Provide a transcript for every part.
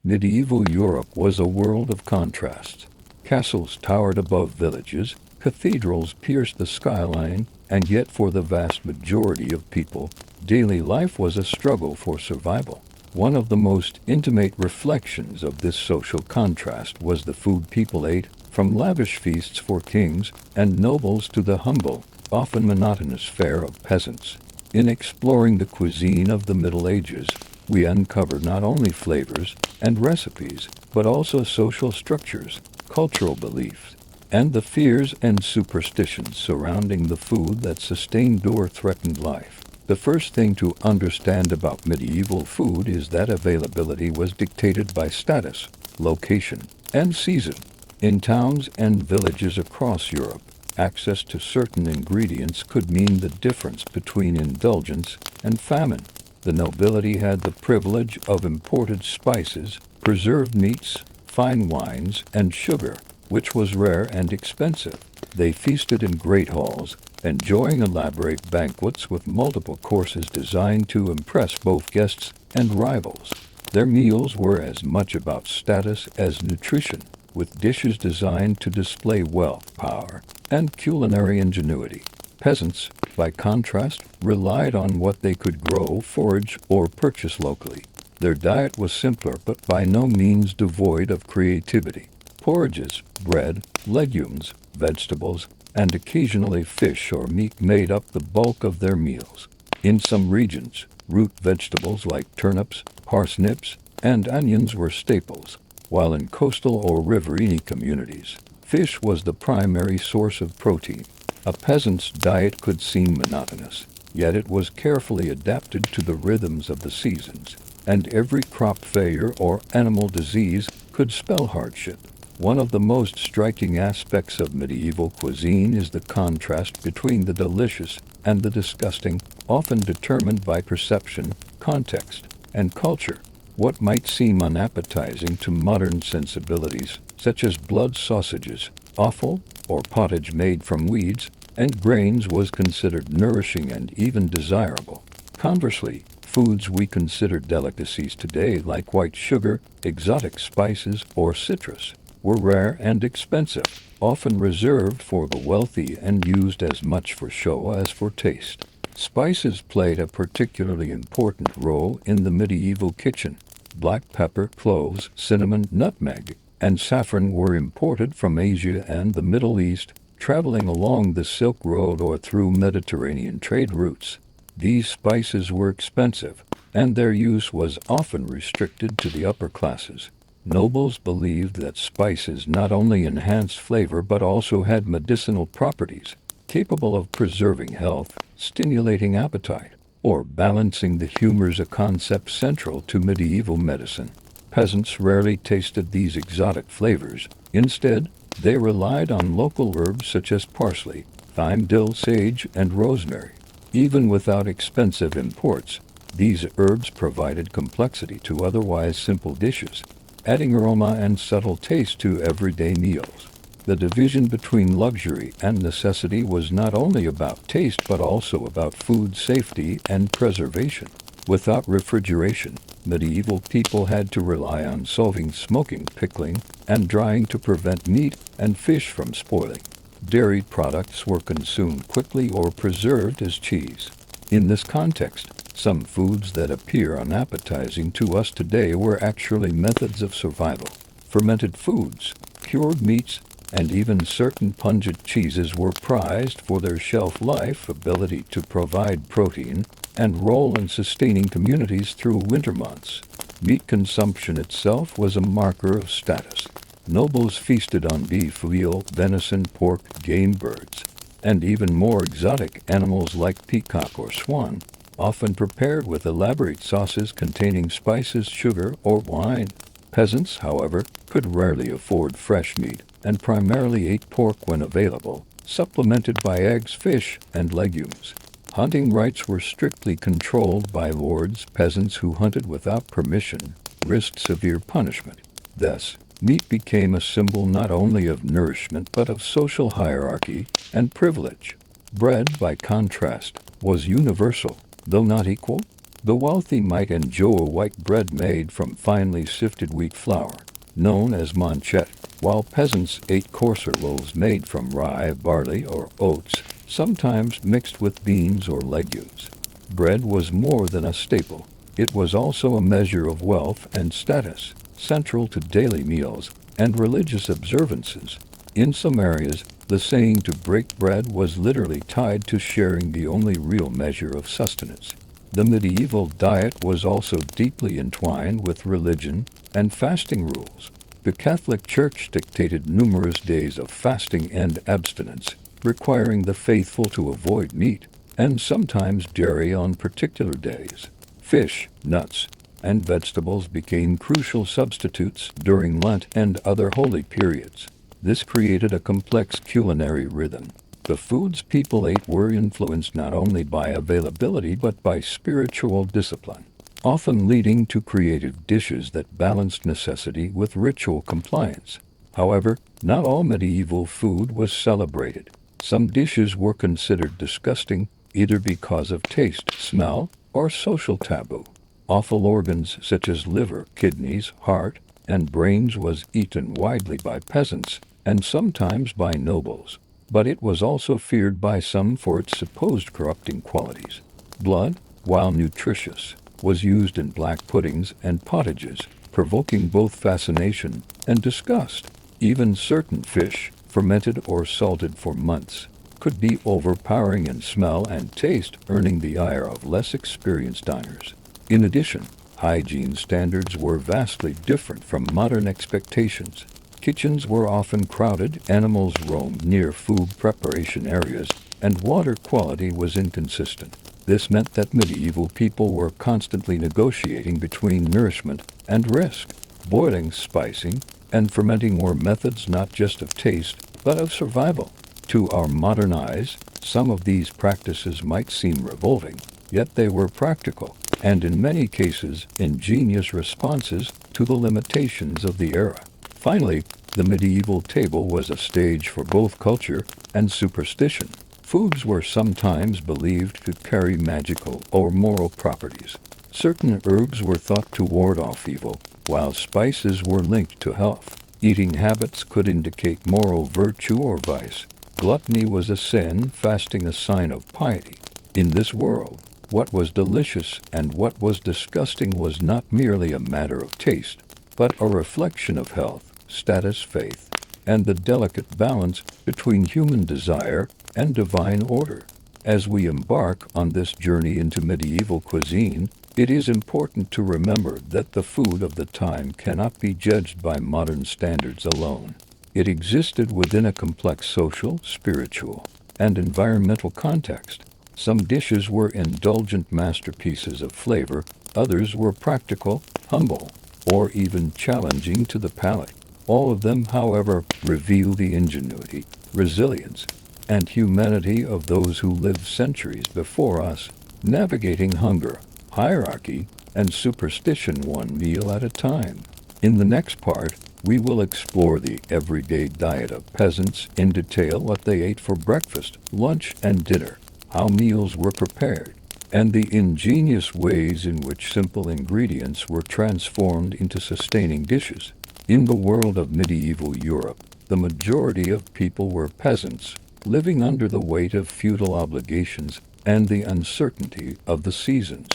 Medieval Europe was a world of contrasts. Castles towered above villages, cathedrals pierced the skyline, and yet for the vast majority of people, daily life was a struggle for survival. One of the most intimate reflections of this social contrast was the food people ate, from lavish feasts for kings and nobles to the humble, often monotonous fare of peasants. In exploring the cuisine of the Middle Ages, we uncover not only flavors and recipes, but also social structures, cultural beliefs, and the fears and superstitions surrounding the food that sustained or threatened life. The first thing to understand about medieval food is that availability was dictated by status, location, and season. In towns and villages across Europe, access to certain ingredients could mean the difference between indulgence and famine. The nobility had the privilege of imported spices, preserved meats, fine wines, and sugar, which was rare and expensive. They feasted in great halls, enjoying elaborate banquets with multiple courses designed to impress both guests and rivals. Their meals were as much about status as nutrition, with dishes designed to display wealth, power, and culinary ingenuity. Peasants, by contrast, relied on what they could grow, forage, or purchase locally. Their diet was simpler but by no means devoid of creativity. Porridges, bread, legumes, vegetables, and occasionally fish or meat made up the bulk of their meals. In some regions, root vegetables like turnips, parsnips, and onions were staples, while in coastal or riverine communities, fish was the primary source of protein. A peasant's diet could seem monotonous, yet it was carefully adapted to the rhythms of the seasons, and every crop failure or animal disease could spell hardship. One of the most striking aspects of medieval cuisine is the contrast between the delicious and the disgusting, often determined by perception, context, and culture. What might seem unappetizing to modern sensibilities, such as blood sausages, offal, or pottage made from weeds and grains, was considered nourishing and even desirable. Conversely, foods we consider delicacies today, like white sugar, exotic spices, or citrus, were rare and expensive, often reserved for the wealthy and used as much for show as for taste. Spices played a particularly important role in the medieval kitchen. Black pepper, cloves, cinnamon, nutmeg, and saffron were imported from Asia and the Middle East, traveling along the Silk Road or through Mediterranean trade routes. These spices were expensive, and their use was often restricted to the upper classes. Nobles believed that spices not only enhanced flavor but also had medicinal properties, capable of preserving health, stimulating appetite, or balancing the humors, a concept central to medieval medicine. Peasants rarely tasted these exotic flavors. Instead, they relied on local herbs such as parsley, thyme, dill, sage, and rosemary. Even without expensive imports, these herbs provided complexity to otherwise simple dishes, adding aroma and subtle taste to everyday meals. The division between luxury and necessity was not only about taste but also about food safety and preservation. Without refrigeration, medieval people had to rely on salting, smoking, pickling, and drying to prevent meat and fish from spoiling. Dairy products were consumed quickly or preserved as cheese. In this context, some foods that appear unappetizing to us today were actually methods of survival. Fermented foods, cured meats, and even certain pungent cheeses were prized for their shelf life, ability to provide protein, and role in sustaining communities through winter months. Meat consumption itself was a marker of status. Nobles feasted on beef, veal, venison, pork, game birds, and even more exotic animals like peacock or swan, often prepared with elaborate sauces containing spices, sugar, or wine. Peasants, however, could rarely afford fresh meat, and primarily ate pork when available, supplemented by eggs, fish, and legumes. Hunting rights were strictly controlled by lords. Peasants who hunted without permission risked severe punishment. Thus, meat became a symbol not only of nourishment but of social hierarchy and privilege. Bread, by contrast, was universal, though not equal. The wealthy might enjoy white bread made from finely sifted wheat flour, known as manchet, while peasants ate coarser loaves made from rye, barley, or oats, sometimes mixed with beans or legumes. Bread was more than a staple. It was also a measure of wealth and status, central to daily meals and religious observances. In some areas, the saying to break bread was literally tied to sharing the only real measure of sustenance. The medieval diet was also deeply entwined with religion and fasting rules. The Catholic Church dictated numerous days of fasting and abstinence, requiring the faithful to avoid meat and sometimes dairy on particular days. Fish, nuts, and vegetables became crucial substitutes during Lent and other holy periods. This created a complex culinary rhythm. The foods people ate were influenced not only by availability but by spiritual discipline, often leading to creative dishes that balanced necessity with ritual compliance. However, not all medieval food was celebrated. Some dishes were considered disgusting, either because of taste, smell, or social taboo. Offal organs such as liver, kidneys, heart, and brains was eaten widely by peasants and sometimes by nobles, but it was also feared by some for its supposed corrupting qualities. Blood, while nutritious, was used in black puddings and pottages, provoking both fascination and disgust. Even certain fish, fermented or salted for months, could be overpowering in smell and taste, earning the ire of less experienced diners. In addition, hygiene standards were vastly different from modern expectations. Kitchens were often crowded, animals roamed near food preparation areas, and water quality was inconsistent. This meant that medieval people were constantly negotiating between nourishment and risk. Boiling, spicing, and fermenting were methods not just of taste, but of survival. To our modern eyes, some of these practices might seem revolting, yet they were practical, and in many cases ingenious responses to the limitations of the era. Finally, the medieval table was a stage for both culture and superstition. Foods were sometimes believed to carry magical or moral properties. Certain herbs were thought to ward off evil, while spices were linked to health. Eating habits could indicate moral virtue or vice. Gluttony was a sin, fasting a sign of piety. In this world, what was delicious and what was disgusting was not merely a matter of taste, but a reflection of health, status, faith, and the delicate balance between human desire and divine order. As we embark on this journey into medieval cuisine, it is important to remember that the food of the time cannot be judged by modern standards alone. It existed within a complex social, spiritual, and environmental context. Some dishes were indulgent masterpieces of flavor, others were practical, humble, or even challenging to the palate. All of them, however, reveal the ingenuity, resilience, and humanity of those who lived centuries before us, navigating hunger, hierarchy, and superstition one meal at a time. In the next part, we will explore the everyday diet of peasants in detail, what they ate for breakfast, lunch, and dinner, how meals were prepared, and the ingenious ways in which simple ingredients were transformed into sustaining dishes. In the world of medieval Europe, the majority of people were peasants, living under the weight of feudal obligations and the uncertainty of the seasons.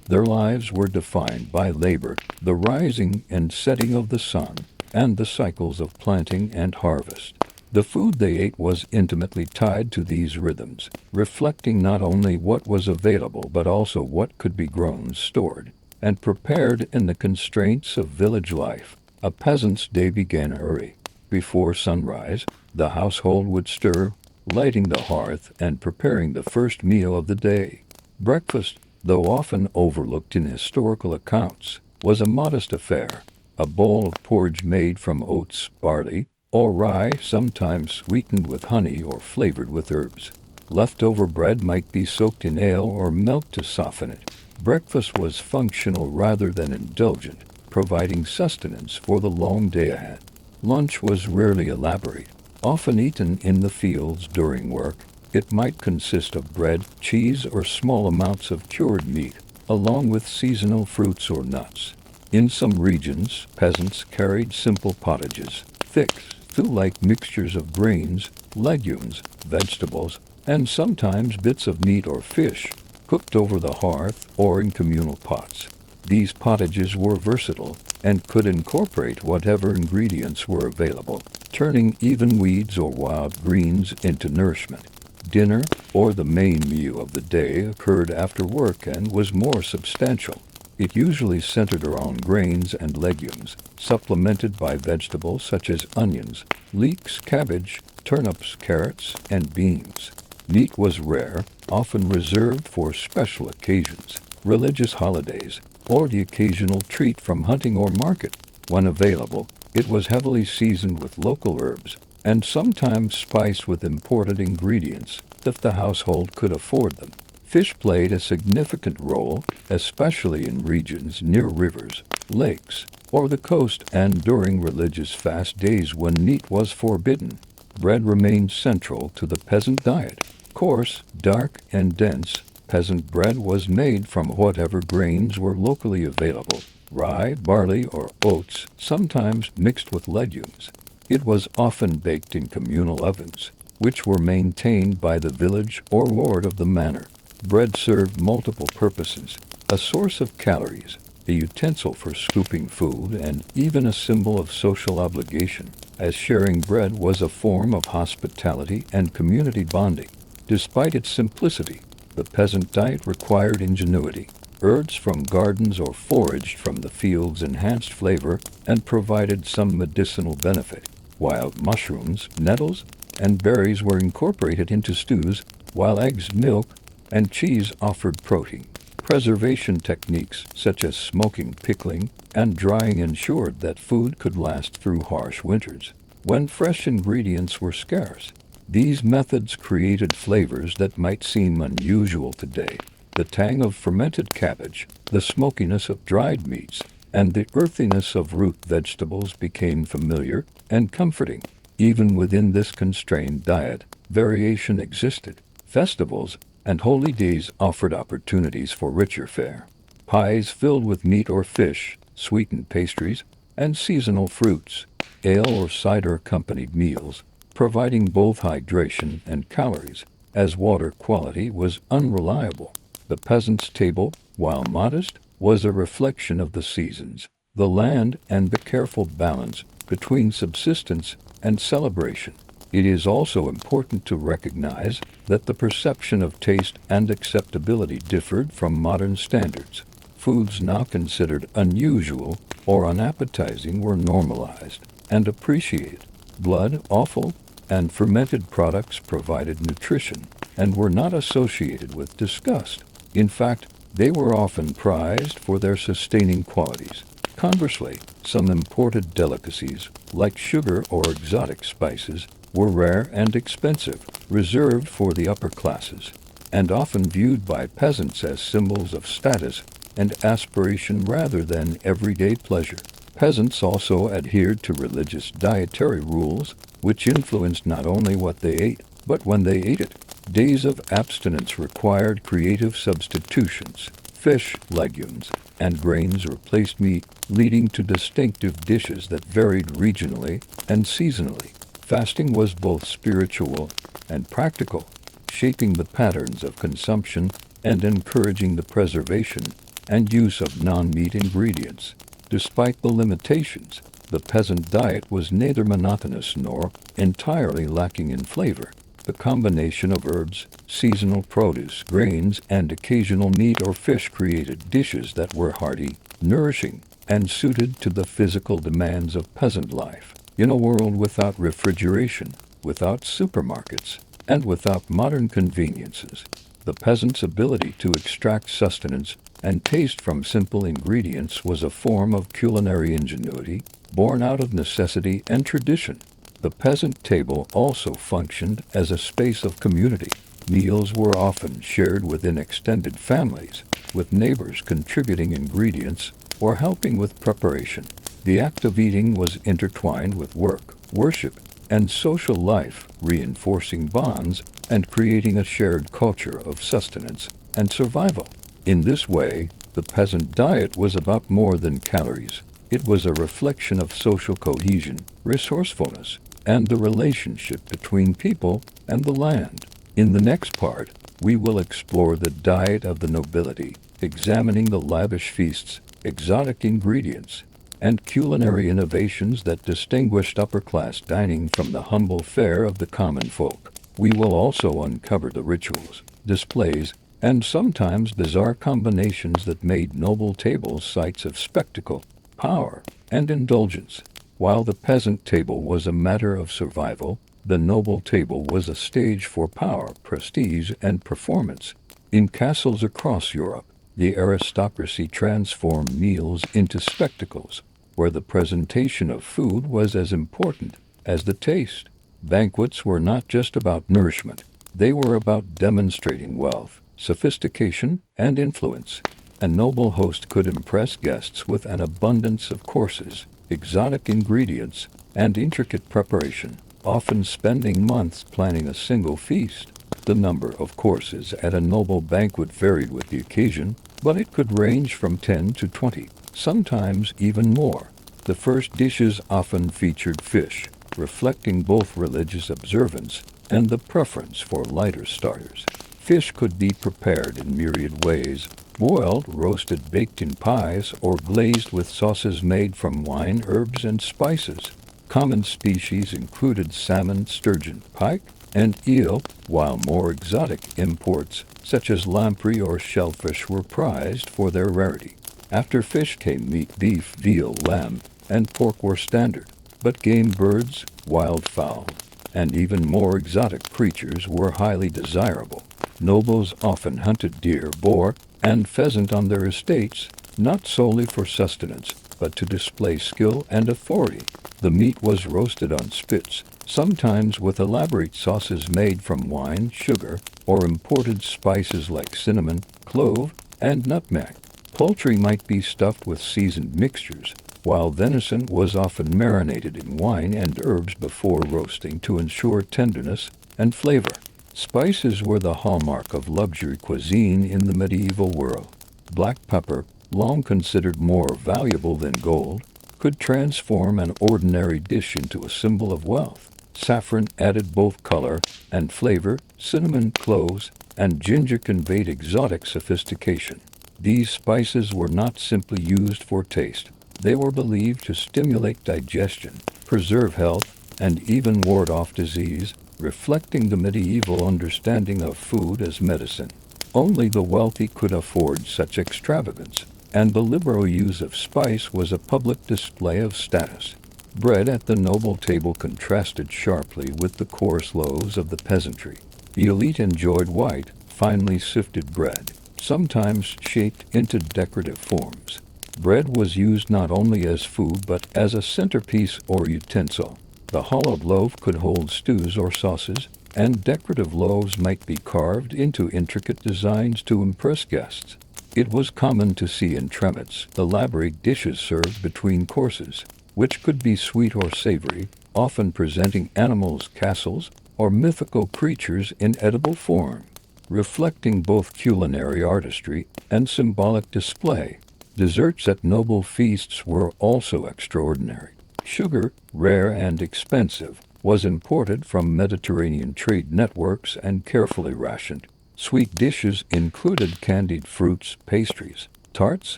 Their lives were defined by labor, the rising and setting of the sun, and the cycles of planting and harvest. The food they ate was intimately tied to these rhythms, reflecting not only what was available but also what could be grown, stored, and prepared in the constraints of village life. A peasant's day began early. Before sunrise, the household would stir, lighting the hearth and preparing the first meal of the day. Breakfast, though often overlooked in historical accounts, was a modest affair. A bowl of porridge made from oats, barley, or rye, sometimes sweetened with honey or flavored with herbs. Leftover bread might be soaked in ale or milk to soften it. Breakfast was functional rather than indulgent, providing sustenance for the long day ahead. Lunch was rarely elaborate, often eaten in the fields during work. It might consist of bread, cheese, or small amounts of cured meat, along with seasonal fruits or nuts. In some regions, peasants carried simple pottages, thick, stew-like mixtures of grains, legumes, vegetables, and sometimes bits of meat or fish, cooked over the hearth or in communal pots. These pottages were versatile and could incorporate whatever ingredients were available, turning even weeds or wild greens into nourishment. Dinner, or the main meal of the day, occurred after work and was more substantial. It usually centered around grains and legumes, supplemented by vegetables such as onions, leeks, cabbage, turnips, carrots, and beans. Meat was rare, often reserved for special occasions, religious holidays, or the occasional treat from hunting or market. When available, it was heavily seasoned with local herbs, and sometimes spiced with imported ingredients if the household could afford them. Fish played a significant role, especially in regions near rivers, lakes, or the coast, and during religious fast days when meat was forbidden. Bread remained central to the peasant diet. Coarse, dark, and dense, peasant bread was made from whatever grains were locally available: rye, barley, or oats, sometimes mixed with legumes. It was often baked in communal ovens, which were maintained by the village or lord of the manor. Bread served multiple purposes: a source of calories, a utensil for scooping food, and even a symbol of social obligation, as sharing bread was a form of hospitality and community bonding. Despite its simplicity, the peasant diet required ingenuity. Herbs from gardens or foraged from the fields enhanced flavor and provided some medicinal benefit. Wild mushrooms, nettles, and berries were incorporated into stews, while eggs, milk, and cheese offered protein. Preservation techniques such as smoking, pickling, and drying ensured that food could last through harsh winters, when fresh ingredients were scarce. These methods created flavors that might seem unusual today. The tang of fermented cabbage, the smokiness of dried meats, and the earthiness of root vegetables became familiar and comforting. Even within this constrained diet, variation existed. Festivals and holy days offered opportunities for richer fare. Pies filled with meat or fish, sweetened pastries, and seasonal fruits. Ale or cider accompanied meals, providing both hydration and calories, as water quality was unreliable. The peasant's table, while modest, was a reflection of the seasons, the land, and the careful balance between subsistence and celebration. It is also important to recognize that the perception of taste and acceptability differed from modern standards. Foods now considered unusual or unappetizing were normalized and appreciated. Blood, offal, and fermented products provided nutrition and were not associated with disgust. In fact, they were often prized for their sustaining qualities. Conversely, some imported delicacies, like sugar or exotic spices, were rare and expensive, reserved for the upper classes, and often viewed by peasants as symbols of status and aspiration rather than everyday pleasure. Peasants also adhered to religious dietary rules, which influenced not only what they ate, but when they ate it. Days of abstinence required creative substitutions. Fish, legumes, and grains replaced meat, leading to distinctive dishes that varied regionally and seasonally. Fasting was both spiritual and practical, shaping the patterns of consumption and encouraging the preservation and use of non-meat ingredients. Despite the limitations, the peasant diet was neither monotonous nor entirely lacking in flavor. The combination of herbs, seasonal produce, grains, and occasional meat or fish created dishes that were hearty, nourishing, and suited to the physical demands of peasant life. In a world without refrigeration, without supermarkets, and without modern conveniences, the peasant's ability to extract sustenance and taste from simple ingredients was a form of culinary ingenuity, born out of necessity and tradition. The peasant table also functioned as a space of community. Meals were often shared within extended families, with neighbors contributing ingredients or helping with preparation. The act of eating was intertwined with work, worship, and social life, reinforcing bonds and creating a shared culture of sustenance and survival. In this way, The peasant diet was about more than calories. It was a reflection of social cohesion, resourcefulness, and the relationship between people and the land. In the next part, we will explore the diet of the nobility, examining the lavish feasts, exotic ingredients, and culinary innovations that distinguished upper-class dining from the humble fare of the common folk. We will also uncover the rituals, displays, and sometimes bizarre combinations that made noble tables sites of spectacle, power, and indulgence. While the peasant table was a matter of survival, the noble table was a stage for power, prestige, and performance. In castles across Europe, the aristocracy transformed meals into spectacles, where the presentation of food was as important as the taste. Banquets were not just about nourishment, they were about demonstrating wealth, sophistication, and influence. A noble host could impress guests with an abundance of courses, exotic ingredients, and intricate preparation, often spending months planning a single feast. The number of courses at a noble banquet varied with the occasion, but it could range from 10 to 20, sometimes even more. The first dishes often featured fish, reflecting both religious observance and the preference for lighter starters. Fish could be prepared in myriad ways: boiled, roasted, baked in pies, or glazed with sauces made from wine, herbs, and spices. Common species included salmon, sturgeon, pike, and eel, while more exotic imports, such as lamprey or shellfish, were prized for their rarity. After fish came meat: beef, veal, lamb, and pork were standard, but game, birds, wildfowl, and even more exotic creatures were highly desirable. Nobles often hunted deer, boar, and pheasant on their estates, not solely for sustenance, but to display skill and authority. The meat was roasted on spits, sometimes with elaborate sauces made from wine, sugar, or imported spices like cinnamon, clove, and nutmeg. Poultry might be stuffed with seasoned mixtures, while venison was often marinated in wine and herbs before roasting to ensure tenderness and flavor. Spices were the hallmark of luxury cuisine in the medieval world. Black pepper, long considered more valuable than gold, could transform an ordinary dish into a symbol of wealth. Saffron added both color and flavor. Cinnamon, cloves, and ginger conveyed exotic sophistication. These spices were not simply used for taste. They were believed to stimulate digestion, preserve health, and even ward off disease, reflecting the medieval understanding of food as medicine. Only the wealthy could afford such extravagance, and the liberal use of spice was a public display of status. Bread at the noble table contrasted sharply with the coarse loaves of the peasantry. The elite enjoyed white, finely sifted bread, sometimes shaped into decorative forms. Bread was used not only as food but as a centerpiece or utensil. The hollowed loaf could hold stews or sauces, and decorative loaves might be carved into intricate designs to impress guests. It was common to see entremets, elaborate dishes served between courses, which could be sweet or savory, often presenting animals, castles, or mythical creatures in edible form, reflecting both culinary artistry and symbolic display. Desserts at noble feasts were also extraordinary. Sugar, rare and expensive, was imported from Mediterranean trade networks and carefully rationed. Sweet dishes included candied fruits, pastries, tarts,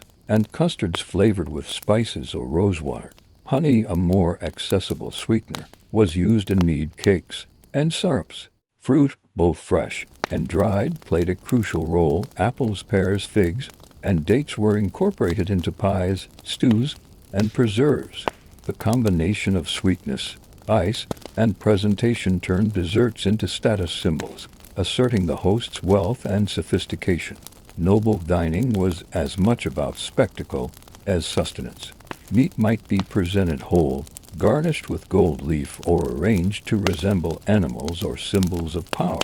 and custards flavored with spices or rosewater. Honey, a more accessible sweetener, was used in mead, cakes, and syrups. Fruit, both fresh and dried, played a crucial role. Apples, pears, figs, and dates were incorporated into pies, stews, and preserves. The combination of sweetness, ice, and presentation turned desserts into status symbols, asserting the host's wealth and sophistication. Noble dining was as much about spectacle as sustenance. Meat might be presented whole, garnished with gold leaf, or arranged to resemble animals or symbols of power.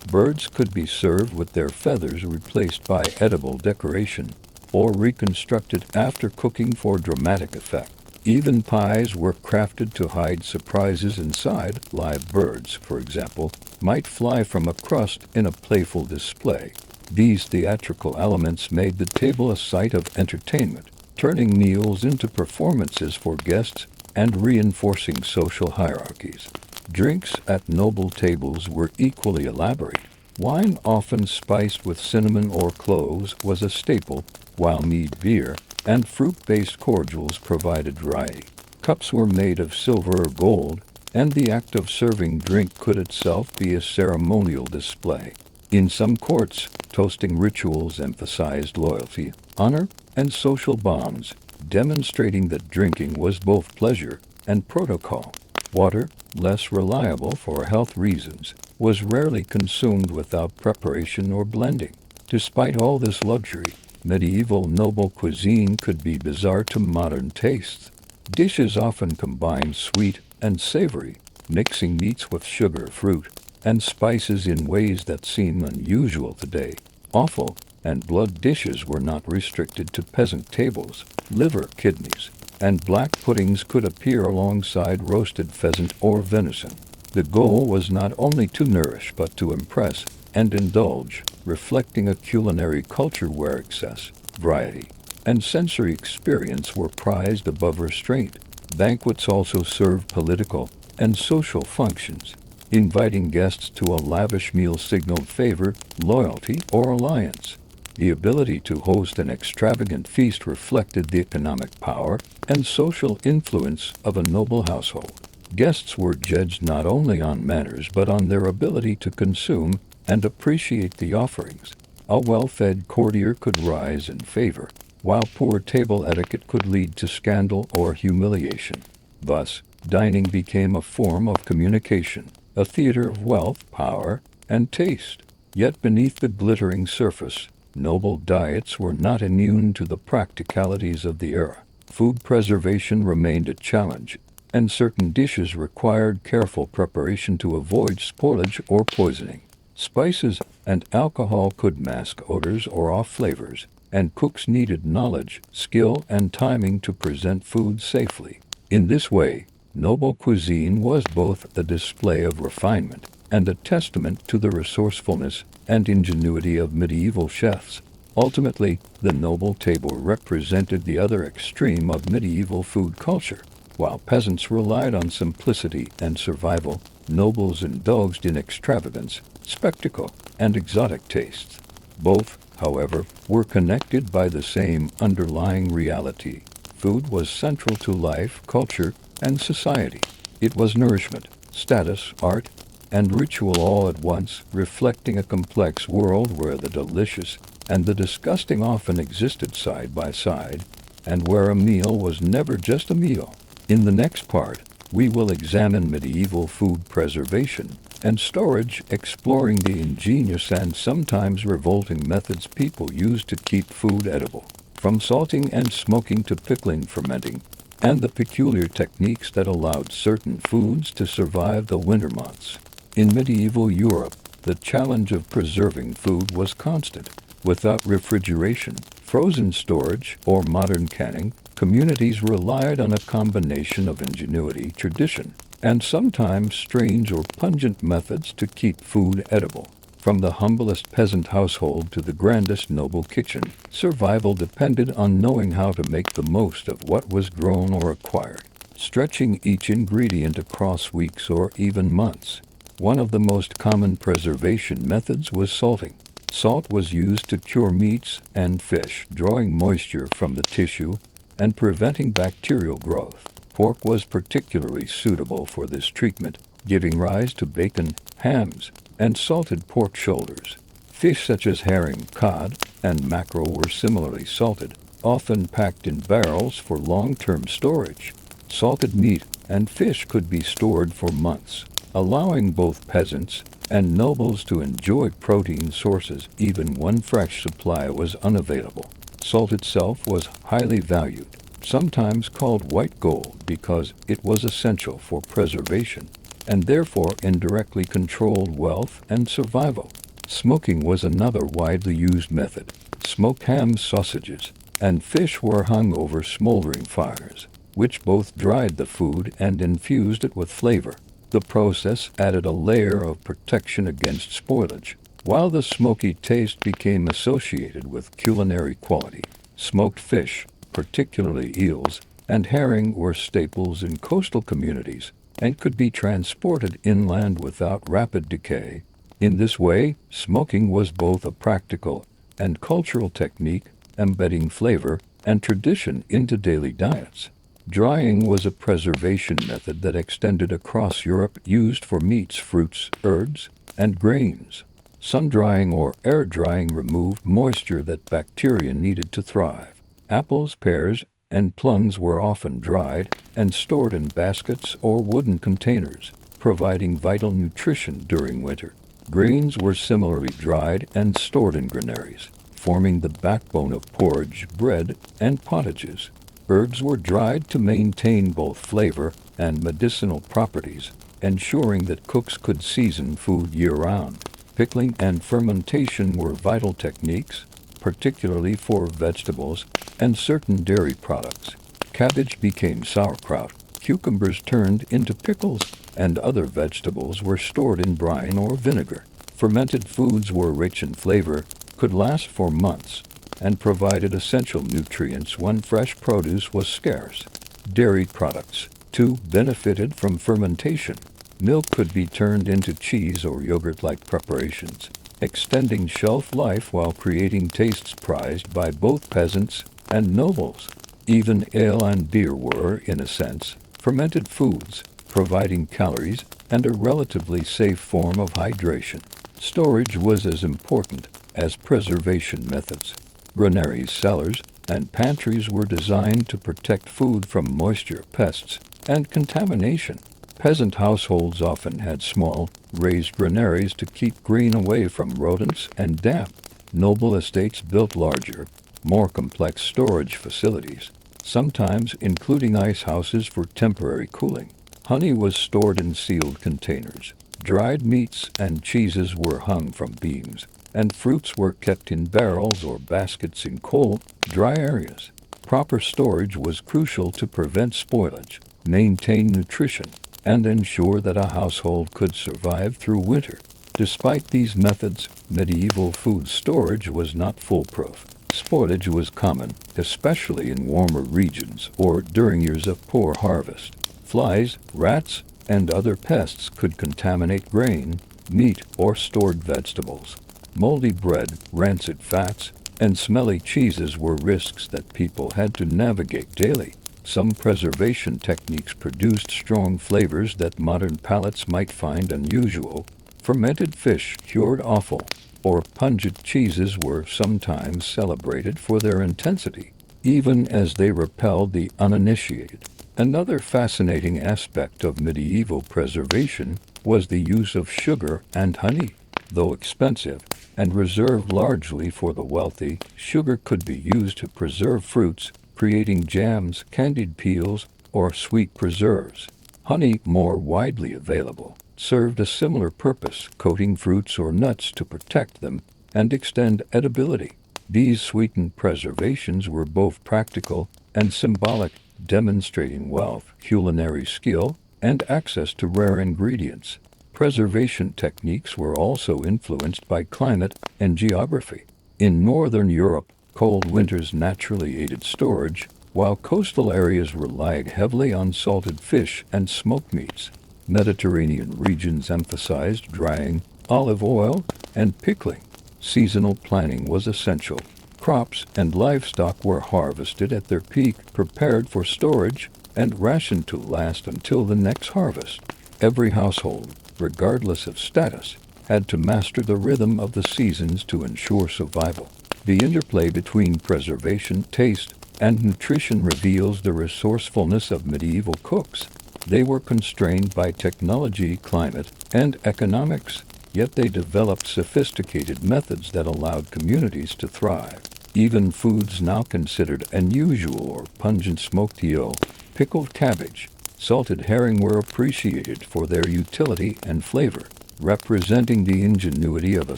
Birds could be served with their feathers replaced by edible decoration, or reconstructed after cooking for dramatic effect. Even pies were crafted to hide surprises inside. Live birds, for example, might fly from a crust in a playful display. These theatrical elements made the table a site of entertainment, turning meals into performances for guests and reinforcing social hierarchies. Drinks at noble tables were equally elaborate. Wine, often spiced with cinnamon or cloves, was a staple, while mead, beer, and fruit-based cordials provided variety. Cups were made of silver or gold, and the act of serving drink could itself be a ceremonial display. In some courts, toasting rituals emphasized loyalty, honor, and social bonds, demonstrating that drinking was both pleasure and protocol. Water, less reliable for health reasons, was rarely consumed without preparation or blending. Despite all this luxury, medieval noble cuisine could be bizarre to modern tastes. Dishes often combined sweet and savory, mixing meats with sugar, fruit, and spices in ways that seem unusual today. Offal and blood dishes were not restricted to peasant tables. Liver, kidneys, and black puddings could appear alongside roasted pheasant or venison. The goal was not only to nourish but to impress and indulge, reflecting a culinary culture where excess, variety, and sensory experience were prized above restraint. Banquets also served political and social functions. Inviting guests to a lavish meal signaled favor, loyalty, or alliance. The ability to host an extravagant feast reflected the economic power and social influence of a noble household. Guests were judged not only on manners but on their ability to consume and appreciate the offerings. A well-fed courtier could rise in favor, while poor table etiquette could lead to scandal or humiliation. Thus, dining became a form of communication, a theater of wealth, power, and taste. Yet beneath the glittering surface, noble diets were not immune to the practicalities of the era. Food preservation remained a challenge, and certain dishes required careful preparation to avoid spoilage or poisoning. Spices and alcohol could mask odors or off flavors, and cooks needed knowledge, skill, and timing to present food safely. In this way, noble cuisine was both a display of refinement and a testament to the resourcefulness and ingenuity of medieval chefs. Ultimately, the noble table represented the other extreme of medieval food culture. While peasants relied on simplicity and survival, nobles indulged in extravagance, spectacle, and exotic tastes. Both, however, were connected by the same underlying reality. Food was central to life, culture, and society. It was nourishment, status, art, and ritual all at once, reflecting a complex world where the delicious and the disgusting often existed side by side, and where a meal was never just a meal. In the next part, we will examine medieval food preservation and storage, exploring the ingenious and sometimes revolting methods people used to keep food edible, from salting and smoking to pickling, fermenting, and the peculiar techniques that allowed certain foods to survive the winter months. In medieval Europe, the challenge of preserving food was constant. Without refrigeration, frozen storage, or modern canning, communities relied on a combination of ingenuity, tradition, and sometimes strange or pungent methods to keep food edible. From the humblest peasant household to the grandest noble kitchen, survival depended on knowing how to make the most of what was grown or acquired, stretching each ingredient across weeks or even months. One of the most common preservation methods was salting. Salt was used to cure meats and fish, drawing moisture from the tissue and preventing bacterial growth. Pork was particularly suitable for this treatment, giving rise to bacon, hams, and salted pork shoulders. Fish such as herring, cod, and mackerel were similarly salted, often packed in barrels for long-term storage. Salted meat and fish could be stored for months, allowing both peasants and nobles to enjoy protein sources even when fresh supply was unavailable. Salt itself was highly valued, sometimes called white gold because it was essential for preservation and therefore indirectly controlled wealth and survival. Smoking was another widely used method. Smoked hams, sausages, and fish were hung over smoldering fires, which both dried the food and infused it with flavor. The process added a layer of protection against spoilage, While the smoky taste became associated with culinary quality, smoked fish, particularly eels, and herring were staples in coastal communities and could be transported inland without rapid decay. In this way, smoking was both a practical and cultural technique, embedding flavor and tradition into daily diets. Drying was a preservation method that extended across Europe, used for meats, fruits, herbs, and grains. Sun drying or air drying removed moisture that bacteria needed to thrive. Apples, pears, and plums were often dried and stored in baskets or wooden containers, providing vital nutrition during winter. Grains were similarly dried and stored in granaries, forming the backbone of porridge, bread, and pottages. Herbs were dried to maintain both flavor and medicinal properties, ensuring that cooks could season food year-round. Pickling and fermentation were vital techniques, particularly for vegetables and certain dairy products. Cabbage became sauerkraut, cucumbers turned into pickles, and other vegetables were stored in brine or vinegar. Fermented foods were rich in flavor, could last for months, and provided essential nutrients when fresh produce was scarce. Dairy products, too, benefited from fermentation. Milk could be turned into cheese or yogurt-like preparations, extending shelf life while creating tastes prized by both peasants and nobles. Even ale and beer were, in a sense, fermented foods, providing calories and a relatively safe form of hydration. Storage was as important as preservation methods. Granaries, cellars, and pantries were designed to protect food from moisture, pests, and contamination. Peasant households often had small, raised granaries to keep grain away from rodents and damp. Noble estates built larger, more complex storage facilities, sometimes including ice houses for temporary cooling. Honey was stored in sealed containers. Dried meats and cheeses were hung from beams, and fruits were kept in barrels or baskets in cold, dry areas. Proper storage was crucial to prevent spoilage, maintain nutrition, and ensure that a household could survive through winter. Despite these methods, medieval food storage was not foolproof. Spoilage was common, especially in warmer regions or during years of poor harvest. Flies, rats, and other pests could contaminate grain, meat, or stored vegetables. Moldy bread, rancid fats, and smelly cheeses were risks that people had to navigate daily. Some preservation techniques produced strong flavors that modern palates might find unusual. Fermented fish, cured offal, or pungent cheeses were sometimes celebrated for their intensity, even as they repelled the uninitiated. Another fascinating aspect of medieval preservation was the use of sugar and honey. Though expensive and reserved largely for the wealthy, sugar could be used to preserve fruits, creating jams, candied peels, or sweet preserves. Honey, more widely available, served a similar purpose, coating fruits or nuts to protect them and extend edibility. These sweetened preservations were both practical and symbolic, demonstrating wealth, culinary skill, and access to rare ingredients. Preservation techniques were also influenced by climate and geography. In northern Europe, cold winters naturally aided storage, while coastal areas relied heavily on salted fish and smoked meats. Mediterranean regions emphasized drying, olive oil, and pickling. Seasonal planning was essential. Crops and livestock were harvested at their peak, prepared for storage, and rationed to last until the next harvest. Every household, regardless of status, had to master the rhythm of the seasons to ensure survival. The interplay between preservation, taste, and nutrition reveals the resourcefulness of medieval cooks. They were constrained by technology, climate, and economics, yet they developed sophisticated methods that allowed communities to thrive. Even foods now considered unusual or pungent, smoked eel, pickled cabbage, salted herring were appreciated for their utility and flavor, representing the ingenuity of a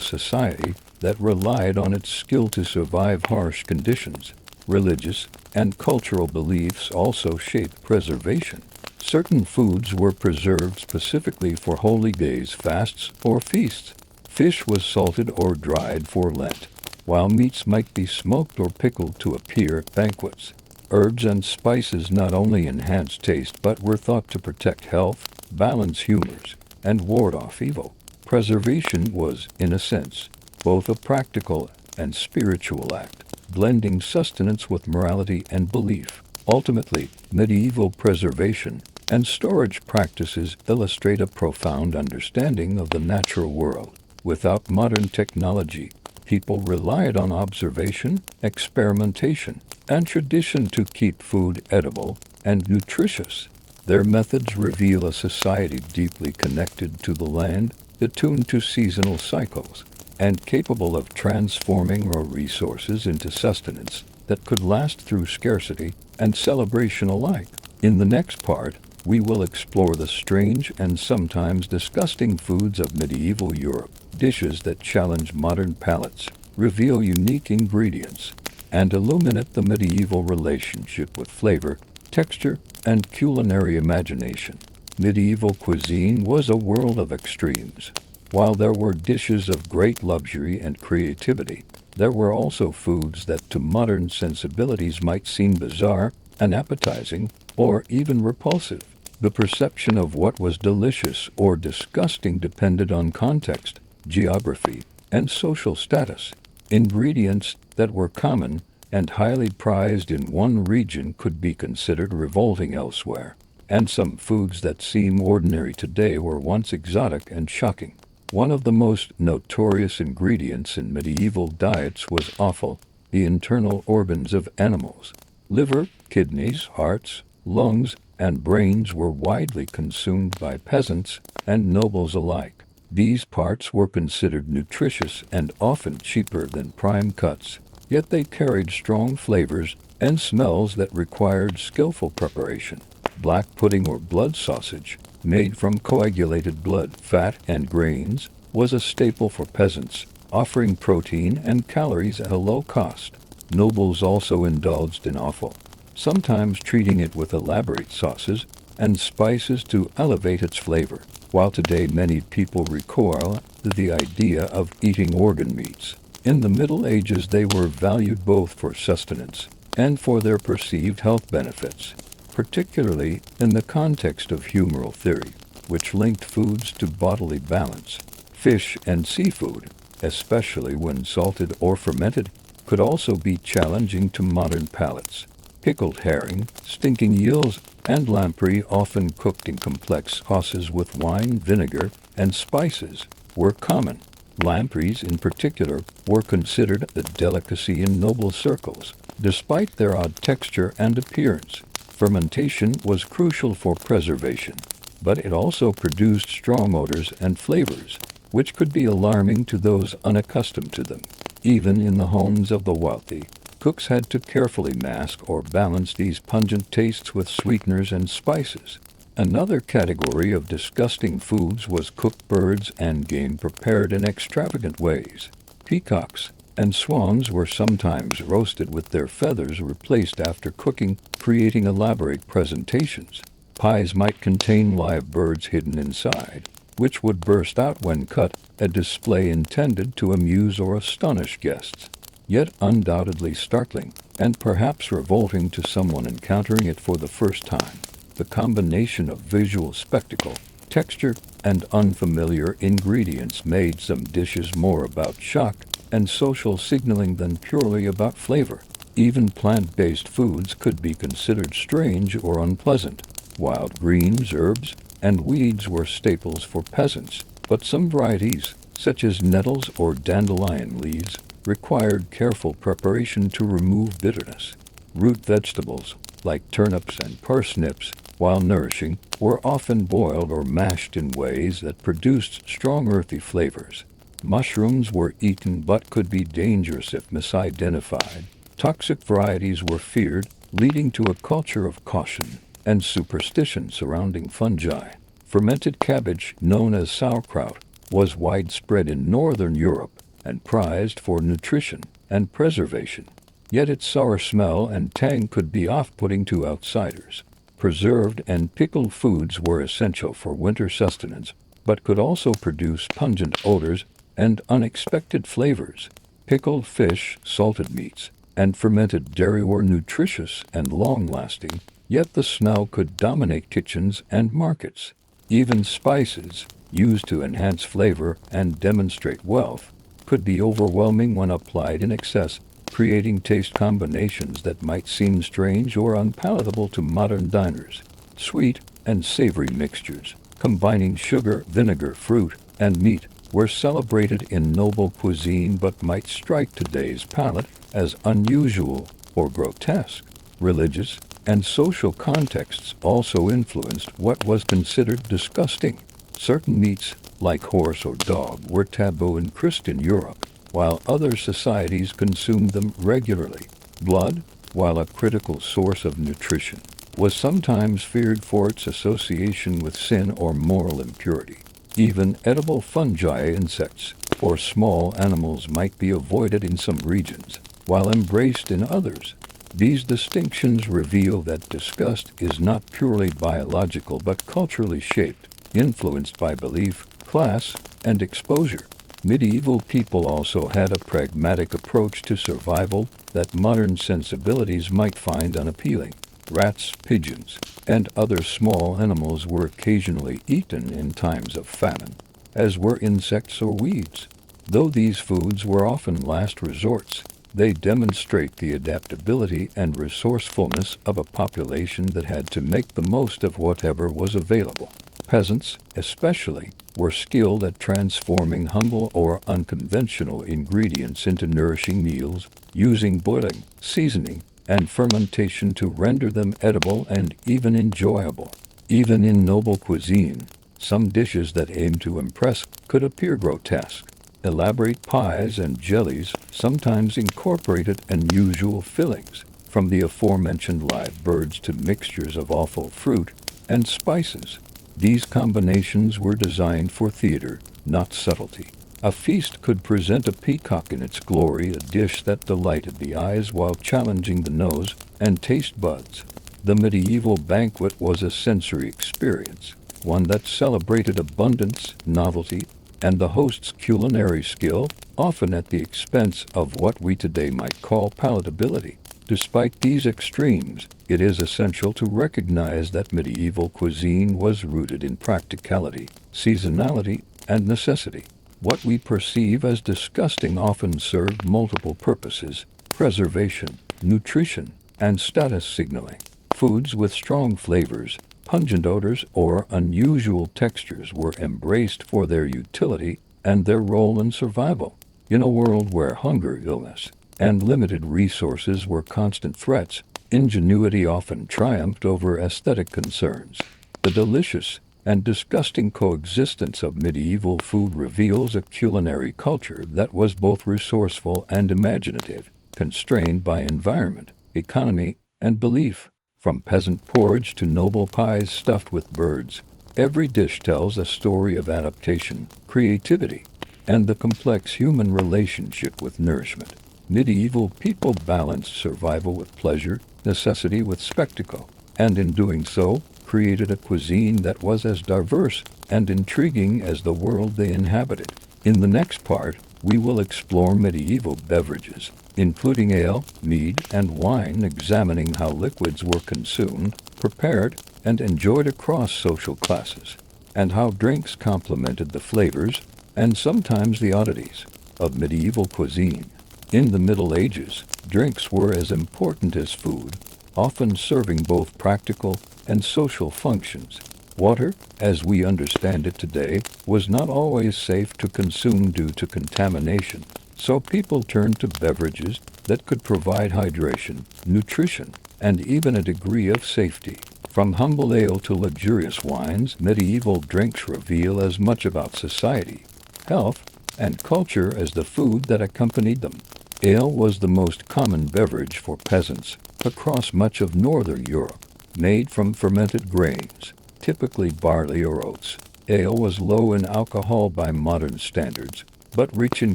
society that relied on its skill to survive harsh conditions. Religious and cultural beliefs also shaped preservation. Certain foods were preserved specifically for holy days, fasts, or feasts. Fish was salted or dried for Lent, while meats might be smoked or pickled to appear at banquets. Herbs and spices not only enhanced taste but were thought to protect health, balance humors, and ward off evil. Preservation was, in a sense, both a practical and spiritual act, blending sustenance with morality and belief. Ultimately, medieval preservation and storage practices illustrate a profound understanding of the natural world. Without modern technology, people relied on observation, experimentation, and tradition to keep food edible and nutritious. Their methods reveal a society deeply connected to the land, attuned to seasonal cycles, and capable of transforming raw resources into sustenance that could last through scarcity and celebration alike. In the next part, we will explore the strange and sometimes disgusting foods of medieval Europe, dishes that challenge modern palates, reveal unique ingredients, and illuminate the medieval relationship with flavor, texture, and culinary imagination. Medieval cuisine was a world of extremes. While there were dishes of great luxury and creativity, there were also foods that to modern sensibilities might seem bizarre, unappetizing, or even repulsive. The perception of what was delicious or disgusting depended on context, geography, and social status. Ingredients that were common and highly prized in one region could be considered revolting elsewhere, and some foods that seem ordinary today were once exotic and shocking. One of the most notorious ingredients in medieval diets was offal, the internal organs of animals. Liver, kidneys, hearts, lungs, and brains were widely consumed by peasants and nobles alike. These parts were considered nutritious and often cheaper than prime cuts, yet they carried strong flavors and smells that required skillful preparation. Black pudding or blood sausage, made from coagulated blood, fat, and grains, was a staple for peasants, offering protein and calories at a low cost. Nobles also indulged in offal, sometimes treating it with elaborate sauces and spices to elevate its flavor. While today many people recoil at the idea of eating organ meats, in the Middle Ages they were valued both for sustenance and for their perceived health benefits, particularly in the context of humoral theory, which linked foods to bodily balance. Fish and seafood, especially when salted or fermented, could also be challenging to modern palates. Pickled herring, stinking eels, and lamprey, often cooked in complex sauces with wine, vinegar, and spices, were common. Lampreys, in particular, were considered a delicacy in noble circles, despite their odd texture and appearance. Fermentation was crucial for preservation, but it also produced strong odors and flavors, which could be alarming to those unaccustomed to them. Even in the homes of the wealthy, cooks had to carefully mask or balance these pungent tastes with sweeteners and spices. Another category of disgusting foods was cooked birds and game prepared in extravagant ways. Peacocks and swans were sometimes roasted with their feathers replaced after cooking, creating elaborate presentations. Pies might contain live birds hidden inside, which would burst out when cut, a display intended to amuse or astonish guests, yet undoubtedly startling and perhaps revolting to someone encountering it for the first time. The combination of visual spectacle, texture, and unfamiliar ingredients made some dishes more about shock and social signaling than purely about flavor. Even plant-based foods could be considered strange or unpleasant. Wild greens, herbs, and weeds were staples for peasants, but some varieties, such as nettles or dandelion leaves, required careful preparation to remove bitterness. Root vegetables, like turnips and parsnips, while nourishing, were often boiled or mashed in ways that produced strong earthy flavors. Mushrooms were eaten but could be dangerous if misidentified. Toxic varieties were feared, leading to a culture of caution and superstition surrounding fungi. Fermented cabbage, known as sauerkraut, was widespread in northern Europe and prized for nutrition and preservation. Yet its sour smell and tang could be off-putting to outsiders. Preserved and pickled foods were essential for winter sustenance, but could also produce pungent odors and unexpected flavors. Pickled fish, salted meats, and fermented dairy were nutritious and long-lasting, yet the smell could dominate kitchens and markets. Even spices, used to enhance flavor and demonstrate wealth, could be overwhelming when applied in excess, creating taste combinations that might seem strange or unpalatable to modern diners. Sweet and savory mixtures, combining sugar, vinegar, fruit, and meat, were celebrated in noble cuisine but might strike today's palate as unusual or grotesque. Religious and social contexts also influenced what was considered disgusting. Certain meats, like horse or dog, were taboo in Christian Europe, while other societies consumed them regularly. Blood, while a critical source of nutrition, was sometimes feared for its association with sin or moral impurity. Even edible fungi, insects, or small animals might be avoided in some regions, while embraced in others. These distinctions reveal that disgust is not purely biological but culturally shaped, influenced by belief, class, and exposure. Medieval people also had a pragmatic approach to survival that modern sensibilities might find unappealing. Rats, pigeons, and other small animals were occasionally eaten in times of famine, as were insects or weeds. Though these foods were often last resorts, they demonstrate the adaptability and resourcefulness of a population that had to make the most of whatever was available. Peasants, especially, were skilled at transforming humble or unconventional ingredients into nourishing meals, using boiling, seasoning, and fermentation to render them edible and even enjoyable. Even in noble cuisine, some dishes that aimed to impress could appear grotesque. Elaborate pies and jellies sometimes incorporated unusual fillings, from the aforementioned live birds to mixtures of offal fruit and spices. These combinations were designed for theater, not subtlety. A feast could present a peacock in its glory, a dish that delighted the eyes while challenging the nose and taste buds. The medieval banquet was a sensory experience, one that celebrated abundance, novelty, and the host's culinary skill, often at the expense of what we today might call palatability. Despite these extremes, it is essential to recognize that medieval cuisine was rooted in practicality, seasonality, and necessity. What we perceive as disgusting often served multiple purposes: preservation, nutrition, and status signaling. Foods with strong flavors, pungent odors, or unusual textures were embraced for their utility and their role in survival. In a world where hunger, illness, and limited resources were constant threats, ingenuity often triumphed over aesthetic concerns. The delicious and disgusting coexistence of medieval food reveals a culinary culture that was both resourceful and imaginative, constrained by environment, economy, and belief. From peasant porridge to noble pies stuffed with birds, every dish tells a story of adaptation, creativity, and the complex human relationship with nourishment. Medieval people balanced survival with pleasure, necessity with spectacle, and in doing so, created a cuisine that was as diverse and intriguing as the world they inhabited. In the next part, we will explore medieval beverages, including ale, mead, and wine, examining how liquids were consumed, prepared, and enjoyed across social classes, and how drinks complemented the flavors, and sometimes the oddities, of medieval cuisine. In the Middle Ages, drinks were as important as food, often serving both practical and social functions. Water, as we understand it today, was not always safe to consume due to contamination, so people turned to beverages that could provide hydration, nutrition, and even a degree of safety. From humble ale to luxurious wines, medieval drinks reveal as much about society, health, and culture as the food that accompanied them. Ale was the most common beverage for peasants across much of northern Europe, made from fermented grains, typically barley or oats. Ale was low in alcohol by modern standards, but rich in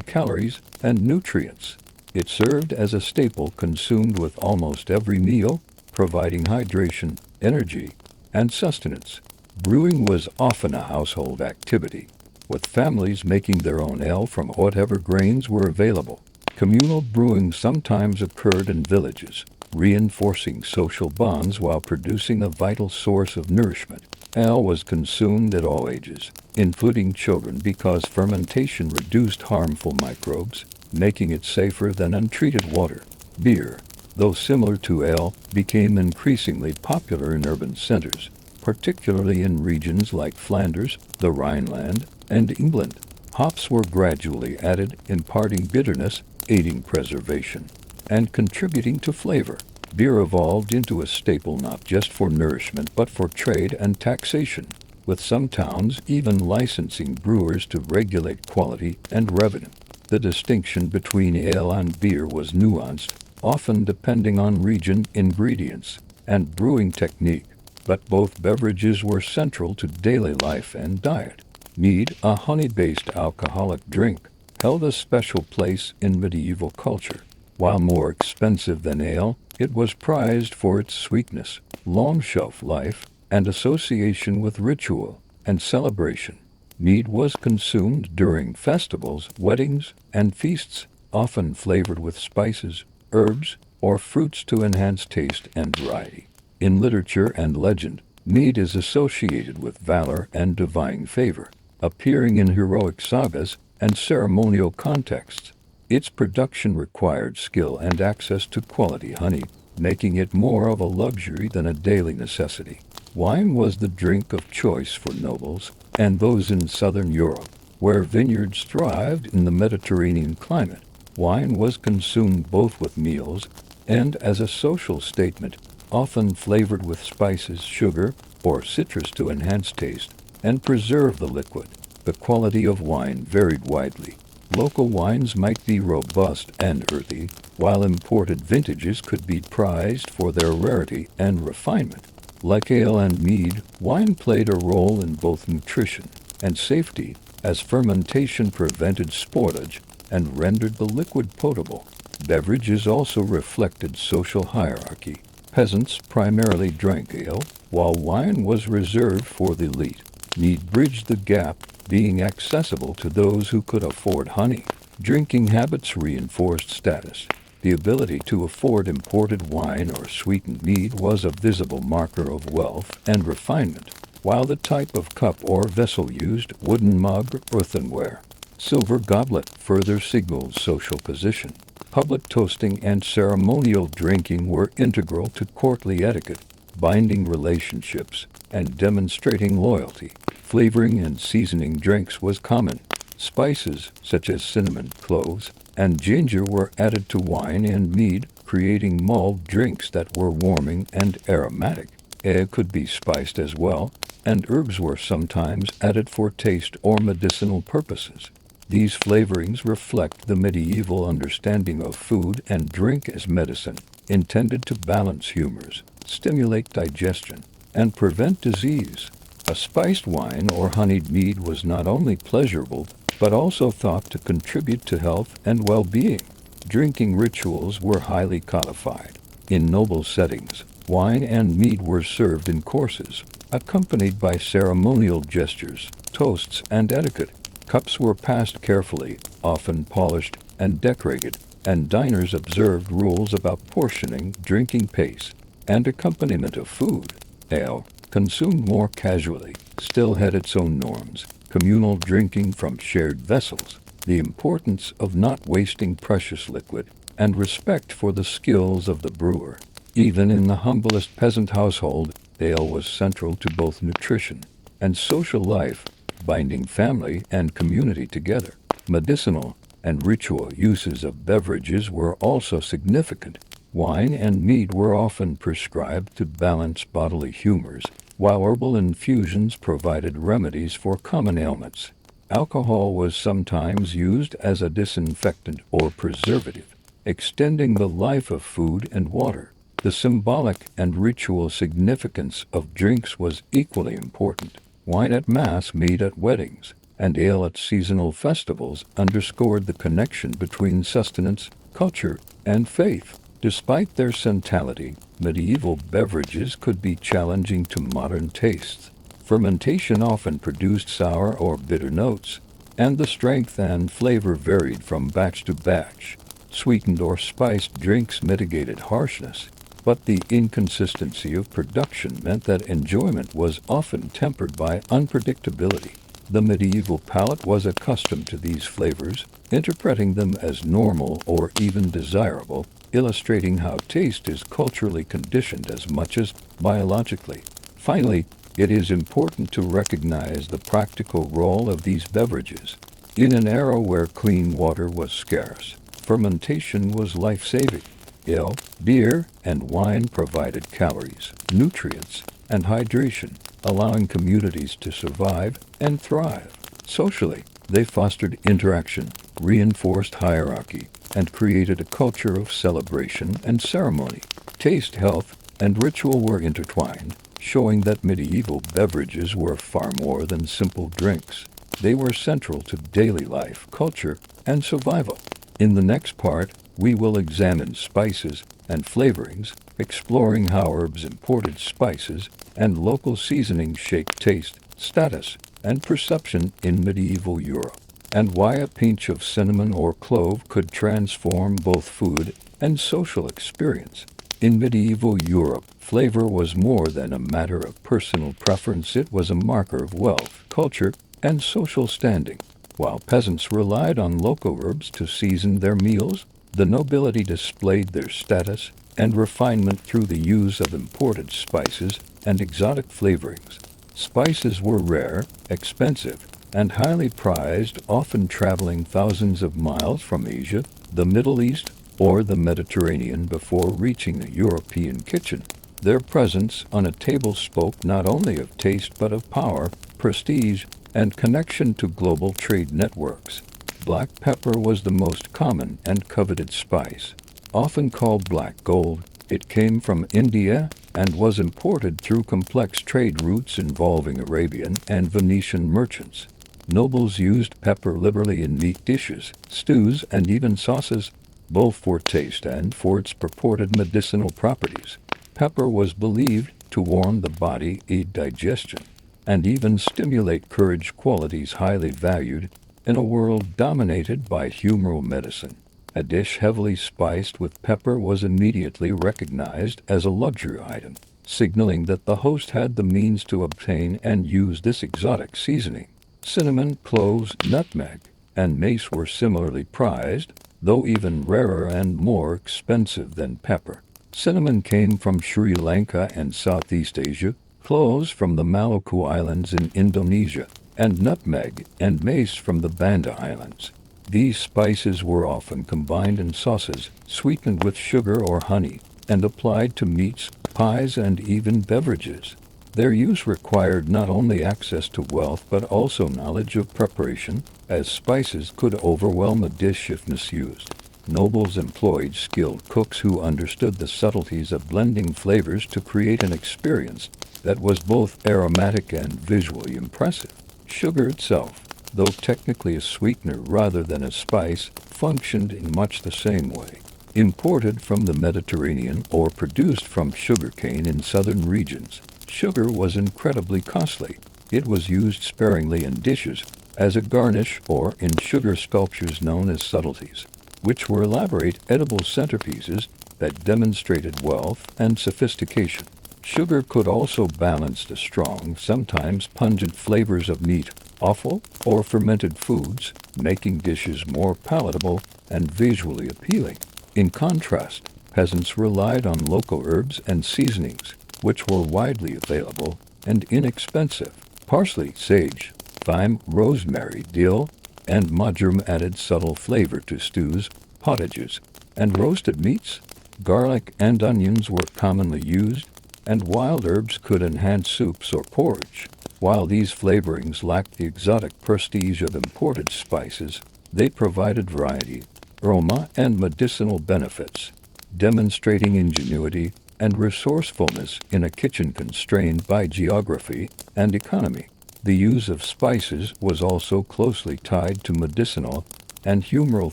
calories and nutrients. It served as a staple consumed with almost every meal, providing hydration, energy, and sustenance. Brewing was often a household activity, with families making their own ale from whatever grains were available. Communal brewing sometimes occurred in villages, reinforcing social bonds while producing a vital source of nourishment. Ale was consumed at all ages, including children, because fermentation reduced harmful microbes, making it safer than untreated water. Beer, though similar to ale, became increasingly popular in urban centers, particularly in regions like Flanders, the Rhineland, and England. Hops were gradually added, imparting bitterness, aiding preservation, and contributing to flavor. Beer evolved into a staple not just for nourishment but for trade and taxation, with some towns even licensing brewers to regulate quality and revenue. The distinction between ale and beer was nuanced, often depending on region, ingredients, and brewing technique, but both beverages were central to daily life and diet. Mead, a honey-based alcoholic drink, held a special place in medieval culture. While more expensive than ale, it was prized for its sweetness, long shelf life, and association with ritual and celebration. Mead was consumed during festivals, weddings, and feasts, often flavored with spices, herbs, or fruits to enhance taste and variety. In literature and legend, mead is associated with valor and divine favor, appearing in heroic sagas and ceremonial contexts. Its production required skill and access to quality honey, making it more of a luxury than a daily necessity. Wine was the drink of choice for nobles and those in southern Europe, where vineyards thrived in the Mediterranean climate. Wine was consumed both with meals and as a social statement, often flavored with spices, sugar, or citrus to enhance taste and preserve the liquid. The quality of wine varied widely. Local wines might be robust and earthy, while imported vintages could be prized for their rarity and refinement. Like ale and mead, wine played a role in both nutrition and safety, as fermentation prevented spoilage and rendered the liquid potable. Beverages also reflected social hierarchy. Peasants primarily drank ale, while wine was reserved for the elite. Mead bridged the gap, being accessible to those who could afford honey. Drinking habits reinforced status. The ability to afford imported wine or sweetened mead was a visible marker of wealth and refinement, while the type of cup or vessel used, wooden mug or earthenware, silver goblet, further signaled social position. Public toasting and ceremonial drinking were integral to courtly etiquette, binding relationships and demonstrating loyalty. Flavoring and seasoning drinks was common. Spices such as cinnamon, cloves, and ginger were added to wine and mead, creating mulled drinks that were warming and aromatic. Egg could be spiced as well, and herbs were sometimes added for taste or medicinal purposes. These flavorings reflect the medieval understanding of food and drink as medicine, intended to balance humors, stimulate digestion, and prevent disease. A spiced wine or honeyed mead was not only pleasurable, but also thought to contribute to health and well-being. Drinking rituals were highly codified. In noble settings, wine and mead were served in courses, accompanied by ceremonial gestures, toasts, and etiquette. Cups were passed carefully, often polished and decorated, and diners observed rules about portioning, drinking pace, and accompaniment of food. Ale, consumed more casually, still had its own norms. Communal drinking from shared vessels, the importance of not wasting precious liquid, and respect for the skills of the brewer. Even in the humblest peasant household, ale was central to both nutrition and social life, binding family and community together. Medicinal and ritual uses of beverages were also significant. Wine and mead were often prescribed to balance bodily humors, while herbal infusions provided remedies for common ailments. Alcohol was sometimes used as a disinfectant or preservative, extending the life of food and water. The symbolic and ritual significance of drinks was equally important. Wine at Mass, mead at weddings, and ale at seasonal festivals underscored the connection between sustenance, culture, and faith. Despite their centrality, medieval beverages could be challenging to modern tastes. Fermentation often produced sour or bitter notes, and the strength and flavor varied from batch to batch. Sweetened or spiced drinks mitigated harshness, but the inconsistency of production meant that enjoyment was often tempered by unpredictability. The medieval palate was accustomed to these flavors, interpreting them as normal or even desirable, illustrating how taste is culturally conditioned as much as biologically. Finally, it is important to recognize the practical role of these beverages. In an era where clean water was scarce, fermentation was life-saving. Ale, beer, and wine provided calories, nutrients, and hydration, allowing communities to survive and thrive. Socially, they fostered interaction, reinforced hierarchy, and created a culture of celebration and ceremony. Taste, health, and ritual were intertwined, showing that medieval beverages were far more than simple drinks. They were central to daily life, culture, and survival. In the next part, we will examine spices and flavorings, exploring how herbs, imported spices, and local seasonings shaped taste, status, and perception in medieval Europe, and why a pinch of cinnamon or clove could transform both food and social experience. In medieval Europe, flavor was more than a matter of personal preference. It was a marker of wealth, culture, and social standing. While peasants relied on local herbs to season their meals, the nobility displayed their status and refinement through the use of imported spices and exotic flavorings. Spices were rare, expensive, and highly prized, often traveling thousands of miles from Asia, the Middle East, or the Mediterranean before reaching the European kitchen. Their presence on a table spoke not only of taste but of power, prestige, and connection to global trade networks. Black pepper was the most common and coveted spice. Often called black gold, it came from India and was imported through complex trade routes involving Arabian and Venetian merchants. Nobles used pepper liberally in meat dishes, stews, and even sauces, both for taste and for its purported medicinal properties. Pepper was believed to warm the body, aid digestion, and even stimulate courage, qualities highly valued in a world dominated by humoral medicine. A dish heavily spiced with pepper was immediately recognized as a luxury item, signaling that the host had the means to obtain and use this exotic seasoning. Cinnamon, cloves, nutmeg, and mace were similarly prized, though even rarer and more expensive than pepper. Cinnamon came from Sri Lanka and Southeast Asia, cloves from the Maluku Islands in Indonesia, and nutmeg and mace from the Banda Islands. These spices were often combined in sauces, sweetened with sugar or honey, and applied to meats, pies, and even beverages. Their use required not only access to wealth but also knowledge of preparation, as spices could overwhelm a dish if misused. Nobles employed skilled cooks who understood the subtleties of blending flavors to create an experience that was both aromatic and visually impressive. Sugar itself, though technically a sweetener rather than a spice, functioned in much the same way. Imported from the Mediterranean or produced from sugarcane in southern regions, sugar was incredibly costly. It was used sparingly in dishes, as a garnish, or in sugar sculptures known as subtleties, which were elaborate edible centerpieces that demonstrated wealth and sophistication. Sugar could also balance the strong, sometimes pungent flavors of meat, offal, or fermented foods, making dishes more palatable and visually appealing. In contrast, peasants relied on local herbs and seasonings, which were widely available and inexpensive. Parsley, sage, thyme, rosemary, dill, and marjoram added subtle flavor to stews, pottages, and roasted meats. Garlic and onions were commonly used, and wild herbs could enhance soups or porridge. While these flavorings lacked the exotic prestige of imported spices, they provided variety, aroma, and medicinal benefits, demonstrating ingenuity and resourcefulness in a kitchen constrained by geography and economy. The use of spices was also closely tied to medicinal and humoral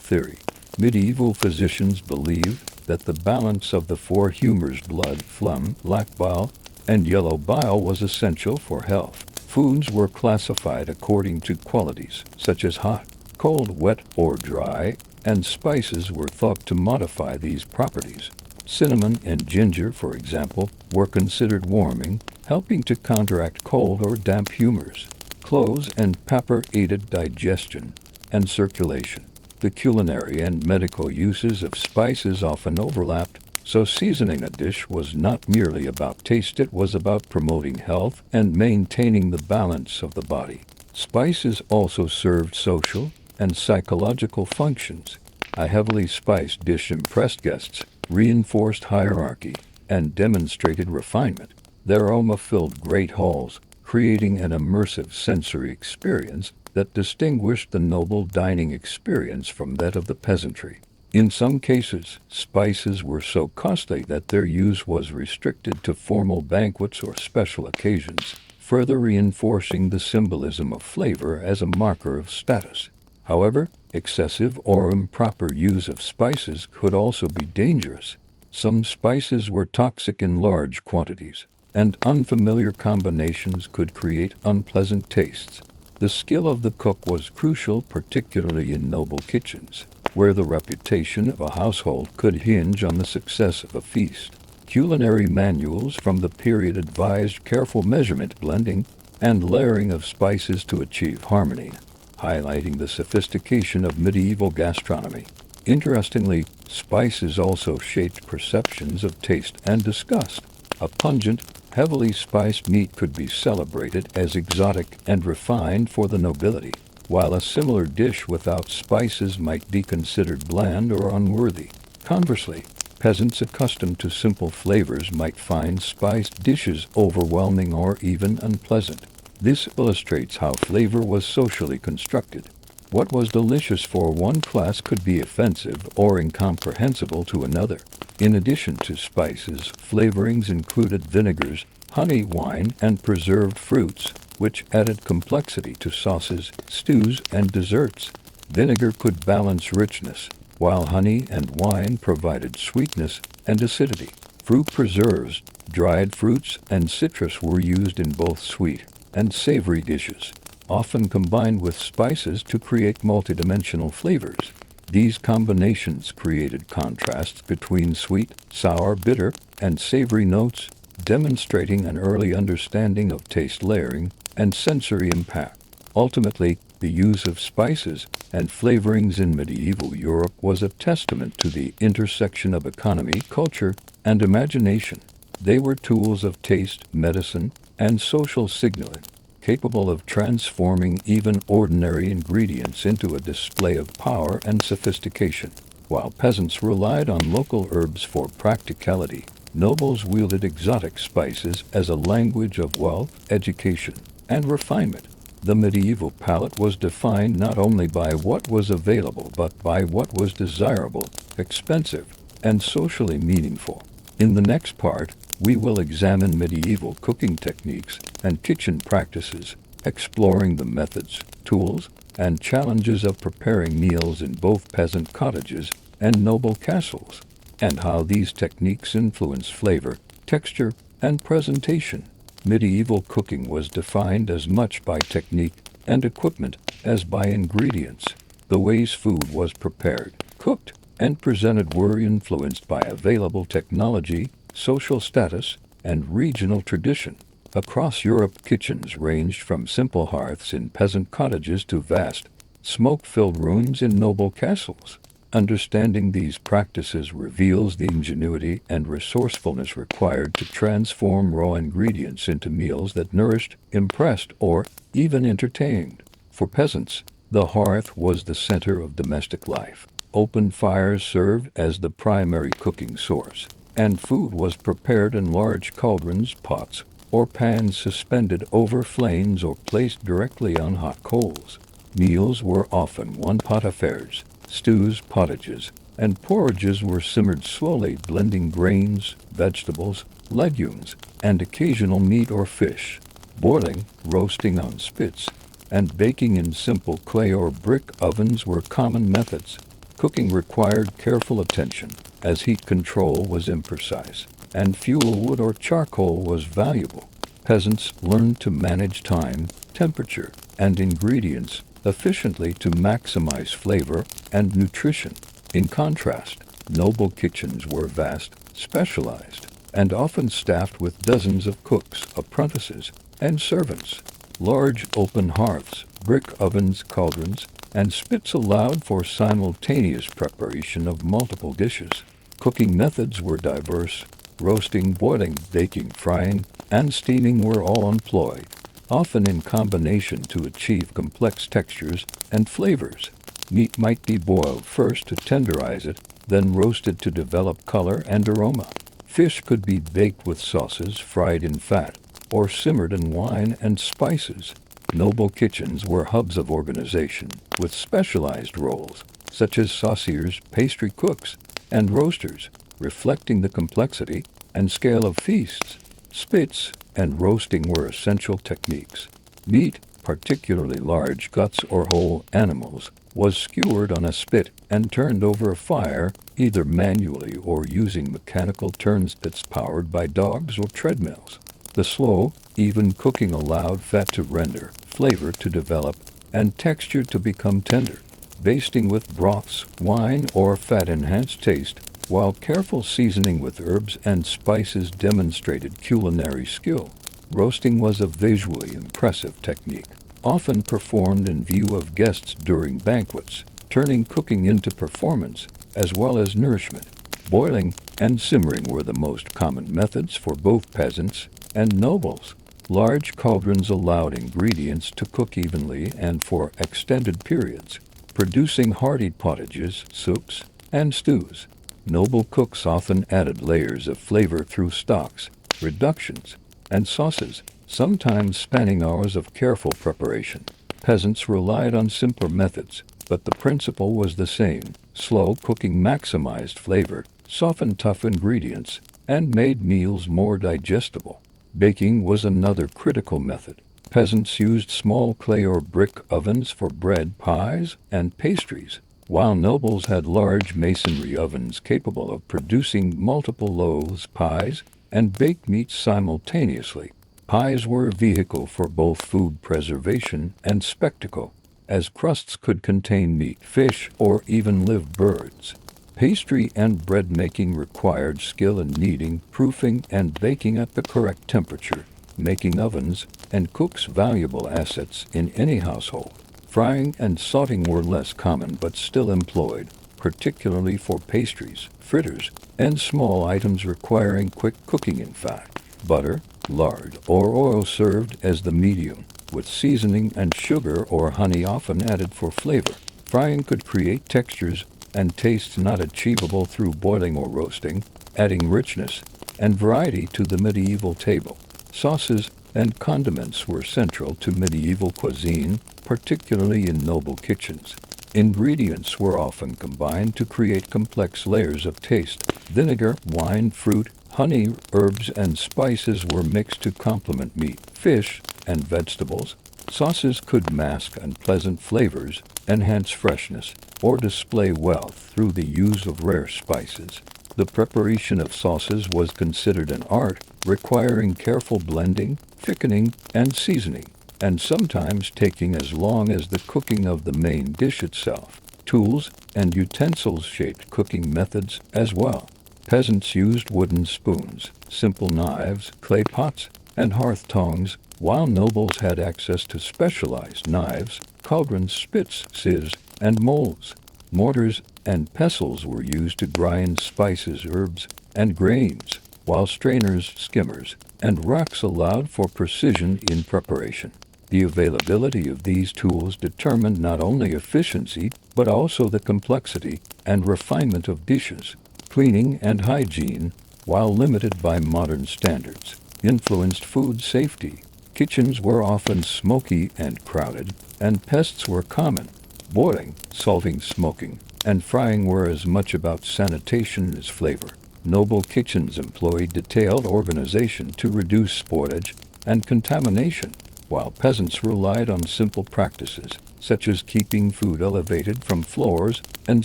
theory. Medieval physicians believed that the balance of the four humors, blood, phlegm, black bile, and yellow bile, was essential for health. Foods were classified according to qualities, such as hot, cold, wet, or dry, and spices were thought to modify these properties. Cinnamon and ginger, for example, were considered warming, helping to counteract cold or damp humors. Cloves and pepper aided digestion and circulation. The culinary and medical uses of spices often overlapped, so seasoning a dish was not merely about taste, it was about promoting health and maintaining the balance of the body. Spices also served social and psychological functions. A heavily spiced dish impressed guests, reinforced hierarchy, and demonstrated refinement. Their aroma filled great halls, creating an immersive sensory experience that distinguished the noble dining experience from that of the peasantry. In some cases, spices were so costly that their use was restricted to formal banquets or special occasions, further reinforcing the symbolism of flavor as a marker of status. However, excessive or improper use of spices could also be dangerous. Some spices were toxic in large quantities, and unfamiliar combinations could create unpleasant tastes. The skill of the cook was crucial, particularly in noble kitchens, where the reputation of a household could hinge on the success of a feast. Culinary manuals from the period advised careful measurement, blending, and layering of spices to achieve harmony, highlighting the sophistication of medieval gastronomy. Interestingly, spices also shaped perceptions of taste and disgust. A pungent, heavily spiced meat could be celebrated as exotic and refined for the nobility, while a similar dish without spices might be considered bland or unworthy. Conversely, peasants accustomed to simple flavors might find spiced dishes overwhelming or even unpleasant. This illustrates how flavor was socially constructed. What was delicious for one class could be offensive or incomprehensible to another. In addition to spices, flavorings included vinegars, honey, wine, and preserved fruits, which added complexity to sauces, stews, and desserts. Vinegar could balance richness, while honey and wine provided sweetness and acidity. Fruit preserves, dried fruits, and citrus were used in both sweet and savory dishes, often combined with spices to create multidimensional flavors. These combinations created contrasts between sweet, sour, bitter, and savory notes, demonstrating an early understanding of taste layering and sensory impact. Ultimately, the use of spices and flavorings in medieval Europe was a testament to the intersection of economy, culture, and imagination. They were tools of taste, medicine, and social signaling, capable of transforming even ordinary ingredients into a display of power and sophistication. While peasants relied on local herbs for practicality, nobles wielded exotic spices as a language of wealth, education, and refinement. The medieval palate was defined not only by what was available but by what was desirable, expensive, and socially meaningful. In the next part, we will examine medieval cooking techniques and kitchen practices, exploring the methods, tools, and challenges of preparing meals in both peasant cottages and noble castles, and how these techniques influence flavor, texture, and presentation. Medieval cooking was defined as much by technique and equipment as by ingredients. The ways food was prepared, cooked, and presented were influenced by available technology, social status, and regional tradition. Across Europe, kitchens ranged from simple hearths in peasant cottages to vast, smoke-filled rooms in noble castles. Understanding these practices reveals the ingenuity and resourcefulness required to transform raw ingredients into meals that nourished, impressed, or even entertained. For peasants, the hearth was the center of domestic life. Open fires served as the primary cooking source, and food was prepared in large cauldrons, pots, or pans suspended over flames or placed directly on hot coals. Meals were often one-pot affairs. Stews, pottages, and porridges were simmered slowly, blending grains, vegetables, legumes, and occasional meat or fish. Boiling, roasting on spits, and baking in simple clay or brick ovens were common methods. Cooking required careful attention, as heat control was imprecise, and fuel wood or charcoal was valuable. Peasants learned to manage time, temperature, and ingredients efficiently to maximize flavor and nutrition. In contrast, noble kitchens were vast, specialized, and often staffed with dozens of cooks, apprentices, and servants. Large open hearths, brick ovens, cauldrons, and spits allowed for simultaneous preparation of multiple dishes. Cooking methods were diverse. Roasting, boiling, baking, frying, and steaming were all employed, often in combination to achieve complex textures and flavors. Meat might be boiled first to tenderize it, then roasted to develop color and aroma. Fish could be baked with sauces, fried in fat, or simmered in wine and spices. Noble kitchens were hubs of organization, with specialized roles, such as sauciers, pastry cooks, and roasters, reflecting the complexity and scale of feasts. Spits and roasting were essential techniques. Meat, particularly large guts or whole animals, was skewered on a spit and turned over a fire, either manually or using mechanical turnspits powered by dogs or treadmills. The slow, even cooking allowed fat to render, flavor to develop, and texture to become tender. Basting with broths, wine, or fat enhanced taste, while careful seasoning with herbs and spices demonstrated culinary skill. Roasting was a visually impressive technique, often performed in view of guests during banquets, turning cooking into performance as well as nourishment. Boiling and simmering were the most common methods for both peasants and nobles. Large cauldrons allowed ingredients to cook evenly and for extended periods, producing hearty pottages, soups, and stews. Noble cooks often added layers of flavor through stocks, reductions, and sauces, sometimes spanning hours of careful preparation. Peasants relied on simpler methods, but the principle was the same. Slow cooking maximized flavor, softened tough ingredients, and made meals more digestible. Baking was another critical method. Peasants used small clay or brick ovens for bread, pies, and pastries, while nobles had large masonry ovens capable of producing multiple loaves, pies, and baked meats simultaneously. Pies were a vehicle for both food preservation and spectacle, as crusts could contain meat, fish, or even live birds. Pastry and bread making required skill in kneading, proofing, and baking at the correct temperature, making ovens and cooks valuable assets in any household. Frying and salting were less common but still employed, particularly for pastries, fritters, and small items requiring quick cooking in fat. Butter, lard, or oil served as the medium, with seasoning and sugar or honey often added for flavor. Frying could create textures and tastes not achievable through boiling or roasting, adding richness and variety to the medieval table. Sauces and condiments were central to medieval cuisine, particularly in noble kitchens. Ingredients were often combined to create complex layers of taste. Vinegar, wine, fruit, honey, herbs, and spices were mixed to complement meat, fish, and vegetables. Sauces could mask unpleasant flavors, enhance freshness, or display wealth through the use of rare spices. The preparation of sauces was considered an art, requiring careful blending, thickening, and seasoning, and sometimes taking as long as the cooking of the main dish itself. Tools and utensils shaped cooking methods as well. Peasants used wooden spoons, simple knives, clay pots, and hearth tongs, while nobles had access to specialized knives, cauldrons, spits, sieves, and molds. Mortars and pestles were used to grind spices, herbs, and grains, while strainers, skimmers, and racks allowed for precision in preparation. The availability of these tools determined not only efficiency, but also the complexity and refinement of dishes. Cleaning and hygiene, while limited by modern standards, influenced food safety. Kitchens were often smoky and crowded, and pests were common. Boiling, salting, smoking, and frying were as much about sanitation as flavor. Noble kitchens employed detailed organization to reduce spoilage and contamination, while peasants relied on simple practices, such as keeping food elevated from floors and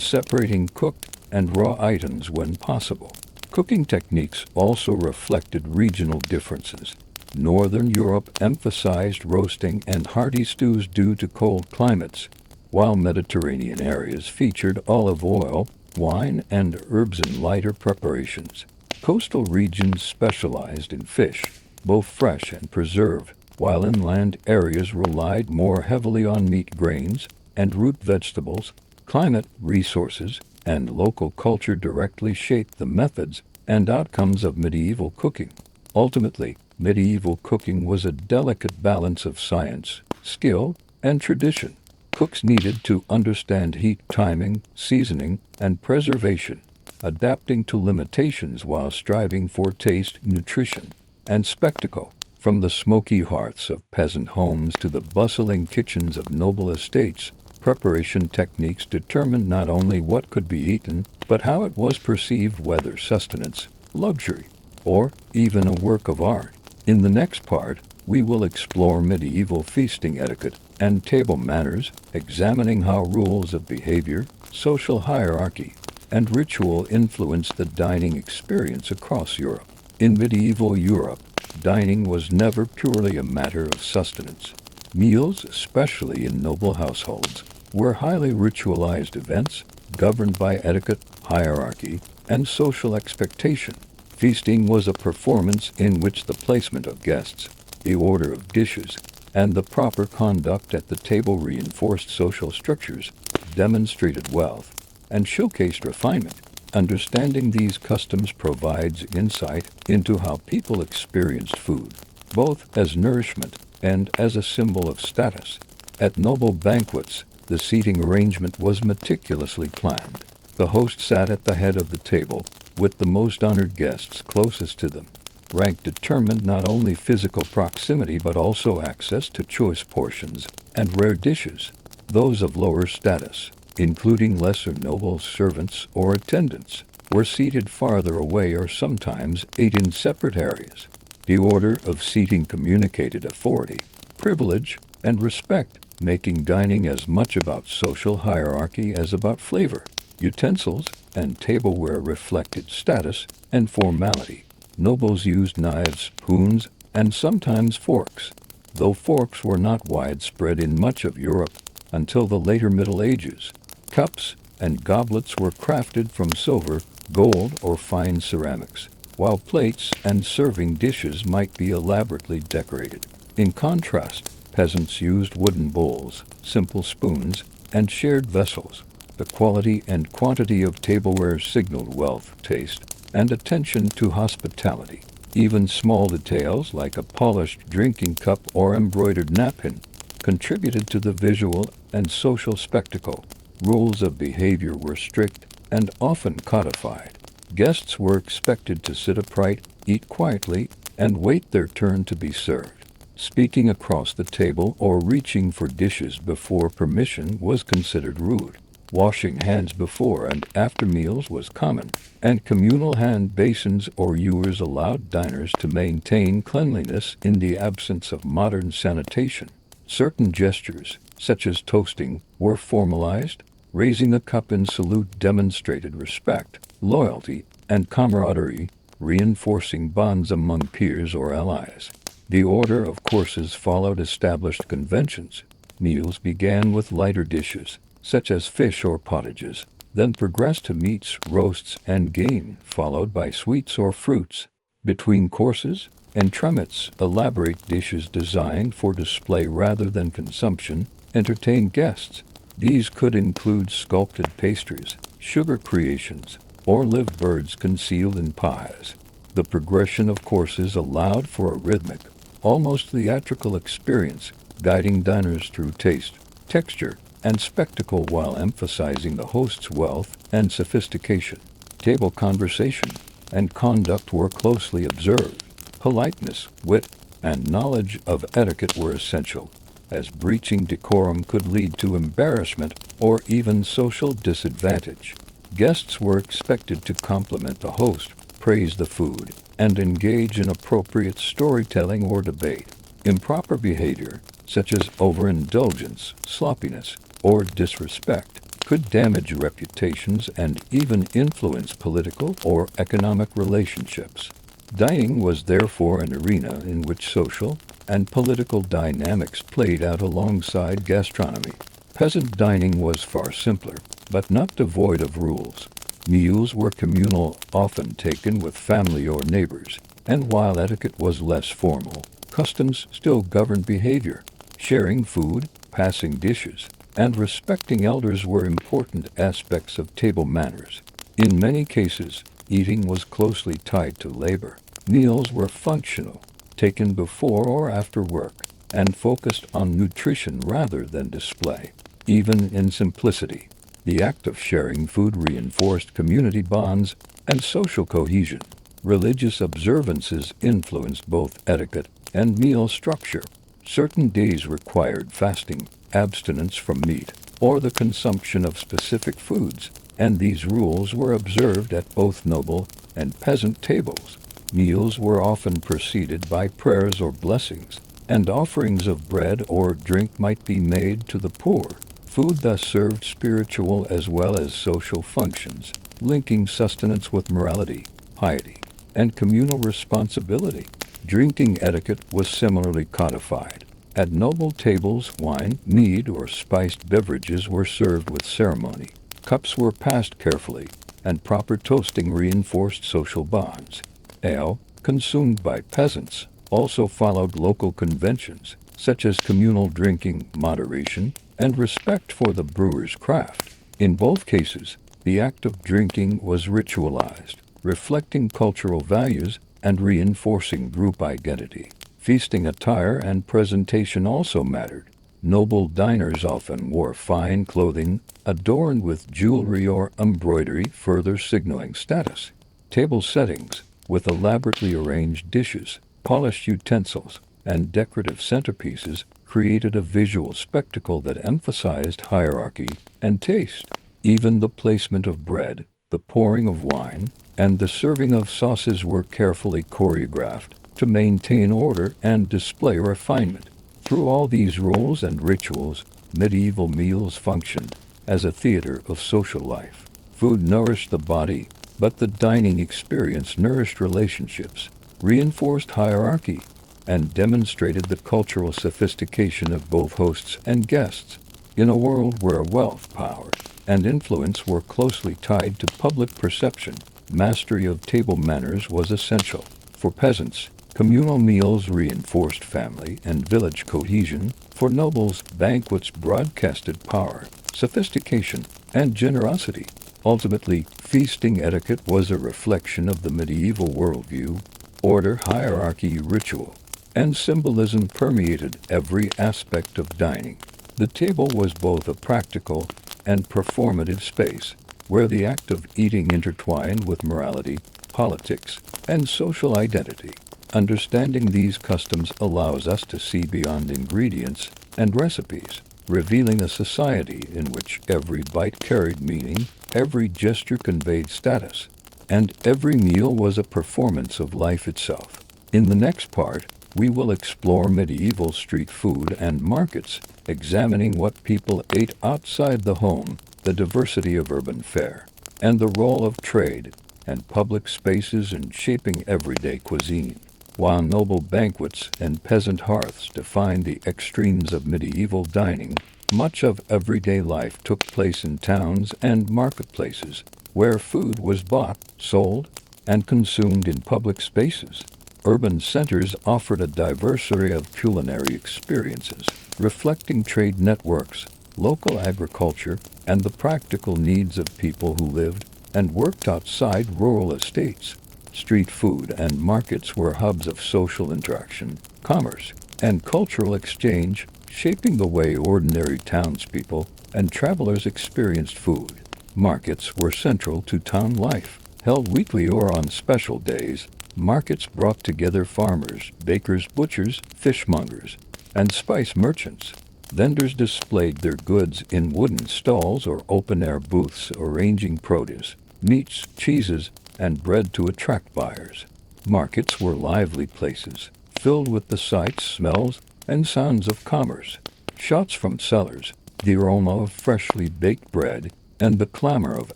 separating cooked and raw items when possible. Cooking techniques also reflected regional differences. Northern Europe emphasized roasting and hearty stews due to cold climates, while Mediterranean areas featured olive oil, wine, and herbs in lighter preparations. Coastal regions specialized in fish, both fresh and preserved, while inland areas relied more heavily on meat, grains, and root vegetables. Climate, resources, and local culture directly shaped the methods and outcomes of medieval cooking. Ultimately, medieval cooking was a delicate balance of science, skill, and tradition. Cooks needed to understand heat, timing, seasoning, and preservation, adapting to limitations while striving for taste, nutrition, and spectacle. From the smoky hearths of peasant homes to the bustling kitchens of noble estates, preparation techniques determined not only what could be eaten, but how it was perceived, whether sustenance, luxury, or even a work of art. In the next part, we will explore medieval feasting etiquette and table manners, examining how rules of behavior, social hierarchy, and ritual influenced the dining experience across Europe. In medieval Europe, dining was never purely a matter of sustenance. Meals, especially in noble households, were highly ritualized events governed by etiquette, hierarchy, and social expectation. Feasting was a performance in which the placement of guests, the order of dishes, and the proper conduct at the table reinforced social structures, demonstrated wealth, and showcased refinement. Understanding these customs provides insight into how people experienced food, both as nourishment and as a symbol of status. At noble banquets, the seating arrangement was meticulously planned. The host sat at the head of the table, with the most honored guests closest to them. Rank determined not only physical proximity but also access to choice portions and rare dishes. Those of lower status, including lesser nobles, servants, or attendants, were seated farther away or sometimes ate in separate areas. The order of seating communicated authority, privilege, and respect, making dining as much about social hierarchy as about flavor. Utensils and tableware reflected status and formality. Nobles used knives, spoons, and sometimes forks, though forks were not widespread in much of Europe until the later Middle Ages. Cups and goblets were crafted from silver, gold, or fine ceramics, while plates and serving dishes might be elaborately decorated. In contrast, peasants used wooden bowls, simple spoons, and shared vessels. The quality and quantity of tableware signaled wealth, taste, and attention to hospitality. Even small details like a polished drinking cup or embroidered napkin contributed to the visual and social spectacle. Rules of behavior were strict and often codified. Guests were expected to sit upright, eat quietly, and wait their turn to be served. Speaking across the table or reaching for dishes before permission was considered rude. Washing hands before and after meals was common, and communal hand basins or ewers allowed diners to maintain cleanliness in the absence of modern sanitation. Certain gestures, such as toasting, were formalized. Raising a cup in salute demonstrated respect, loyalty, and camaraderie, reinforcing bonds among peers or allies. The order of courses followed established conventions. Meals began with lighter dishes, such as fish or pottages, then progressed to meats, roasts, and game, followed by sweets or fruits. Between courses, entremets, elaborate dishes designed for display rather than consumption, entertained guests. These could include sculpted pastries, sugar creations, or live birds concealed in pies. The progression of courses allowed for a rhythmic, almost theatrical experience, guiding diners through taste, texture, and spectacle while emphasizing the host's wealth and sophistication. Table conversation and conduct were closely observed. Politeness, wit, and knowledge of etiquette were essential, as breaching decorum could lead to embarrassment or even social disadvantage. Guests were expected to compliment the host, praise the food, and engage in appropriate storytelling or debate. Improper behavior, such as overindulgence, sloppiness, or disrespect, could damage reputations and even influence political or economic relationships. Dining was therefore an arena in which social and political dynamics played out alongside gastronomy. Peasant dining was far simpler, but not devoid of rules. Meals were communal, often taken with family or neighbors, and while etiquette was less formal, customs still governed behavior. Sharing food, passing dishes, and respecting elders were important aspects of table manners. In many cases, eating was closely tied to labor. Meals were functional, taken before or after work, and focused on nutrition rather than display. Even in simplicity, the act of sharing food reinforced community bonds and social cohesion. Religious observances influenced both etiquette and meal structure. Certain days required fasting, abstinence from meat, or the consumption of specific foods, and these rules were observed at both noble and peasant tables. Meals were often preceded by prayers or blessings, and offerings of bread or drink might be made to the poor. Food thus served spiritual as well as social functions, linking sustenance with morality, piety, and communal responsibility. Drinking etiquette was similarly codified. At noble tables, wine, mead, or spiced beverages were served with ceremony. Cups were passed carefully, and proper toasting reinforced social bonds. Ale, consumed by peasants, also followed local conventions, such as communal drinking, moderation, and respect for the brewer's craft. In both cases, the act of drinking was ritualized, reflecting cultural values and reinforcing group identity. Feasting attire and presentation also mattered. Noble diners often wore fine clothing, adorned with jewelry or embroidery, further signaling status. Table settings, with elaborately arranged dishes, polished utensils, and decorative centerpieces, created a visual spectacle that emphasized hierarchy and taste. Even the placement of bread, the pouring of wine, and the serving of sauces were carefully choreographed to maintain order and display refinement. Through all these rules and rituals, medieval meals functioned as a theater of social life. Food nourished the body, but the dining experience nourished relationships, reinforced hierarchy, and demonstrated the cultural sophistication of both hosts and guests. In a world where wealth, power, and influence were closely tied to public perception, mastery of table manners was essential. For peasants, communal meals reinforced family and village cohesion. For nobles, banquets broadcasted power, sophistication, and generosity. Ultimately, feasting etiquette was a reflection of the medieval worldview. Order, hierarchy, ritual, and symbolism permeated every aspect of dining. The table was both a practical and performative space, where the act of eating intertwined with morality, politics, and social identity. Understanding these customs allows us to see beyond ingredients and recipes, revealing a society in which every bite carried meaning, every gesture conveyed status, and every meal was a performance of life itself. In the next part, we will explore medieval street food and markets, examining what people ate outside the home, the diversity of urban fare, and the role of trade and public spaces in shaping everyday cuisine. While noble banquets and peasant hearths defined the extremes of medieval dining, much of everyday life took place in towns and marketplaces, where food was bought, sold, and consumed in public spaces. Urban centers offered a diversity of culinary experiences, reflecting trade networks, local agriculture, and the practical needs of people who lived and worked outside rural estates. Street food and markets were hubs of social interaction, commerce, and cultural exchange, shaping the way ordinary townspeople and travelers experienced food. Markets were central to town life. Held weekly or on special days, markets brought together farmers, bakers, butchers, fishmongers, and spice merchants. Vendors displayed their goods in wooden stalls or open-air booths, arranging produce, meats, cheeses, and bread to attract buyers. Markets were lively places, filled with the sights, smells, and sounds of commerce. Shots from cellars, the aroma of freshly baked bread, and the clamor of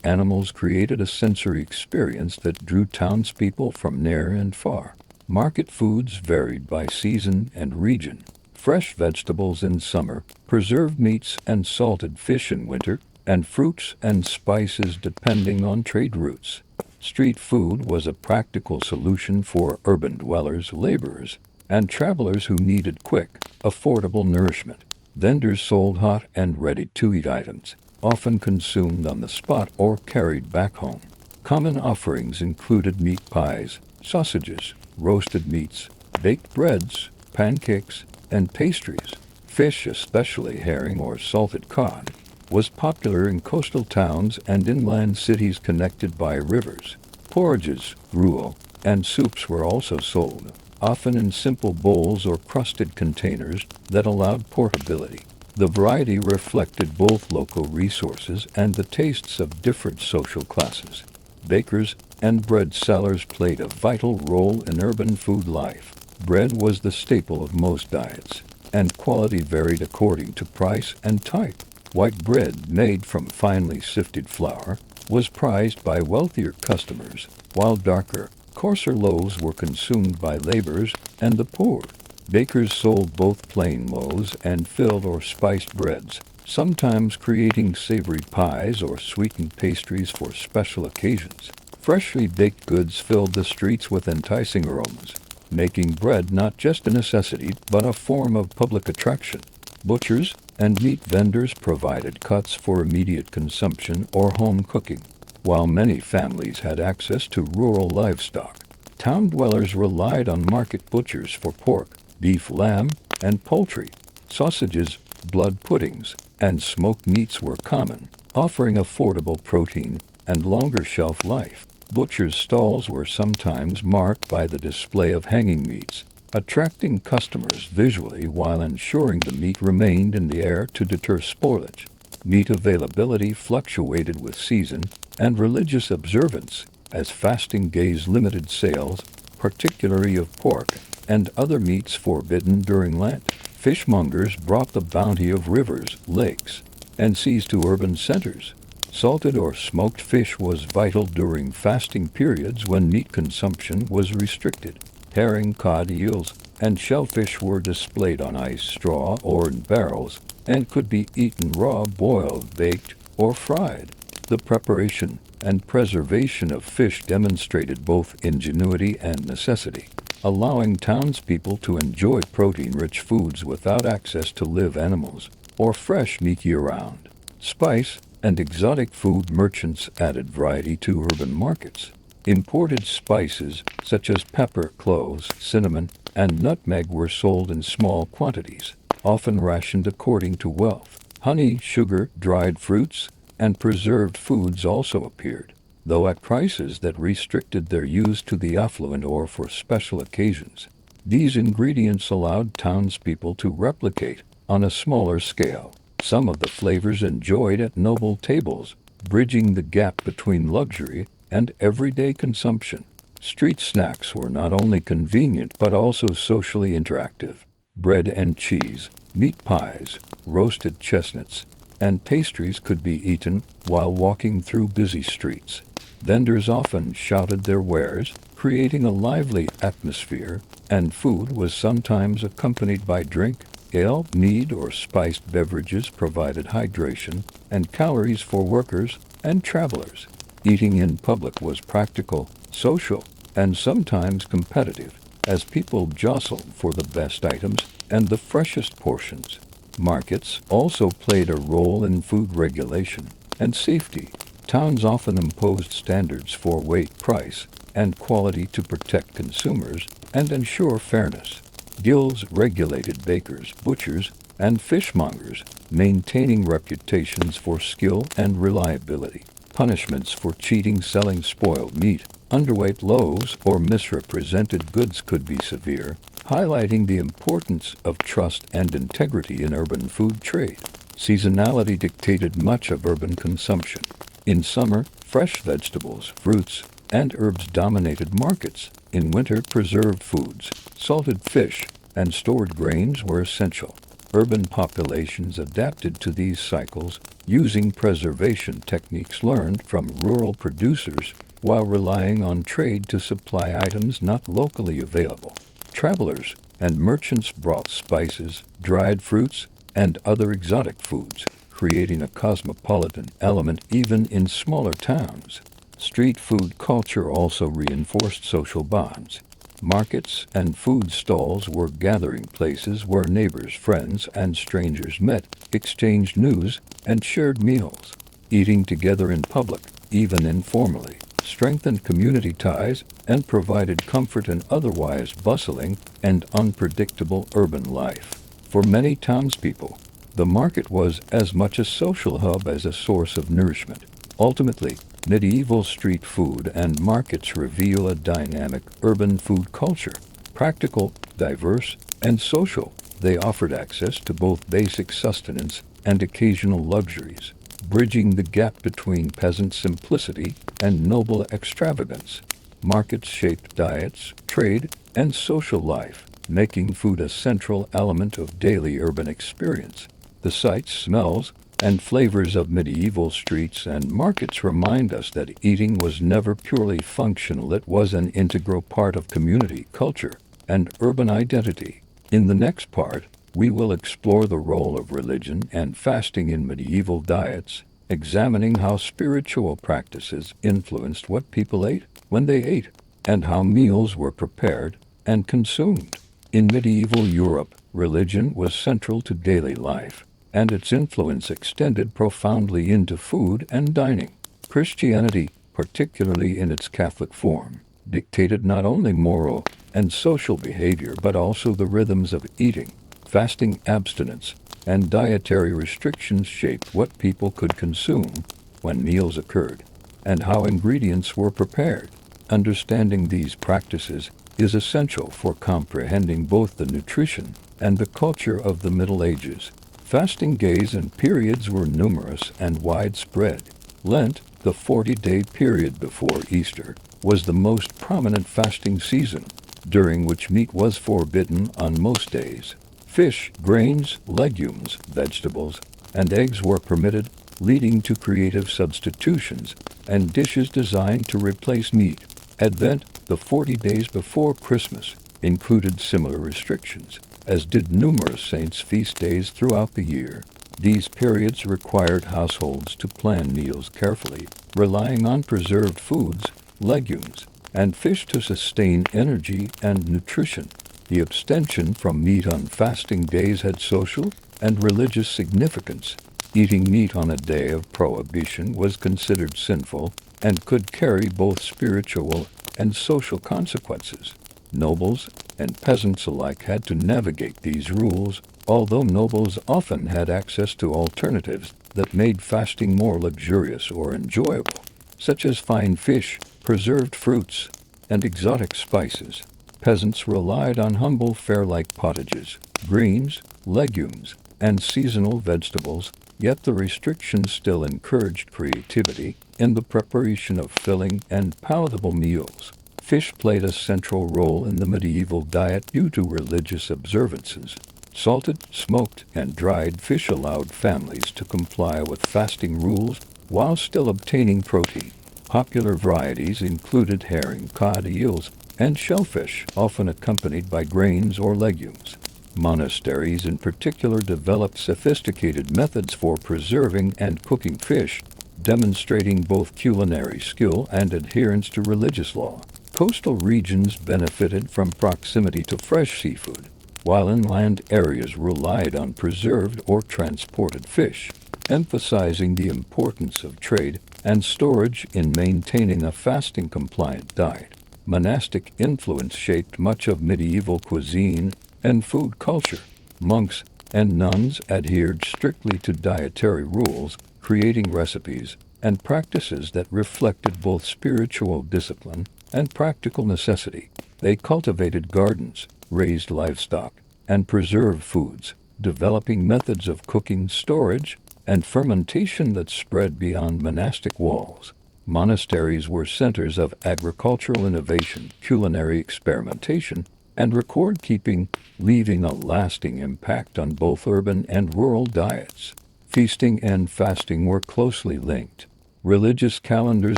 animals created a sensory experience that drew townspeople from near and far. Market foods varied by season and region. Fresh vegetables in summer, preserved meats and salted fish in winter, and fruits and spices depending on trade routes. Street food was a practical solution for urban dwellers, laborers, and travelers who needed quick, affordable nourishment. Vendors sold hot and ready-to-eat items, often consumed on the spot or carried back home. Common offerings included meat pies, sausages, roasted meats, baked breads, pancakes, and pastries. Fish, especially herring or salted cod, was popular in coastal towns and inland cities connected by rivers. Porridges, gruel, and soups were also sold, often in simple bowls or crusted containers that allowed portability. The variety reflected both local resources and the tastes of different social classes. Bakers and bread sellers played a vital role in urban food life. Bread was the staple of most diets, and quality varied according to price and type. White bread made from finely sifted flour was prized by wealthier customers, while darker, coarser loaves were consumed by laborers and the poor. Bakers sold both plain loaves and filled or spiced breads, sometimes creating savory pies or sweetened pastries for special occasions. Freshly baked goods filled the streets with enticing aromas, making bread not just a necessity but a form of public attraction. Butchers and meat vendors provided cuts for immediate consumption or home cooking. While many families had access to rural livestock, town dwellers relied on market butchers for pork, beef, lamb, and poultry. Sausages, blood puddings, and smoked meats were common, offering affordable protein and longer shelf life. Butchers' stalls were sometimes marked by the display of hanging meats, attracting customers visually while ensuring the meat remained in the air to deter spoilage. Meat availability fluctuated with season and religious observance, as fasting days limited sales, particularly of pork and other meats forbidden during Lent. Fishmongers brought the bounty of rivers, lakes, and seas to urban centers. Salted or smoked fish was vital during fasting periods when meat consumption was restricted. Herring, cod, eels, and shellfish were displayed on ice, straw, or in barrels, and could be eaten raw, boiled, baked, or fried. The preparation and preservation of fish demonstrated both ingenuity and necessity, allowing townspeople to enjoy protein-rich foods without access to live animals or fresh meat year-round. Spice and exotic food merchants added variety to urban markets. Imported spices such as pepper, cloves, cinnamon, and nutmeg were sold in small quantities, often rationed according to wealth. Honey, sugar, dried fruits, and preserved foods also appeared, though at prices that restricted their use to the affluent or for special occasions. These ingredients allowed townspeople to replicate, on a smaller scale, some of the flavors enjoyed at noble tables, bridging the gap between luxury and everyday consumption. Street snacks were not only convenient but also socially interactive. Bread and cheese, meat pies, roasted chestnuts, and pastries could be eaten while walking through busy streets. Vendors often shouted their wares, creating a lively atmosphere, and food was sometimes accompanied by drink. Ale, mead, or spiced beverages provided hydration and calories for workers and travelers. Eating in public was practical, social, and sometimes competitive, as people jostled for the best items and the freshest portions. Markets also played a role in food regulation and safety. Towns often imposed standards for weight, price, and quality to protect consumers and ensure fairness. Guilds regulated bakers, butchers, and fishmongers, maintaining reputations for skill and reliability. Punishments for cheating, selling spoiled meat, underweight loaves, or misrepresented goods could be severe, highlighting the importance of trust and integrity in urban food trade. Seasonality dictated much of urban consumption. In summer, fresh vegetables, fruits, and herbs dominated markets. In winter, preserved foods, salted fish, and stored grains were essential. Urban populations adapted to these cycles using preservation techniques learned from rural producers while relying on trade to supply items not locally available. Travelers and merchants brought spices, dried fruits, and other exotic foods, creating a cosmopolitan element even in smaller towns. Street food culture also reinforced social bonds. Markets and food stalls were gathering places where neighbors, friends, and strangers met, exchanged news, and shared meals. Eating together in public, even informally, strengthened community ties and provided comfort in otherwise bustling and unpredictable urban life. For many townspeople, the market was as much a social hub as a source of nourishment. Ultimately, medieval street food and markets reveal a dynamic urban food culture. Practical, diverse, and social, they offered access to both basic sustenance and occasional luxuries, bridging the gap between peasant simplicity and noble extravagance. Markets shaped diets, trade, and social life, making food a central element of daily urban experience. The sights, smells, and flavors of medieval streets and markets remind us that eating was never purely functional. It was an integral part of community culture and urban identity. In the next part, we will explore the role of religion and fasting in medieval diets, examining how spiritual practices influenced what people ate, when they ate, and how meals were prepared and consumed. In medieval Europe, religion was central to daily life, and its influence extended profoundly into food and dining. Christianity, particularly in its Catholic form, dictated not only moral and social behavior but also the rhythms of eating. Fasting, abstinence, and dietary restrictions shaped what people could consume when meals occurred, and how ingredients were prepared. Understanding these practices is essential for comprehending both the nutrition and the culture of the Middle Ages. Fasting days and periods were numerous and widespread. Lent, the 40-day period before Easter, was the most prominent fasting season, during which meat was forbidden on most days. Fish, grains, legumes, vegetables, and eggs were permitted, leading to creative substitutions and dishes designed to replace meat. Advent, the 40 days before Christmas, included similar restrictions, as did numerous saints' feast days throughout the year. These periods required households to plan meals carefully, relying on preserved foods, legumes, and fish to sustain energy and nutrition. The abstention from meat on fasting days had social and religious significance. Eating meat on a day of prohibition was considered sinful and could carry both spiritual and social consequences. Nobles and peasants alike had to navigate these rules, although nobles often had access to alternatives that made fasting more luxurious or enjoyable, such as fine fish, preserved fruits, and exotic spices. Peasants relied on humble fare like pottages, greens, legumes, and seasonal vegetables, yet the restrictions still encouraged creativity in the preparation of filling and palatable meals. Fish played a central role in the medieval diet due to religious observances. Salted, smoked, and dried fish allowed families to comply with fasting rules while still obtaining protein. Popular varieties included herring, cod, eels, and shellfish, often accompanied by grains or legumes. Monasteries in particular developed sophisticated methods for preserving and cooking fish, demonstrating both culinary skill and adherence to religious law. Coastal regions benefited from proximity to fresh seafood, while inland areas relied on preserved or transported fish, emphasizing the importance of trade and storage in maintaining a fasting-compliant diet. Monastic influence shaped much of medieval cuisine and food culture. Monks and nuns adhered strictly to dietary rules, creating recipes and practices that reflected both spiritual discipline and practical necessity. They cultivated gardens, raised livestock, and preserved foods, developing methods of cooking, storage, and fermentation that spread beyond monastic walls. Monasteries were centers of agricultural innovation, culinary experimentation, and record keeping, leaving a lasting impact on both urban and rural diets. Feasting and fasting were closely linked. Religious calendars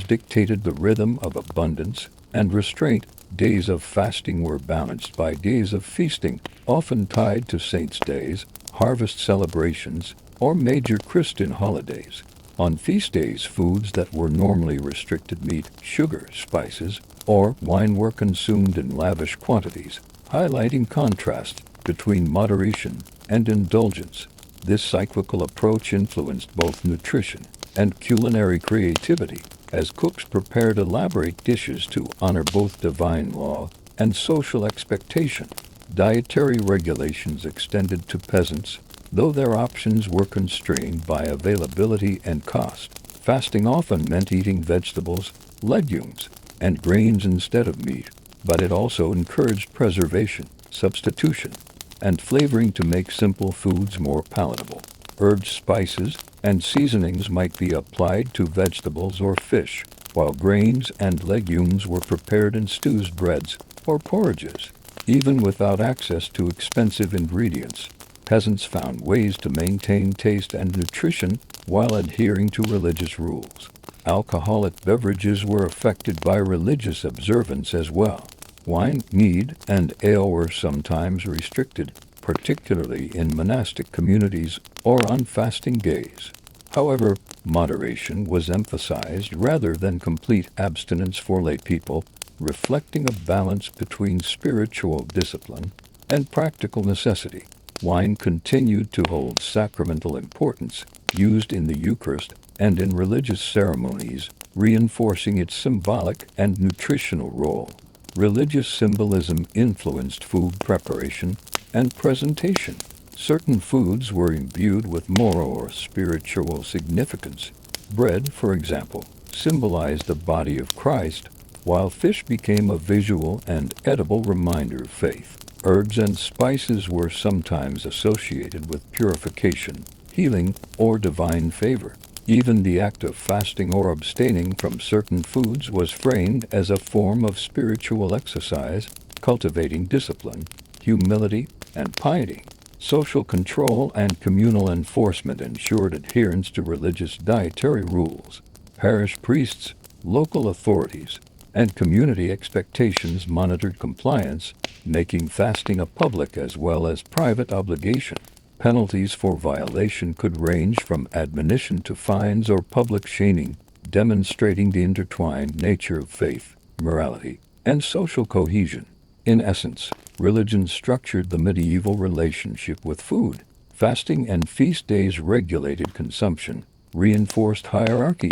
dictated the rhythm of abundance and restraint. Days of fasting were balanced by days of feasting, often tied to saints' days, harvest celebrations, or major Christian holidays. On feast days, foods that were normally restricted meat, sugar, spices, or wine were consumed in lavish quantities, highlighting contrast between moderation and indulgence. This cyclical approach influenced both nutrition and culinary creativity, as cooks prepared elaborate dishes to honor both divine law and social expectation. Dietary regulations extended to peasants, though their options were constrained by availability and cost. Fasting often meant eating vegetables, legumes, and grains instead of meat, but it also encouraged preservation, substitution, and flavoring to make simple foods more palatable. Herbs, spices, and seasonings might be applied to vegetables or fish, while grains and legumes were prepared in stews, breads, or porridges. Even without access to expensive ingredients, peasants found ways to maintain taste and nutrition while adhering to religious rules. Alcoholic beverages were affected by religious observance as well. Wine, mead, and ale were sometimes restricted, particularly in monastic communities or on fasting days. However, moderation was emphasized rather than complete abstinence for lay people, reflecting a balance between spiritual discipline and practical necessity. Wine continued to hold sacramental importance, used in the Eucharist and in religious ceremonies, reinforcing its symbolic and nutritional role. Religious symbolism influenced food preparation and presentation. Certain foods were imbued with moral or spiritual significance. Bread, for example, symbolized the body of Christ, while fish became a visual and edible reminder of faith. Herbs and spices were sometimes associated with purification, healing, or divine favor. Even the act of fasting or abstaining from certain foods was framed as a form of spiritual exercise, cultivating discipline, humility, and piety. Social control and communal enforcement ensured adherence to religious dietary rules. Parish priests, local authorities, and community expectations monitored compliance, making fasting a public as well as private obligation. Penalties for violation could range from admonition to fines or public shaming, demonstrating the intertwined nature of faith, morality, and social cohesion. In essence, religion structured the medieval relationship with food. Fasting and feast days regulated consumption, reinforced hierarchy,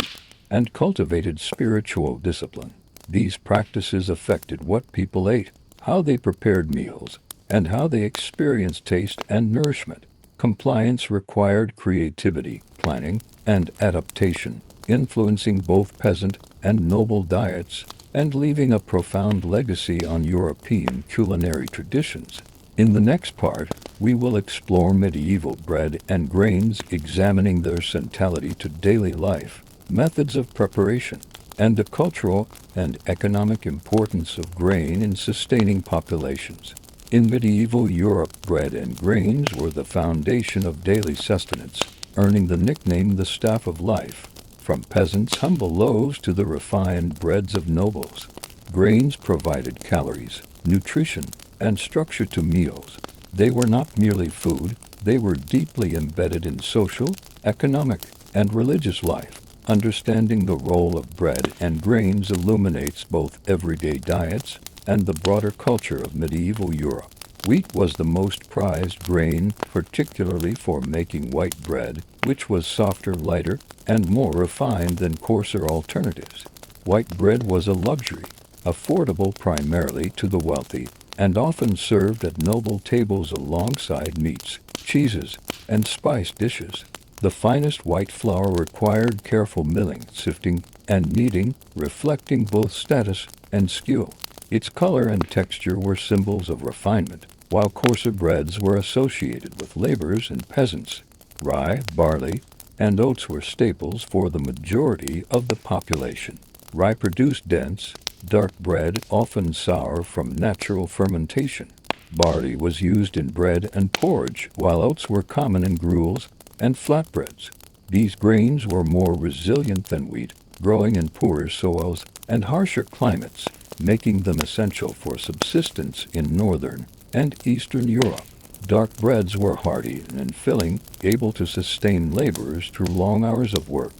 and cultivated spiritual discipline. These practices affected what people ate, how they prepared meals, and how they experienced taste and nourishment. Compliance required creativity, planning, and adaptation, influencing both peasant and noble diets, and leaving a profound legacy on European culinary traditions. In the next part, we will explore medieval bread and grains, examining their centrality to daily life, methods of preparation, and the cultural and economic importance of grain in sustaining populations. In medieval Europe, bread and grains were the foundation of daily sustenance, earning the nickname the staff of life. From peasants' humble loaves to the refined breads of nobles, grains provided calories, nutrition, and structure to meals. They were not merely food, they were deeply embedded in social, economic, and religious life. Understanding the role of bread and grains illuminates both everyday diets and the broader culture of medieval Europe. Wheat was the most prized grain, particularly for making white bread, which was softer, lighter, and more refined than coarser alternatives. White bread was a luxury, affordable primarily to the wealthy, and often served at noble tables alongside meats, cheeses, and spiced dishes. The finest white flour required careful milling, sifting, and kneading, reflecting both status and skill. Its color and texture were symbols of refinement, while coarser breads were associated with laborers and peasants. Rye, barley, and oats were staples for the majority of the population. Rye produced dense, Dark bread, often sour from natural fermentation. Barley was used in bread and porridge, while oats were common in gruels and flatbreads. These grains were more resilient than wheat, growing in poorer soils and harsher climates, making them essential for subsistence in northern and eastern Europe. Dark breads were hearty and filling, able to sustain laborers through long hours of work.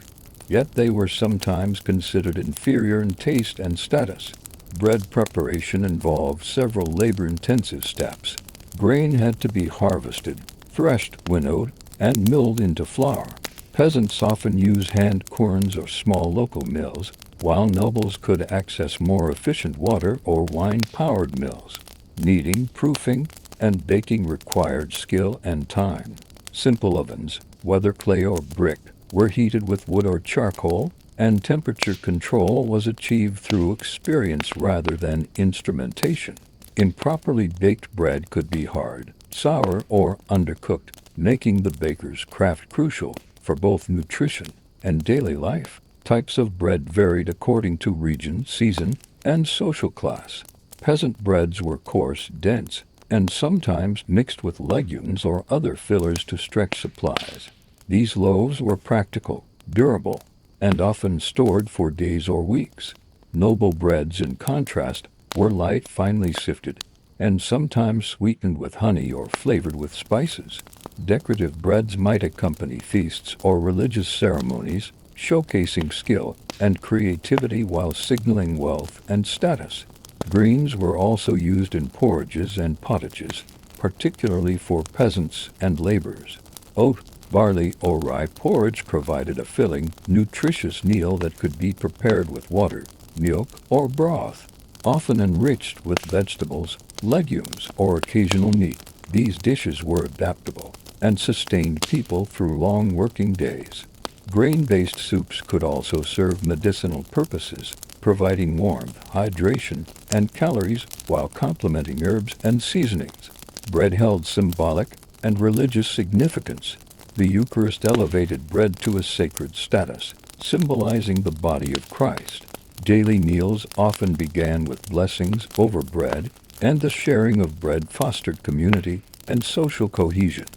Yet they were sometimes considered inferior in taste and status. Bread preparation involved several labor-intensive steps. Grain had to be harvested, threshed, winnowed, and milled into flour. Peasants often used hand querns or small local mills, while nobles could access more efficient water or wine-powered mills. Kneading, proofing, and baking required skill and time. Simple ovens, whether clay or brick, were heated with wood or charcoal, and temperature control was achieved through experience rather than instrumentation. Improperly baked bread could be hard, sour, or undercooked, making the baker's craft crucial for both nutrition and daily life. Types of bread varied according to region, season, and social class. Peasant breads were coarse, dense, and sometimes mixed with legumes or other fillers to stretch supplies. These loaves were practical, durable, and often stored for days or weeks. Noble breads, in contrast, were light, finely sifted, and sometimes sweetened with honey or flavored with spices. Decorative breads might accompany feasts or religious ceremonies, showcasing skill and creativity while signaling wealth and status. Greens were also used in porridges and pottages, particularly for peasants and laborers. Oat, barley, or rye porridge provided a filling, nutritious meal that could be prepared with water, milk, or broth, often enriched with vegetables, legumes, or occasional meat. These dishes were adaptable and sustained people through long working days. Grain-based soups could also serve medicinal purposes, providing warmth, hydration, and calories while complementing herbs and seasonings. Bread held symbolic and religious significance. The Eucharist elevated bread to a sacred status, symbolizing the body of Christ. Daily meals often began with blessings over bread, and the sharing of bread fostered community and social cohesion.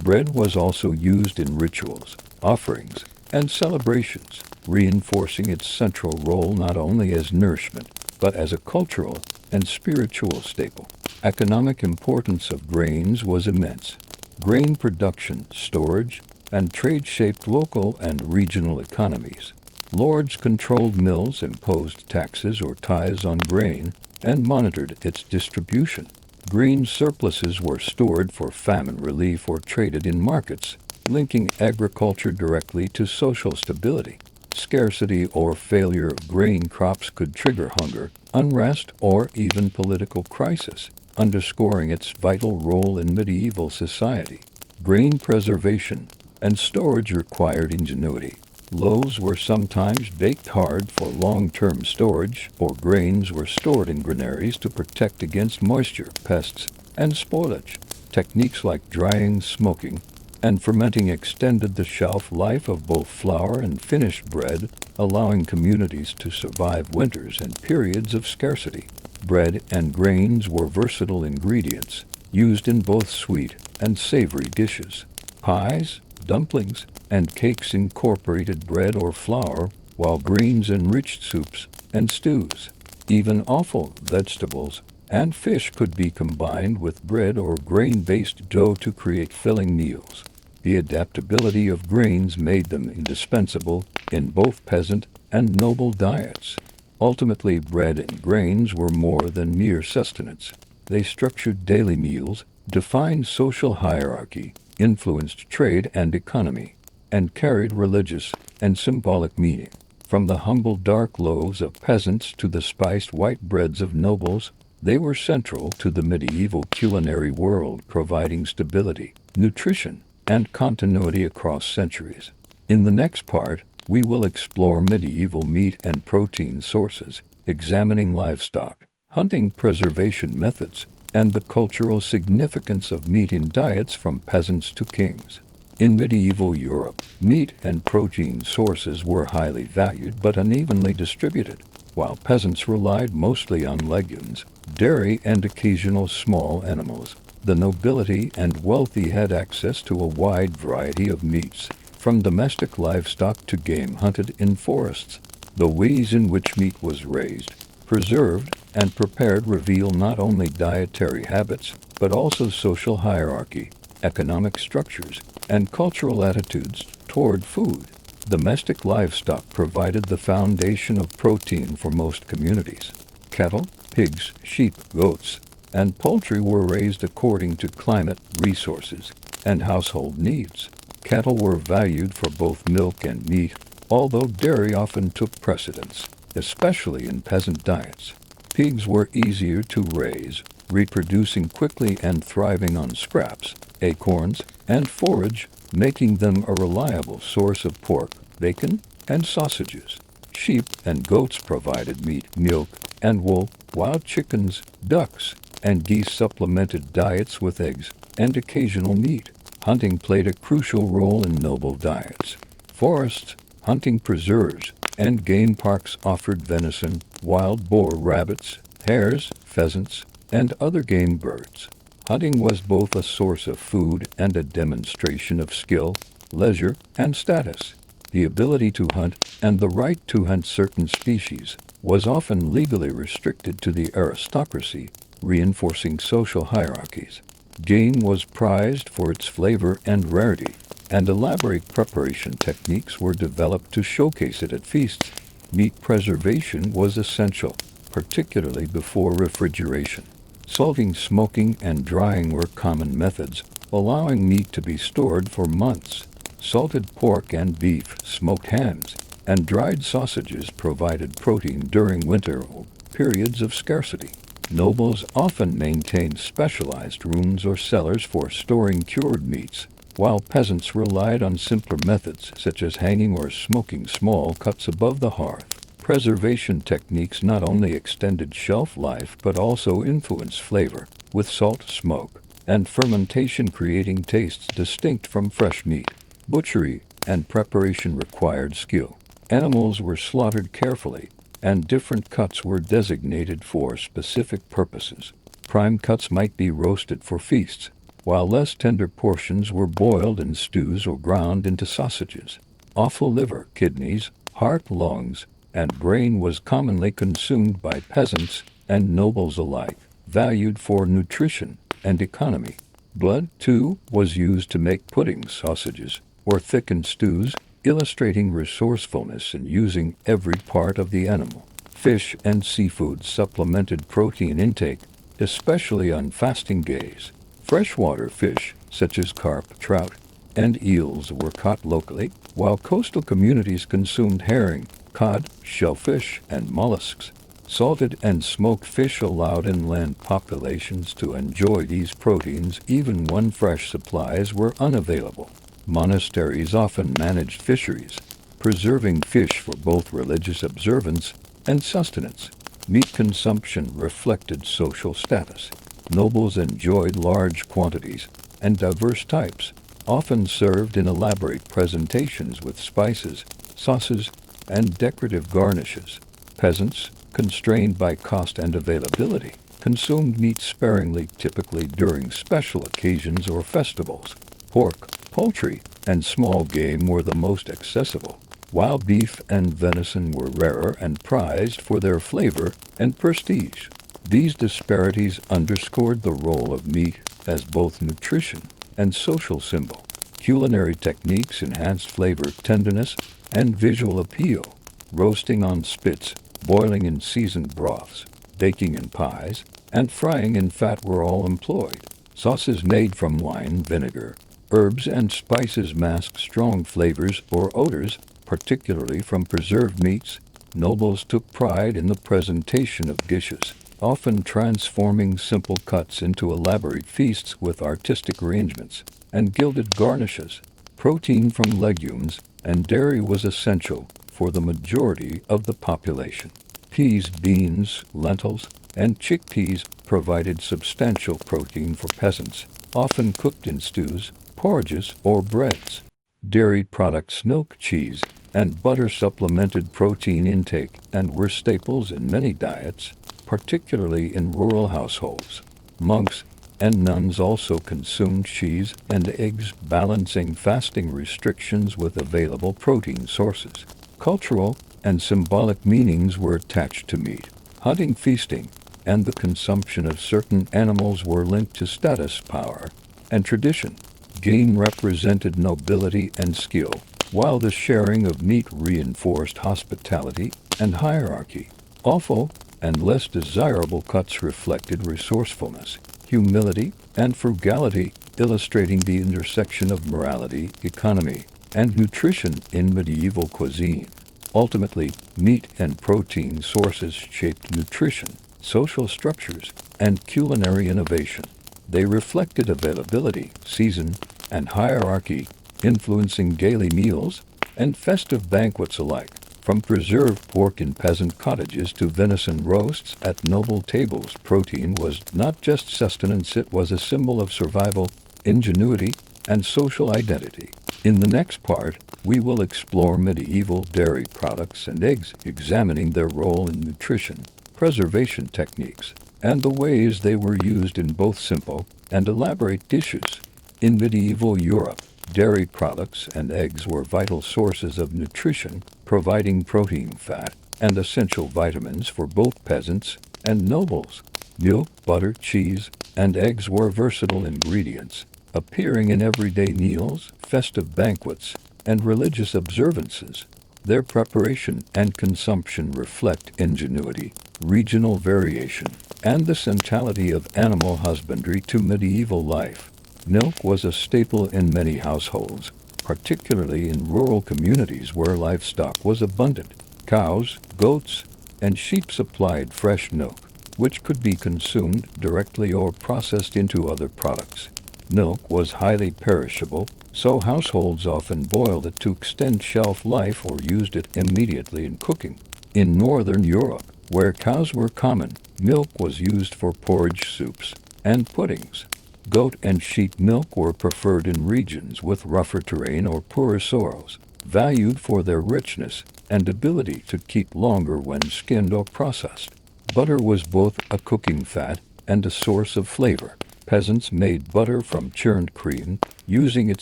Bread was also used in rituals, offerings, and celebrations, reinforcing its central role not only as nourishment, but as a cultural and spiritual staple. Economic importance of grains was immense. Grain production, storage, and trade shaped local and regional economies. Lords controlled mills, imposed taxes or tithes on grain, and monitored its distribution. Grain surpluses were stored for famine relief or traded in markets, linking agriculture directly to social stability. Scarcity or failure of grain crops could trigger hunger, unrest, or even political crisis, underscoring its vital role in medieval society. Grain preservation and storage required ingenuity. Loaves were sometimes baked hard for long-term storage, or grains were stored in granaries to protect against moisture, pests, and spoilage. Techniques like drying, smoking, and fermenting extended the shelf life of both flour and finished bread, allowing communities to survive winters and periods of scarcity. Bread and grains were versatile ingredients, used in both sweet and savory dishes. Pies, dumplings, and cakes incorporated bread or flour, while grains enriched soups and stews. Even offal, vegetables, and fish could be combined with bread or grain-based dough to create filling meals. The adaptability of grains made them indispensable in both peasant and noble diets. Ultimately, bread and grains were more than mere sustenance. They structured daily meals, defined social hierarchy, influenced trade and economy, and carried religious and symbolic meaning. From the humble dark loaves of peasants to the spiced white breads of nobles, they were central to the medieval culinary world, providing stability, nutrition, and continuity across centuries. In the next part, we will explore medieval meat and protein sources, examining livestock, hunting preservation methods, and the cultural significance of meat in diets from peasants to kings. In medieval Europe, meat and protein sources were highly valued but unevenly distributed. while peasants relied mostly on legumes, dairy, and occasional small animals. The nobility and wealthy had access to a wide variety of meats, from domestic livestock to game hunted in forests. The ways in which meat was raised, preserved, and prepared reveal not only dietary habits, but also social hierarchy, economic structures, and cultural attitudes toward food. Domestic livestock provided the foundation of protein for most communities. Cattle, pigs, sheep, goats, and poultry were raised according to climate, resources, and household needs. Cattle were valued for both milk and meat, although dairy often took precedence, especially in peasant diets. Pigs were easier to raise, reproducing quickly and thriving on scraps, acorns, and forage, making them a reliable source of pork, bacon, and sausages. Sheep and goats provided meat, milk, and wool, while chickens, ducks, and geese supplemented diets with eggs and occasional meat. Hunting played a crucial role in noble diets. Forests, hunting preserves, and game parks offered venison, wild boar, rabbits, hares, pheasants, and other game birds. Hunting was both a source of food and a demonstration of skill, leisure, and status. The ability to hunt and the right to hunt certain species was often legally restricted to the aristocracy, reinforcing social hierarchies. Game was prized for its flavor and rarity, and elaborate preparation techniques were developed to showcase it at feasts. Meat preservation was essential, particularly before refrigeration. Salting, smoking, and drying were common methods, allowing meat to be stored for months. Salted pork and beef, smoked hams, and dried sausages provided protein during winter or periods of scarcity. Nobles often maintained specialized rooms or cellars for storing cured meats, while peasants relied on simpler methods such as hanging or smoking small cuts above the hearth. Preservation techniques not only extended shelf life but also influenced flavor, with salt, smoke, and fermentation creating tastes distinct from fresh meat. Butchery and preparation required skill. Animals were slaughtered carefully, and different cuts were designated for specific purposes. Prime cuts might be roasted for feasts, while less tender portions were boiled in stews or ground into sausages. Offal liver, kidneys, heart, lungs, and brain was commonly consumed by peasants and nobles alike, valued for nutrition and economy. Blood, too, was used to make puddings, sausages, or thickened stews, illustrating resourcefulness in using every part of the animal. Fish and seafood supplemented protein intake, especially on fasting days. Freshwater fish, such as carp, trout, and eels, were caught locally, while coastal communities consumed herring, cod, shellfish, and mollusks. Salted and smoked fish allowed inland populations to enjoy these proteins even when fresh supplies were unavailable. Monasteries often managed fisheries, preserving fish for both religious observance and sustenance. Meat consumption reflected social status. Nobles enjoyed large quantities and diverse types, often served in elaborate presentations with spices, sauces, and decorative garnishes. Peasants, constrained by cost and availability, consumed meat sparingly, typically during special occasions or festivals. Pork, poultry, and small game were the most accessible, while beef and venison were rarer and prized for their flavor and prestige. These disparities underscored the role of meat as both nutrition and social symbol. Culinary techniques enhanced flavor, tenderness, and visual appeal. Roasting on spits, boiling in seasoned broths, baking in pies, and frying in fat were all employed. Sauces made from wine, vinegar, herbs, and spices masked strong flavors or odors, particularly from preserved meats. Nobles took pride in the presentation of dishes, often transforming simple cuts into elaborate feasts with artistic arrangements and gilded garnishes. Protein from legumes and dairy was essential for the majority of the population. Peas, beans, lentils, and chickpeas provided substantial protein for peasants, often cooked in stews, porridges, or breads. Dairy products, milk, cheese, and butter supplemented protein intake and were staples in many diets, particularly in rural households. Monks and nuns also consumed cheese and eggs, balancing fasting restrictions with available protein sources. Cultural and symbolic meanings were attached to meat. Hunting, feasting, and the consumption of certain animals were linked to status, power, and tradition. Game represented nobility and skill, while the sharing of meat reinforced hospitality and hierarchy. Offal and less desirable cuts reflected resourcefulness, humility, and frugality, illustrating the intersection of morality, economy, and nutrition in medieval cuisine. Ultimately, meat and protein sources shaped nutrition, social structures, and culinary innovation. They reflected availability, season, and hierarchy, influencing daily meals and festive banquets alike. From preserved pork in peasant cottages to venison roasts at noble tables, protein was not just sustenance, it was a symbol of survival, ingenuity, and social identity. In the next part, we will explore medieval dairy products and eggs, examining their role in nutrition, preservation techniques, and the ways they were used in both simple and elaborate dishes. In medieval Europe, dairy products and eggs were vital sources of nutrition, providing protein, fat, and essential vitamins for both peasants and nobles. Milk, butter, cheese, and eggs were versatile ingredients, appearing in everyday meals, festive banquets, and religious observances. Their preparation and consumption reflect ingenuity, regional variation, and the centrality of animal husbandry to medieval life. Milk was a staple in many households, particularly in rural communities where livestock was abundant. Cows, goats, and sheep supplied fresh milk, which could be consumed directly or processed into other products. Milk was highly perishable, so households often boiled it to extend shelf life or used it immediately in cooking. In northern Europe, where cows were common, milk was used for porridge, soups, and puddings. Goat and sheep milk were preferred in regions with rougher terrain or poorer soils, valued for their richness and ability to keep longer when skinned or processed. Butter was both a cooking fat and a source of flavor. Peasants made butter from churned cream, using it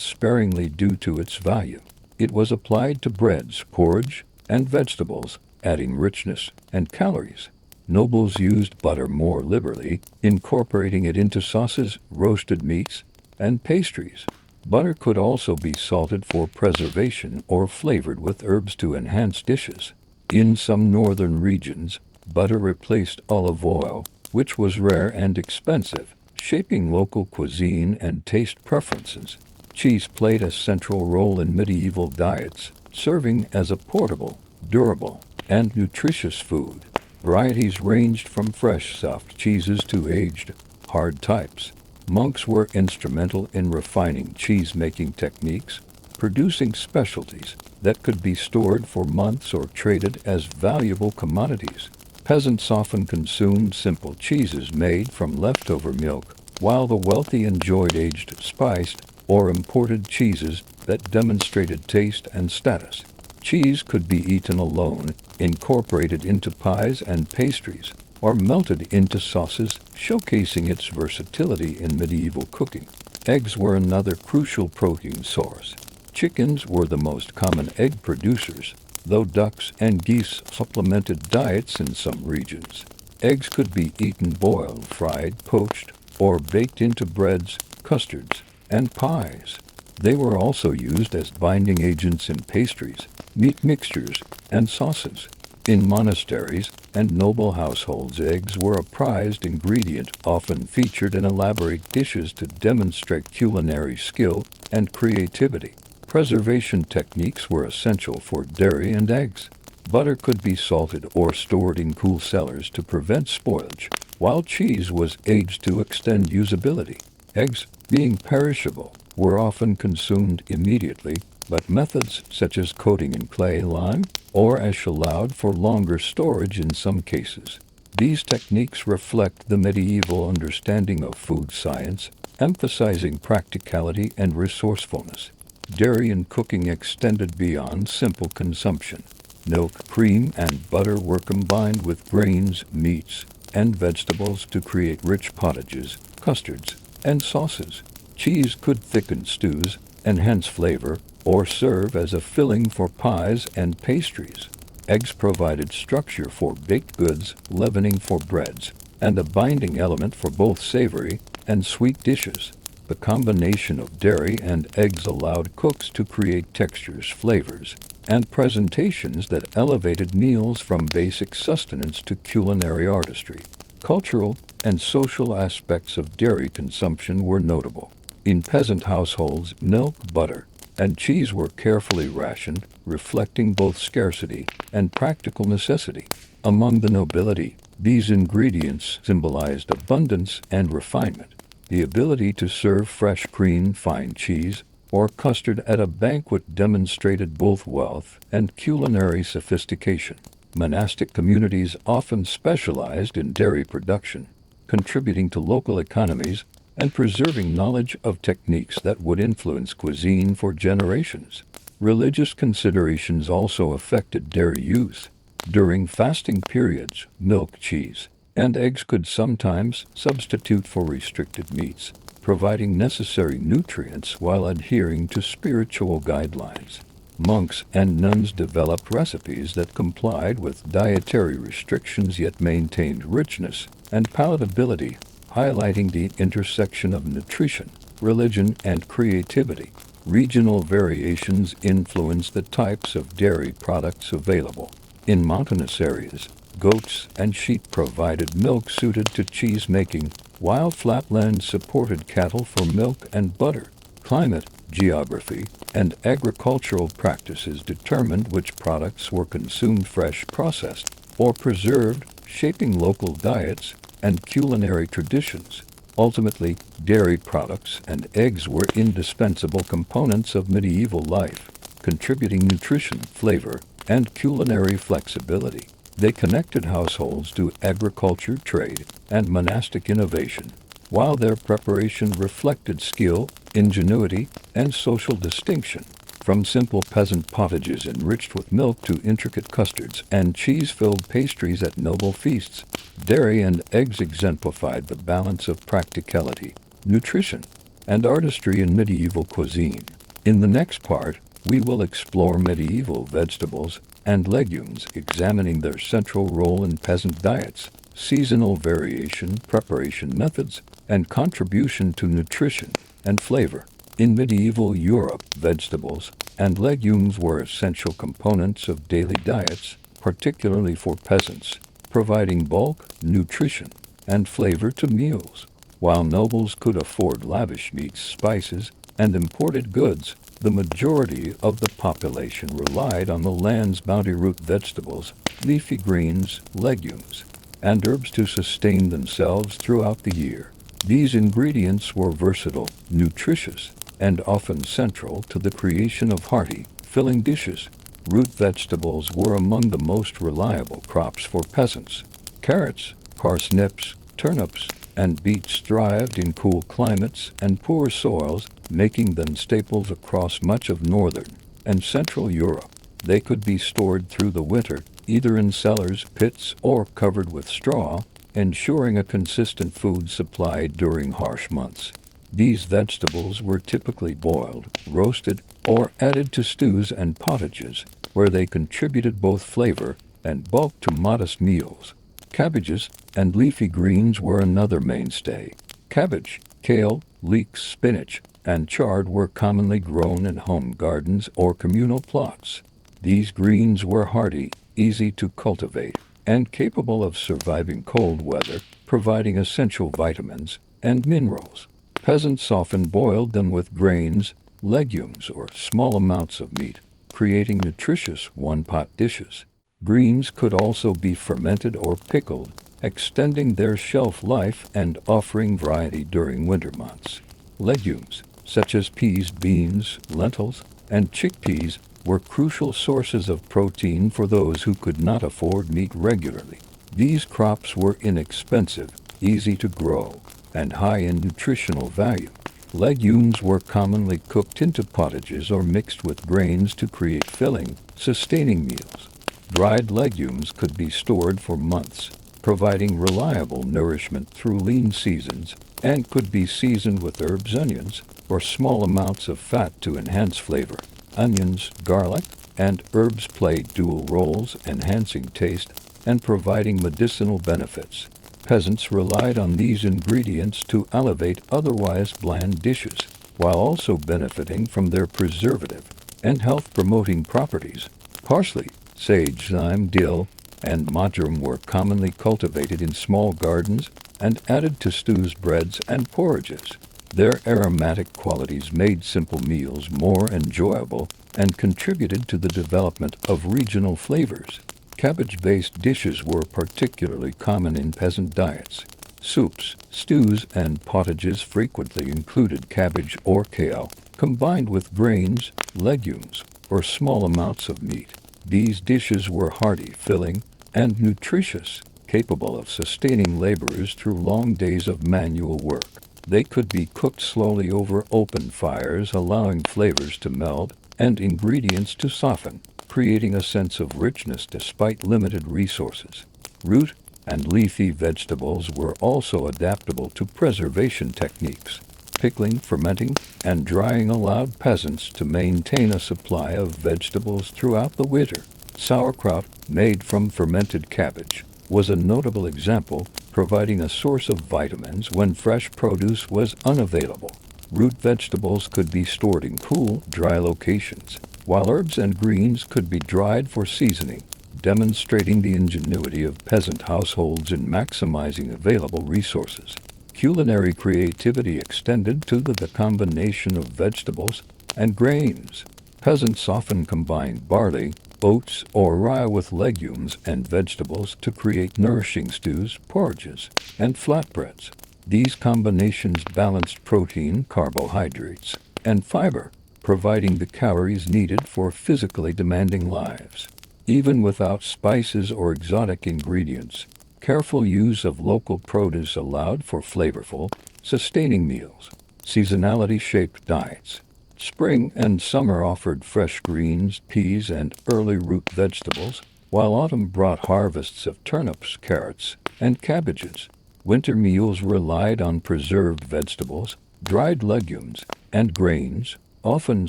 sparingly due to its value. It was applied to breads, porridge, and vegetables, adding richness and calories. Nobles used butter more liberally, incorporating it into sauces, roasted meats, and pastries. Butter could also be salted for preservation or flavored with herbs to enhance dishes. In some northern regions, butter replaced olive oil, which was rare and expensive, shaping local cuisine and taste preferences. Cheese played a central role in medieval diets, serving as a portable, durable, and nutritious food. Varieties ranged from fresh, soft cheeses to aged, hard types. Monks were instrumental in refining cheese-making techniques, producing specialties that could be stored for months or traded as valuable commodities. Peasants often consumed simple cheeses made from leftover milk, while the wealthy enjoyed aged, spiced, or imported cheeses that demonstrated taste and status. Cheese could be eaten alone, incorporated into pies and pastries, or melted into sauces, showcasing its versatility in medieval cooking. Eggs were another crucial protein source. Chickens were the most common egg producers, though ducks and geese supplemented diets in some regions. Eggs could be eaten boiled, fried, poached, or baked into breads, custards, and pies. They were also used as binding agents in pastries, meat mixtures, and sauces. In monasteries and noble households, eggs were a prized ingredient, often featured in elaborate dishes to demonstrate culinary skill and creativity. Preservation techniques were essential for dairy and eggs. Butter could be salted or stored in cool cellars to prevent spoilage, while cheese was aged to extend usability. Eggs, being perishable, were often consumed immediately, but methods such as coating in clay, lime, or ash allowed for longer storage in some cases. These techniques reflect the medieval understanding of food science, emphasizing practicality and resourcefulness. dairy and cooking extended beyond simple consumption. Milk, cream, and butter were combined with grains, meats, and vegetables to create rich pottages, custards, and sauces. Cheese could thicken stews, enhance flavor, or serve as a filling for pies and pastries. Eggs provided structure for baked goods, leavening for breads, and a binding element for both savory and sweet dishes. The combination of dairy and eggs allowed cooks to create textures, flavors, and presentations that elevated meals from basic sustenance to culinary artistry. Cultural and social aspects of dairy consumption were notable. In peasant households, milk, butter, and cheese were carefully rationed, reflecting both scarcity and practical necessity. Among the nobility, these ingredients symbolized abundance and refinement. The ability to serve fresh cream, fine cheese, or custard at a banquet demonstrated both wealth and culinary sophistication. Monastic communities often specialized in dairy production, contributing to local economies and preserving knowledge of techniques that would influence cuisine for generations. Religious considerations also affected dairy use. During fasting periods, milk, cheese, and eggs could sometimes substitute for restricted meats, providing necessary nutrients while adhering to spiritual guidelines. Monks and nuns developed recipes that complied with dietary restrictions yet maintained richness and palatability, highlighting the intersection of nutrition, religion, and creativity. Regional variations influenced the types of dairy products available. In mountainous areas, goats and sheep provided milk suited to cheese making, while flatlands supported cattle for milk and butter. Climate, geography, and agricultural practices determined which products were consumed fresh, processed, or preserved, shaping local diets and culinary traditions. Ultimately, dairy products and eggs were indispensable components of medieval life, contributing nutrition, flavor, and culinary flexibility. They connected households to agriculture, trade, and monastic innovation, while their preparation reflected skill, ingenuity, and social distinction. From simple peasant pottages enriched with milk to intricate custards and cheese-filled pastries at noble feasts, dairy and eggs exemplified the balance of practicality, nutrition, and artistry in medieval cuisine. In the next part, we will explore medieval vegetables and legumes, examining their central role in peasant diets, seasonal variation, preparation methods, and contribution to nutrition and flavor. In medieval Europe, vegetables and legumes were essential components of daily diets, particularly for peasants, providing bulk, nutrition, and flavor to meals. While nobles could afford lavish meats, spices, and imported goods, the majority of the population relied on the land's bounty: root vegetables, leafy greens, legumes, and herbs to sustain themselves throughout the year. These ingredients were versatile, nutritious, and often central to the creation of hearty, filling dishes. Root vegetables were among the most reliable crops for peasants. Carrots, parsnips, turnips, and beets thrived in cool climates and poor soils, making them staples across much of northern and central Europe. They could be stored through the winter, either in cellars, pits, or covered with straw, ensuring a consistent food supply during harsh months. These vegetables were typically boiled, roasted, or added to stews and pottages, where they contributed both flavor and bulk to modest meals. Cabbages and leafy greens were another mainstay. Cabbage, kale, leeks, spinach, and chard were commonly grown in home gardens or communal plots. These greens were hardy, easy to cultivate, and capable of surviving cold weather, providing essential vitamins and minerals. Peasants often boiled them with grains, legumes, or small amounts of meat, creating nutritious one-pot dishes. Greens could also be fermented or pickled, extending their shelf life and offering variety during winter months. Legumes, such as peas, beans, lentils, and chickpeas, were crucial sources of protein for those who could not afford meat regularly. These crops were inexpensive, easy to grow, and high in nutritional value. Legumes were commonly cooked into pottages or mixed with grains to create filling, sustaining meals. Dried legumes could be stored for months, providing reliable nourishment through lean seasons, and could be seasoned with herbs, onions, or small amounts of fat to enhance flavor. Onions, garlic, and herbs played dual roles, enhancing taste and providing medicinal benefits. Peasants relied on these ingredients to elevate otherwise bland dishes, while also benefiting from their preservative and health-promoting properties. Parsley, sage, thyme, dill, and marjoram were commonly cultivated in small gardens and added to stews, breads, and porridges. Their aromatic qualities made simple meals more enjoyable and contributed to the development of regional flavors. Cabbage-based dishes were particularly common in peasant diets. Soups, stews, and pottages frequently included cabbage or kale, combined with grains, legumes, or small amounts of meat. These dishes were hearty, filling, and nutritious, capable of sustaining laborers through long days of manual work. They could be cooked slowly over open fires, allowing flavors to meld and ingredients to soften, creating a sense of richness despite limited resources. Root and leafy vegetables were also adaptable to preservation techniques. Pickling, fermenting, and drying allowed peasants to maintain a supply of vegetables throughout the winter. Sauerkraut, made from fermented cabbage, was a notable example, providing a source of vitamins when fresh produce was unavailable. Root vegetables could be stored in cool, dry locations, while herbs and greens could be dried for seasoning, demonstrating the ingenuity of peasant households in maximizing available resources. Culinary creativity extended to the combination of vegetables and grains. Peasants often combined barley, oats, or rye with legumes and vegetables to create nourishing stews, porridges, and flatbreads. These combinations balanced protein, carbohydrates, and fiber, providing the calories needed for physically demanding lives. Even without spices or exotic ingredients, careful use of local produce allowed for flavorful, sustaining meals. Seasonality shaped diets. Spring and summer offered fresh greens, peas, and early root vegetables, while autumn brought harvests of turnips, carrots, and cabbages. Winter meals relied on preserved vegetables, dried legumes, and grains, often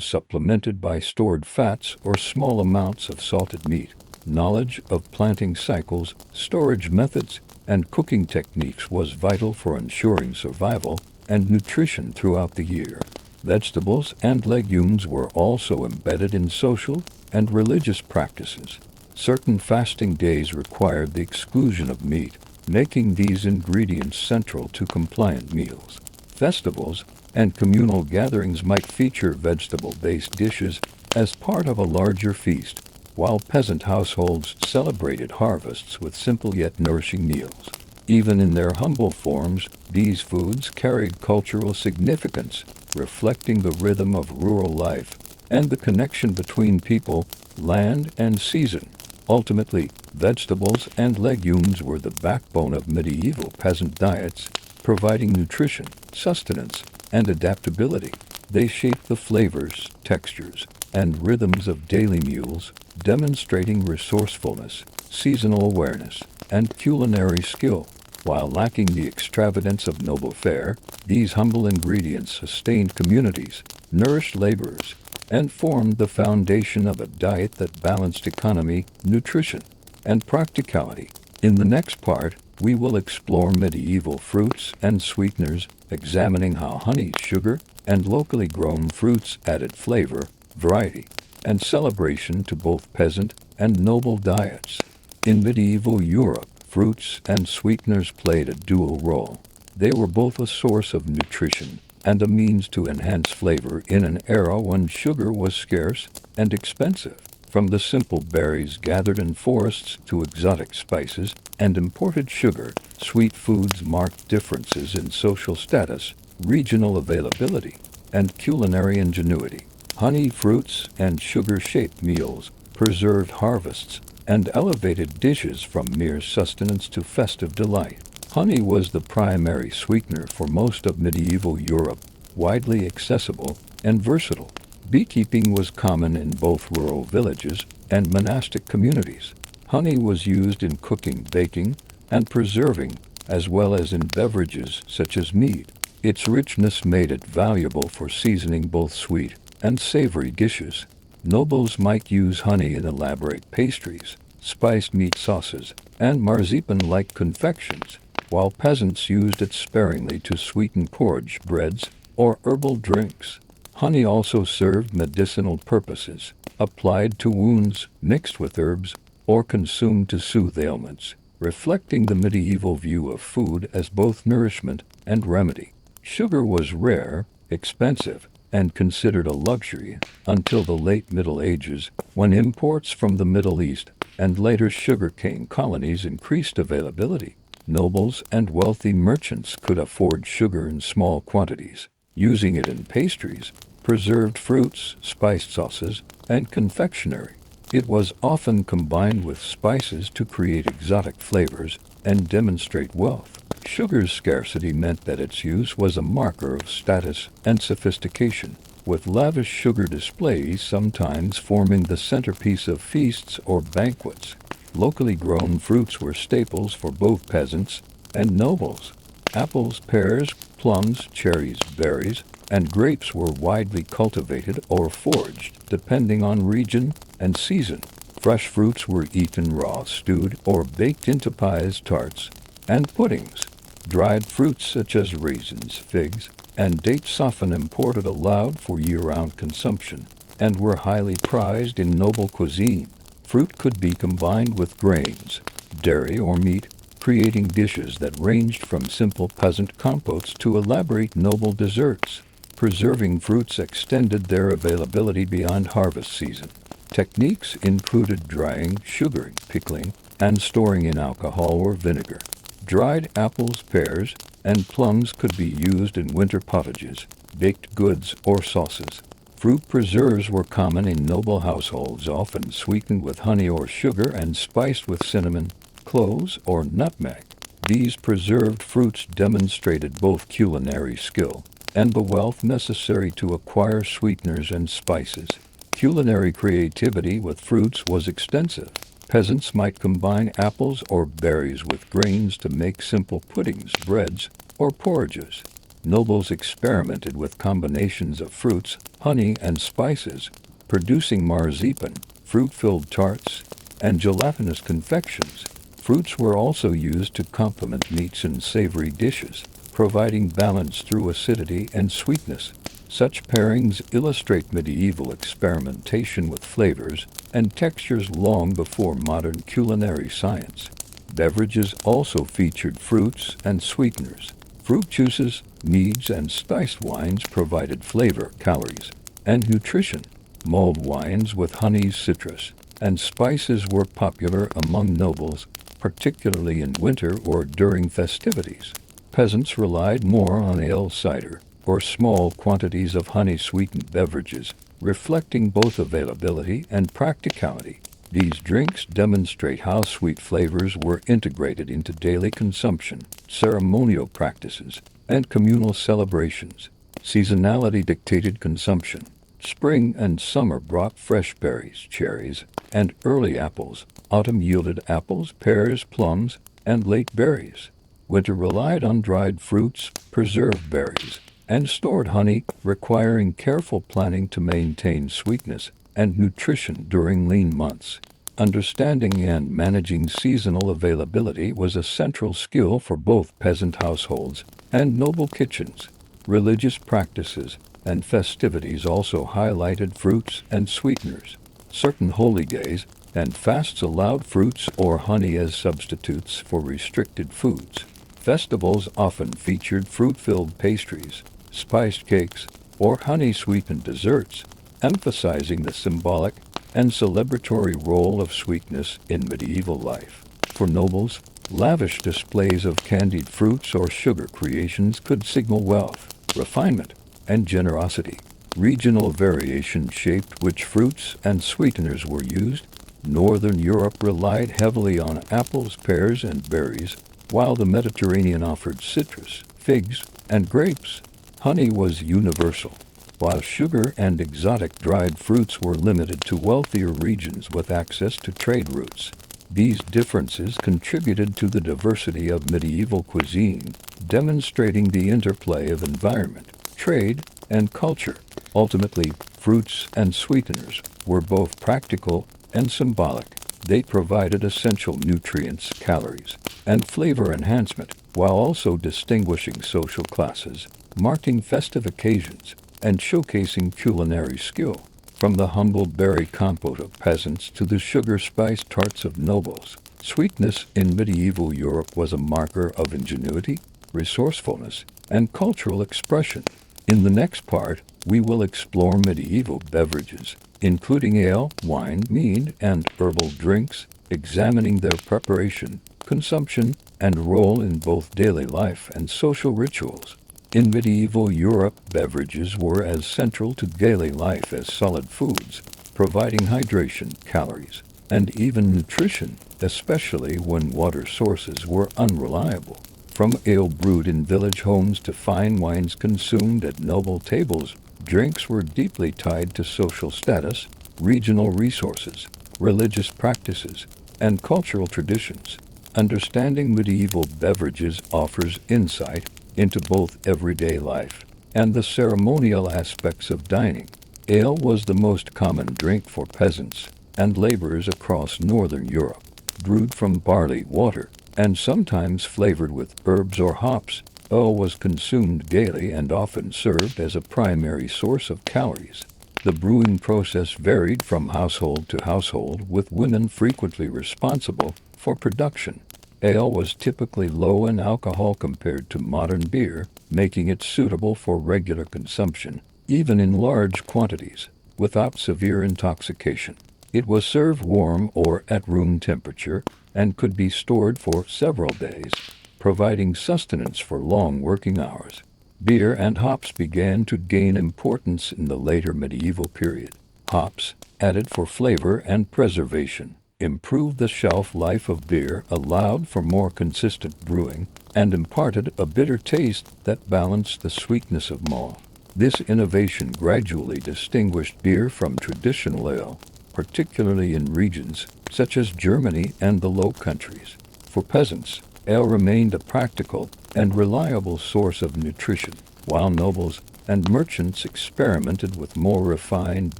supplemented by stored fats or small amounts of salted meat. Knowledge of planting cycles, storage methods, and cooking techniques was vital for ensuring survival and nutrition throughout the year. Vegetables and legumes were also embedded in social and religious practices. Certain fasting days required the exclusion of meat, making these ingredients central to compliant meals. Festivals and communal gatherings might feature vegetable-based dishes as part of a larger feast, while peasant households celebrated harvests with simple yet nourishing meals. Even in their humble forms, these foods carried cultural significance, reflecting the rhythm of rural life and the connection between people, land, and season. Ultimately, vegetables and legumes were the backbone of medieval peasant diets, providing nutrition, sustenance, and adaptability. They shaped the flavors, textures, and rhythms of daily meals, demonstrating resourcefulness, seasonal awareness, and culinary skill. While lacking the extravagance of noble fare, these humble ingredients sustained communities, nourished laborers, and formed the foundation of a diet that balanced economy, nutrition, and practicality. In the next part, we will explore medieval fruits and sweeteners, examining how honey, sugar, and locally grown fruits added flavor, variety, and celebration to both peasant and noble diets. In medieval Europe, fruits and sweeteners played a dual role. They were both a source of nutrition and a means to enhance flavor in an era when sugar was scarce and expensive. From the simple berries gathered in forests to exotic spices and imported sugar, sweet foods marked differences in social status, regional availability, and culinary ingenuity. Honey, fruits, and sugar-shaped meals preserved harvests and elevated dishes from mere sustenance to festive delight. Honey was the primary sweetener for most of medieval Europe, widely accessible, and versatile. Beekeeping was common in both rural villages and monastic communities. Honey was used in cooking, baking, and preserving, as well as in beverages such as mead. Its richness made it valuable for seasoning both sweet and savory dishes. Nobles might use honey in elaborate pastries, spiced meat sauces, and marzipan-like confections, while peasants used it sparingly to sweeten porridge, breads, or herbal drinks. Honey also served medicinal purposes, applied to wounds, mixed with herbs, or consumed to soothe ailments, reflecting the medieval view of food as both nourishment and remedy. Sugar was rare, expensive, and considered a luxury until the late Middle Ages, when imports from the Middle East and later sugarcane colonies increased availability. Nobles and wealthy merchants could afford sugar in small quantities, using it in pastries, preserved fruits, spiced sauces, and confectionery. It was often combined with spices to create exotic flavors and demonstrate wealth. Sugar's scarcity meant that its use was a marker of status and sophistication, with lavish sugar displays sometimes forming the centerpiece of feasts or banquets. Locally grown fruits were staples for both peasants and nobles. Apples, pears, plums, cherries, berries, and grapes were widely cultivated or foraged, depending on region and season. Fresh fruits were eaten raw, stewed, or baked into pies, tarts, and puddings. Dried fruits such as raisins, figs, and dates, often imported, allowed for year-round consumption and were highly prized in noble cuisine. Fruit could be combined with grains, dairy, or meat, creating dishes that ranged from simple peasant compotes to elaborate noble desserts. Preserving fruits extended their availability beyond harvest season. Techniques included drying, sugaring, pickling, and storing in alcohol or vinegar. Dried apples, pears, and plums could be used in winter potages, baked goods, or sauces. Fruit preserves were common in noble households, often sweetened with honey or sugar and spiced with cinnamon, cloves, or nutmeg. These preserved fruits demonstrated both culinary skill and the wealth necessary to acquire sweeteners and spices. Culinary creativity with fruits was extensive. Peasants might combine apples or berries with grains to make simple puddings, breads, or porridges. Nobles experimented with combinations of fruits, honey, and spices, producing marzipan, fruit-filled tarts, and gelatinous confections. Fruits were also used to complement meats in savory dishes, providing balance through acidity and sweetness. Such pairings illustrate medieval experimentation with flavors and textures long before modern culinary science. Beverages also featured fruits and sweeteners. Fruit juices, meads, and spiced wines provided flavor, calories, and nutrition. Mulled wines with honey, citrus, and spices were popular among nobles, particularly in winter or during festivities. Peasants relied more on ale, cider, or small quantities of honey-sweetened beverages, reflecting both availability and practicality. These drinks demonstrate how sweet flavors were integrated into daily consumption, ceremonial practices, and communal celebrations. Seasonality dictated consumption. Spring and summer brought fresh berries, cherries, and early apples. Autumn yielded apples, pears, plums, and late berries. Winter relied on dried fruits, preserved berries, and stored honey, requiring careful planning to maintain sweetness and nutrition during lean months. Understanding and managing seasonal availability was a central skill for both peasant households and noble kitchens. Religious practices and festivities also highlighted fruits and sweeteners. Certain holy days and fasts allowed fruits or honey as substitutes for restricted foods. Festivals often featured fruit-filled pastries, spiced cakes, or honey-sweetened desserts, emphasizing the symbolic and celebratory role of sweetness in medieval life. For nobles, lavish displays of candied fruits or sugar creations could signal wealth, refinement, and generosity. Regional variation shaped which fruits and sweeteners were used. Northern Europe relied heavily on apples, pears, and berries, while the Mediterranean offered citrus, figs, and grapes. Honey was universal, while sugar and exotic dried fruits were limited to wealthier regions with access to trade routes. These differences contributed to the diversity of medieval cuisine, demonstrating the interplay of environment, trade, and culture. Ultimately, fruits and sweeteners were both practical and symbolic. They provided essential nutrients, calories, and flavor enhancement, while also distinguishing social classes, marking festive occasions, and showcasing culinary skill. From the humble berry compote of peasants to the sugar-spiced tarts of nobles, sweetness in medieval Europe was a marker of ingenuity, resourcefulness, and cultural expression. In the next part, we will explore medieval beverages, including ale, wine, mead, and herbal drinks, examining their preparation, consumption, and role in both daily life and social rituals. In medieval Europe, beverages were as central to daily life as solid foods, providing hydration, calories, and even nutrition, especially when water sources were unreliable. From ale brewed in village homes to fine wines consumed at noble tables, drinks were deeply tied to social status, regional resources, religious practices, and cultural traditions. Understanding medieval beverages offers insight into both everyday life and the ceremonial aspects of dining. Ale was the most common drink for peasants and laborers across northern Europe, brewed from barley water and sometimes flavored with herbs or hops. Ale was consumed daily and often served as a primary source of calories. The brewing process varied from household to household, with women frequently responsible for production. Ale was typically low in alcohol compared to modern beer, making it suitable for regular consumption, even in large quantities, without severe intoxication. It was served warm or at room temperature and could be stored for several days, providing sustenance for long working hours. Beer and hops began to gain importance in the later medieval period. Hops, added for flavor and preservation, improved the shelf life of beer, allowed for more consistent brewing, and imparted a bitter taste that balanced the sweetness of malt. This innovation gradually distinguished beer from traditional ale, particularly in regions such as Germany and the Low Countries. For peasants, ale remained a practical and reliable source of nutrition, while nobles and merchants experimented with more refined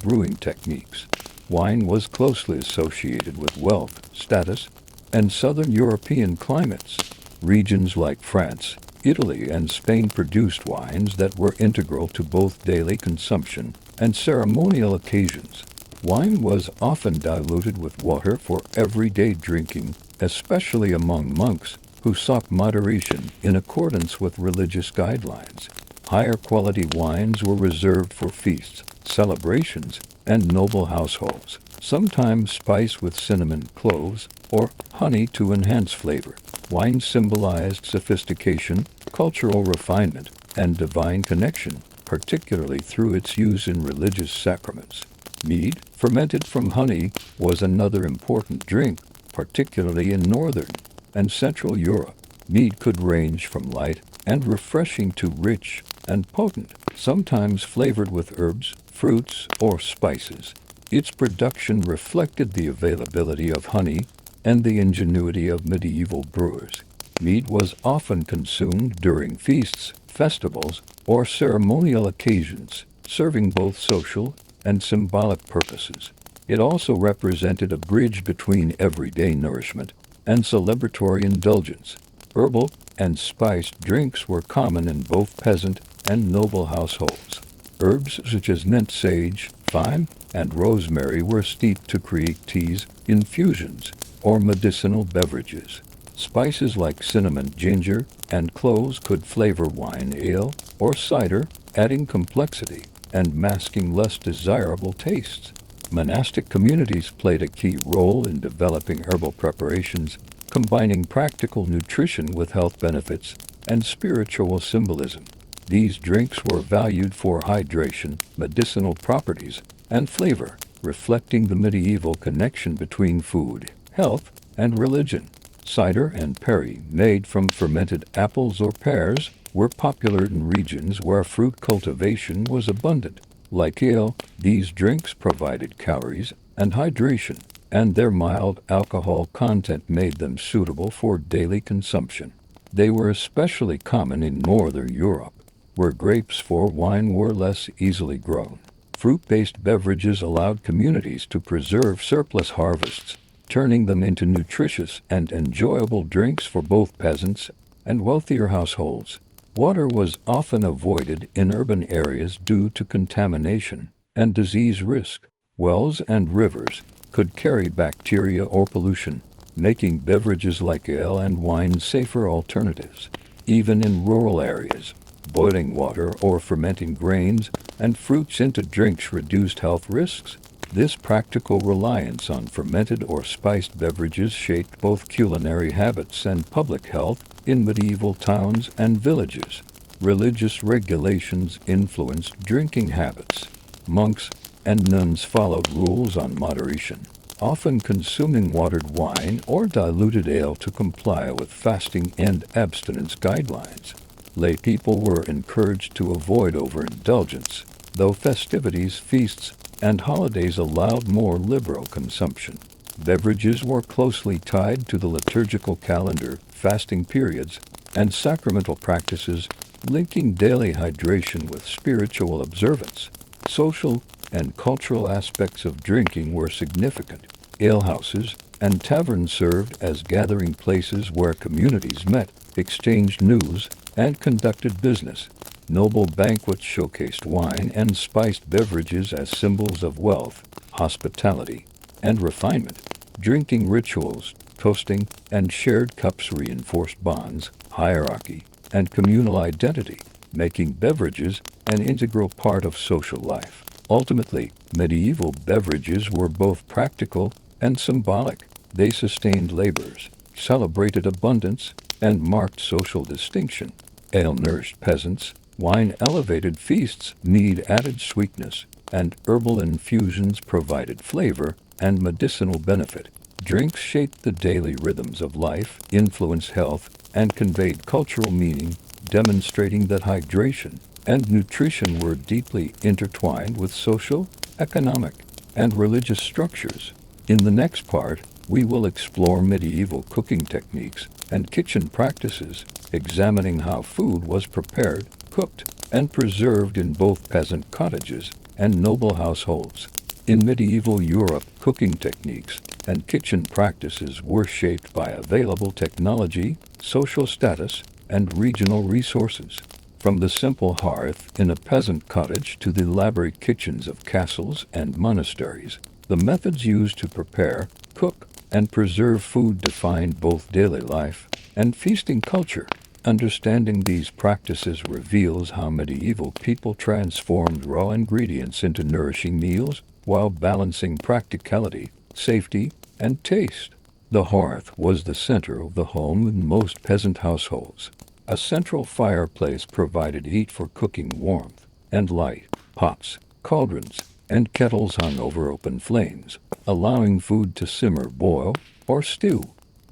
brewing techniques. Wine was closely associated with wealth, status, and southern European climates. Regions like France, Italy, and Spain produced wines that were integral to both daily consumption and ceremonial occasions. Wine was often diluted with water for everyday drinking, especially among monks who sought moderation in accordance with religious guidelines. Higher quality wines were reserved for feasts, celebrations, and noble households, sometimes spiced with cinnamon, cloves, or honey to enhance flavor. Wine symbolized sophistication, cultural refinement, and divine connection, particularly through its use in religious sacraments. Mead, fermented from honey, was another important drink, particularly in northern and central Europe. Mead could range from light and refreshing to rich and potent, sometimes flavored with herbs, fruits, or spices. Its production reflected the availability of honey and the ingenuity of medieval brewers. Mead was often consumed during feasts, festivals, or ceremonial occasions, serving both social and symbolic purposes. It also represented a bridge between everyday nourishment and celebratory indulgence. Herbal and spiced drinks were common in both peasant and noble households. Herbs such as mint, sage, thyme, and rosemary were steeped to create teas, infusions, or medicinal beverages. Spices like cinnamon, ginger, and cloves could flavor wine, ale, or cider, adding complexity and masking less desirable tastes. Monastic communities played a key role in developing herbal preparations, combining practical nutrition with health benefits and spiritual symbolism. These drinks were valued for hydration, medicinal properties, and flavor, reflecting the medieval connection between food, health, and religion. Cider and perry, made from fermented apples or pears, were popular in regions where fruit cultivation was abundant. Like ale, these drinks provided calories and hydration, and their mild alcohol content made them suitable for daily consumption. They were especially common in northern Europe, where grapes for wine were less easily grown. Fruit-based beverages allowed communities to preserve surplus harvests, turning them into nutritious and enjoyable drinks for both peasants and wealthier households. Water was often avoided in urban areas due to contamination and disease risk. Wells and rivers could carry bacteria or pollution, making beverages like ale and wine safer alternatives. Even in rural areas, boiling water or fermenting grains and fruits into drinks reduced health risks. This practical reliance on fermented or spiced beverages shaped both culinary habits and public health in medieval towns and villages. Religious regulations influenced drinking habits. Monks and nuns followed rules on moderation, often consuming watered wine or diluted ale to comply with fasting and abstinence guidelines. Lay people were encouraged to avoid overindulgence, though festivities, feasts, and holidays allowed more liberal consumption. Beverages were closely tied to the liturgical calendar, fasting periods, and sacramental practices, linking daily hydration with spiritual observance. Social and cultural aspects of drinking were significant. Alehouses and taverns served as gathering places where communities met, exchanged news, and conducted business. Noble banquets showcased wine and spiced beverages as symbols of wealth, hospitality, and refinement. Drinking rituals, toasting, and shared cups reinforced bonds, hierarchy, and communal identity, making beverages an integral part of social life. Ultimately, medieval beverages were both practical and symbolic. They sustained labors, celebrated abundance, and marked social distinction. Ale nourished peasants, wine elevated feasts, mead added sweetness, and herbal infusions provided flavor and medicinal benefit. Drinks shaped the daily rhythms of life, influenced health, and conveyed cultural meaning, demonstrating that hydration and nutrition were deeply intertwined with social, economic, and religious structures. In the next part, we will explore medieval cooking techniques and kitchen practices, examining how food was prepared, cooked, and preserved in both peasant cottages and noble households. In medieval Europe, cooking techniques and kitchen practices were shaped by available technology, social status, and regional resources. From the simple hearth in a peasant cottage to the elaborate kitchens of castles and monasteries, the methods used to prepare, cook, and preserve food defined both daily life and feasting culture. Understanding these practices reveals how medieval people transformed raw ingredients into nourishing meals while balancing practicality, safety, and taste. The hearth was the center of the home in most peasant households. A central fireplace provided heat for cooking, warmth, and light. Pots, cauldrons, and kettles hung over open flames, allowing food to simmer, boil, or stew.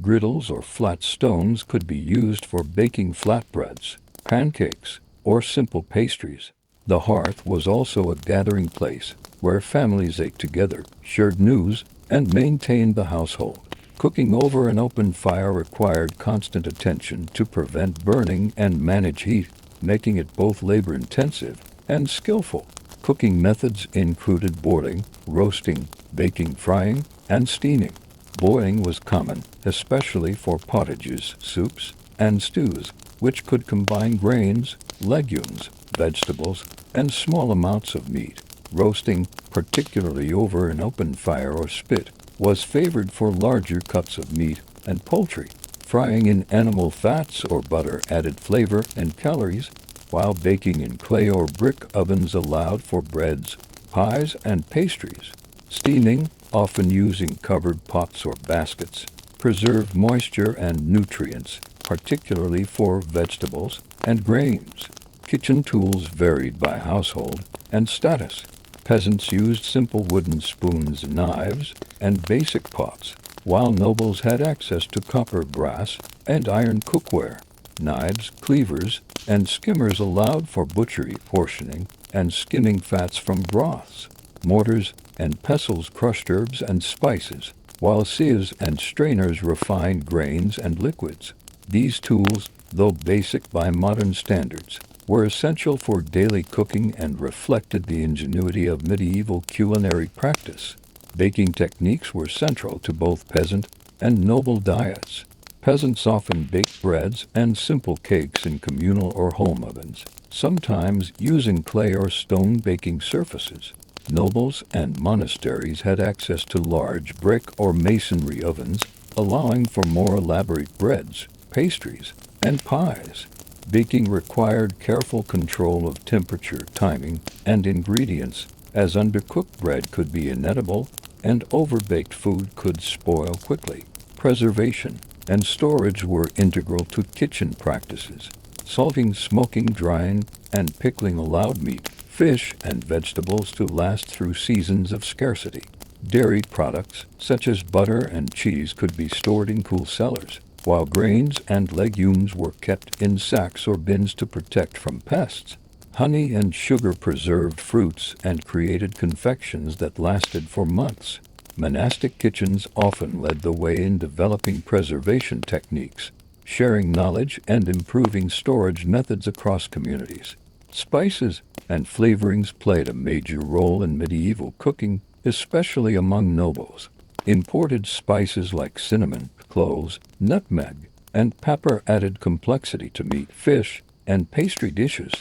Griddles or flat stones could be used for baking flatbreads, pancakes, or simple pastries. The hearth was also a gathering place where families ate together, shared news, and maintained the household. Cooking over an open fire required constant attention to prevent burning and manage heat, making it both labor-intensive and skillful. Cooking methods included boiling, roasting, baking, frying, and steaming. Boiling was common, especially for pottages, soups, and stews, which could combine grains, legumes, vegetables, and small amounts of meat. Roasting, particularly over an open fire or spit, was favored for larger cuts of meat and poultry. Frying in animal fats or butter added flavor and calories, while baking in clay or brick ovens allowed for breads, pies, and pastries. Steaming, often using covered pots or baskets, preserved moisture and nutrients, particularly for vegetables and grains. Kitchen tools varied by household and status. Peasants used simple wooden spoons, knives, and basic pots, while nobles had access to copper, brass, and iron cookware. Knives, cleavers, and skimmers allowed for butchery, portioning, and skimming fats from broths. Mortars and pestles crushed herbs and spices, while sieves and strainers refined grains and liquids. These tools, though basic by modern standards, were essential for daily cooking and reflected the ingenuity of medieval culinary practice. Baking techniques were central to both peasant and noble diets. Peasants often baked breads and simple cakes in communal or home ovens, sometimes using clay or stone baking surfaces. Nobles and monasteries had access to large brick or masonry ovens, allowing for more elaborate breads, pastries, and pies. Baking required careful control of temperature, timing, and ingredients, as undercooked bread could be inedible and overbaked food could spoil quickly. Preservation and storage were integral to kitchen practices. Salting, smoking, drying, and pickling allowed meat, fish, and vegetables to last through seasons of scarcity. Dairy products, such as butter and cheese, could be stored in cool cellars, while grains and legumes were kept in sacks or bins to protect from pests. Honey and sugar preserved fruits and created confections that lasted for months. Monastic kitchens often led the way in developing preservation techniques, sharing knowledge and improving storage methods across communities. Spices and flavorings played a major role in medieval cooking, especially among nobles. Imported spices like cinnamon, cloves, nutmeg, and pepper added complexity to meat, fish, and pastry dishes.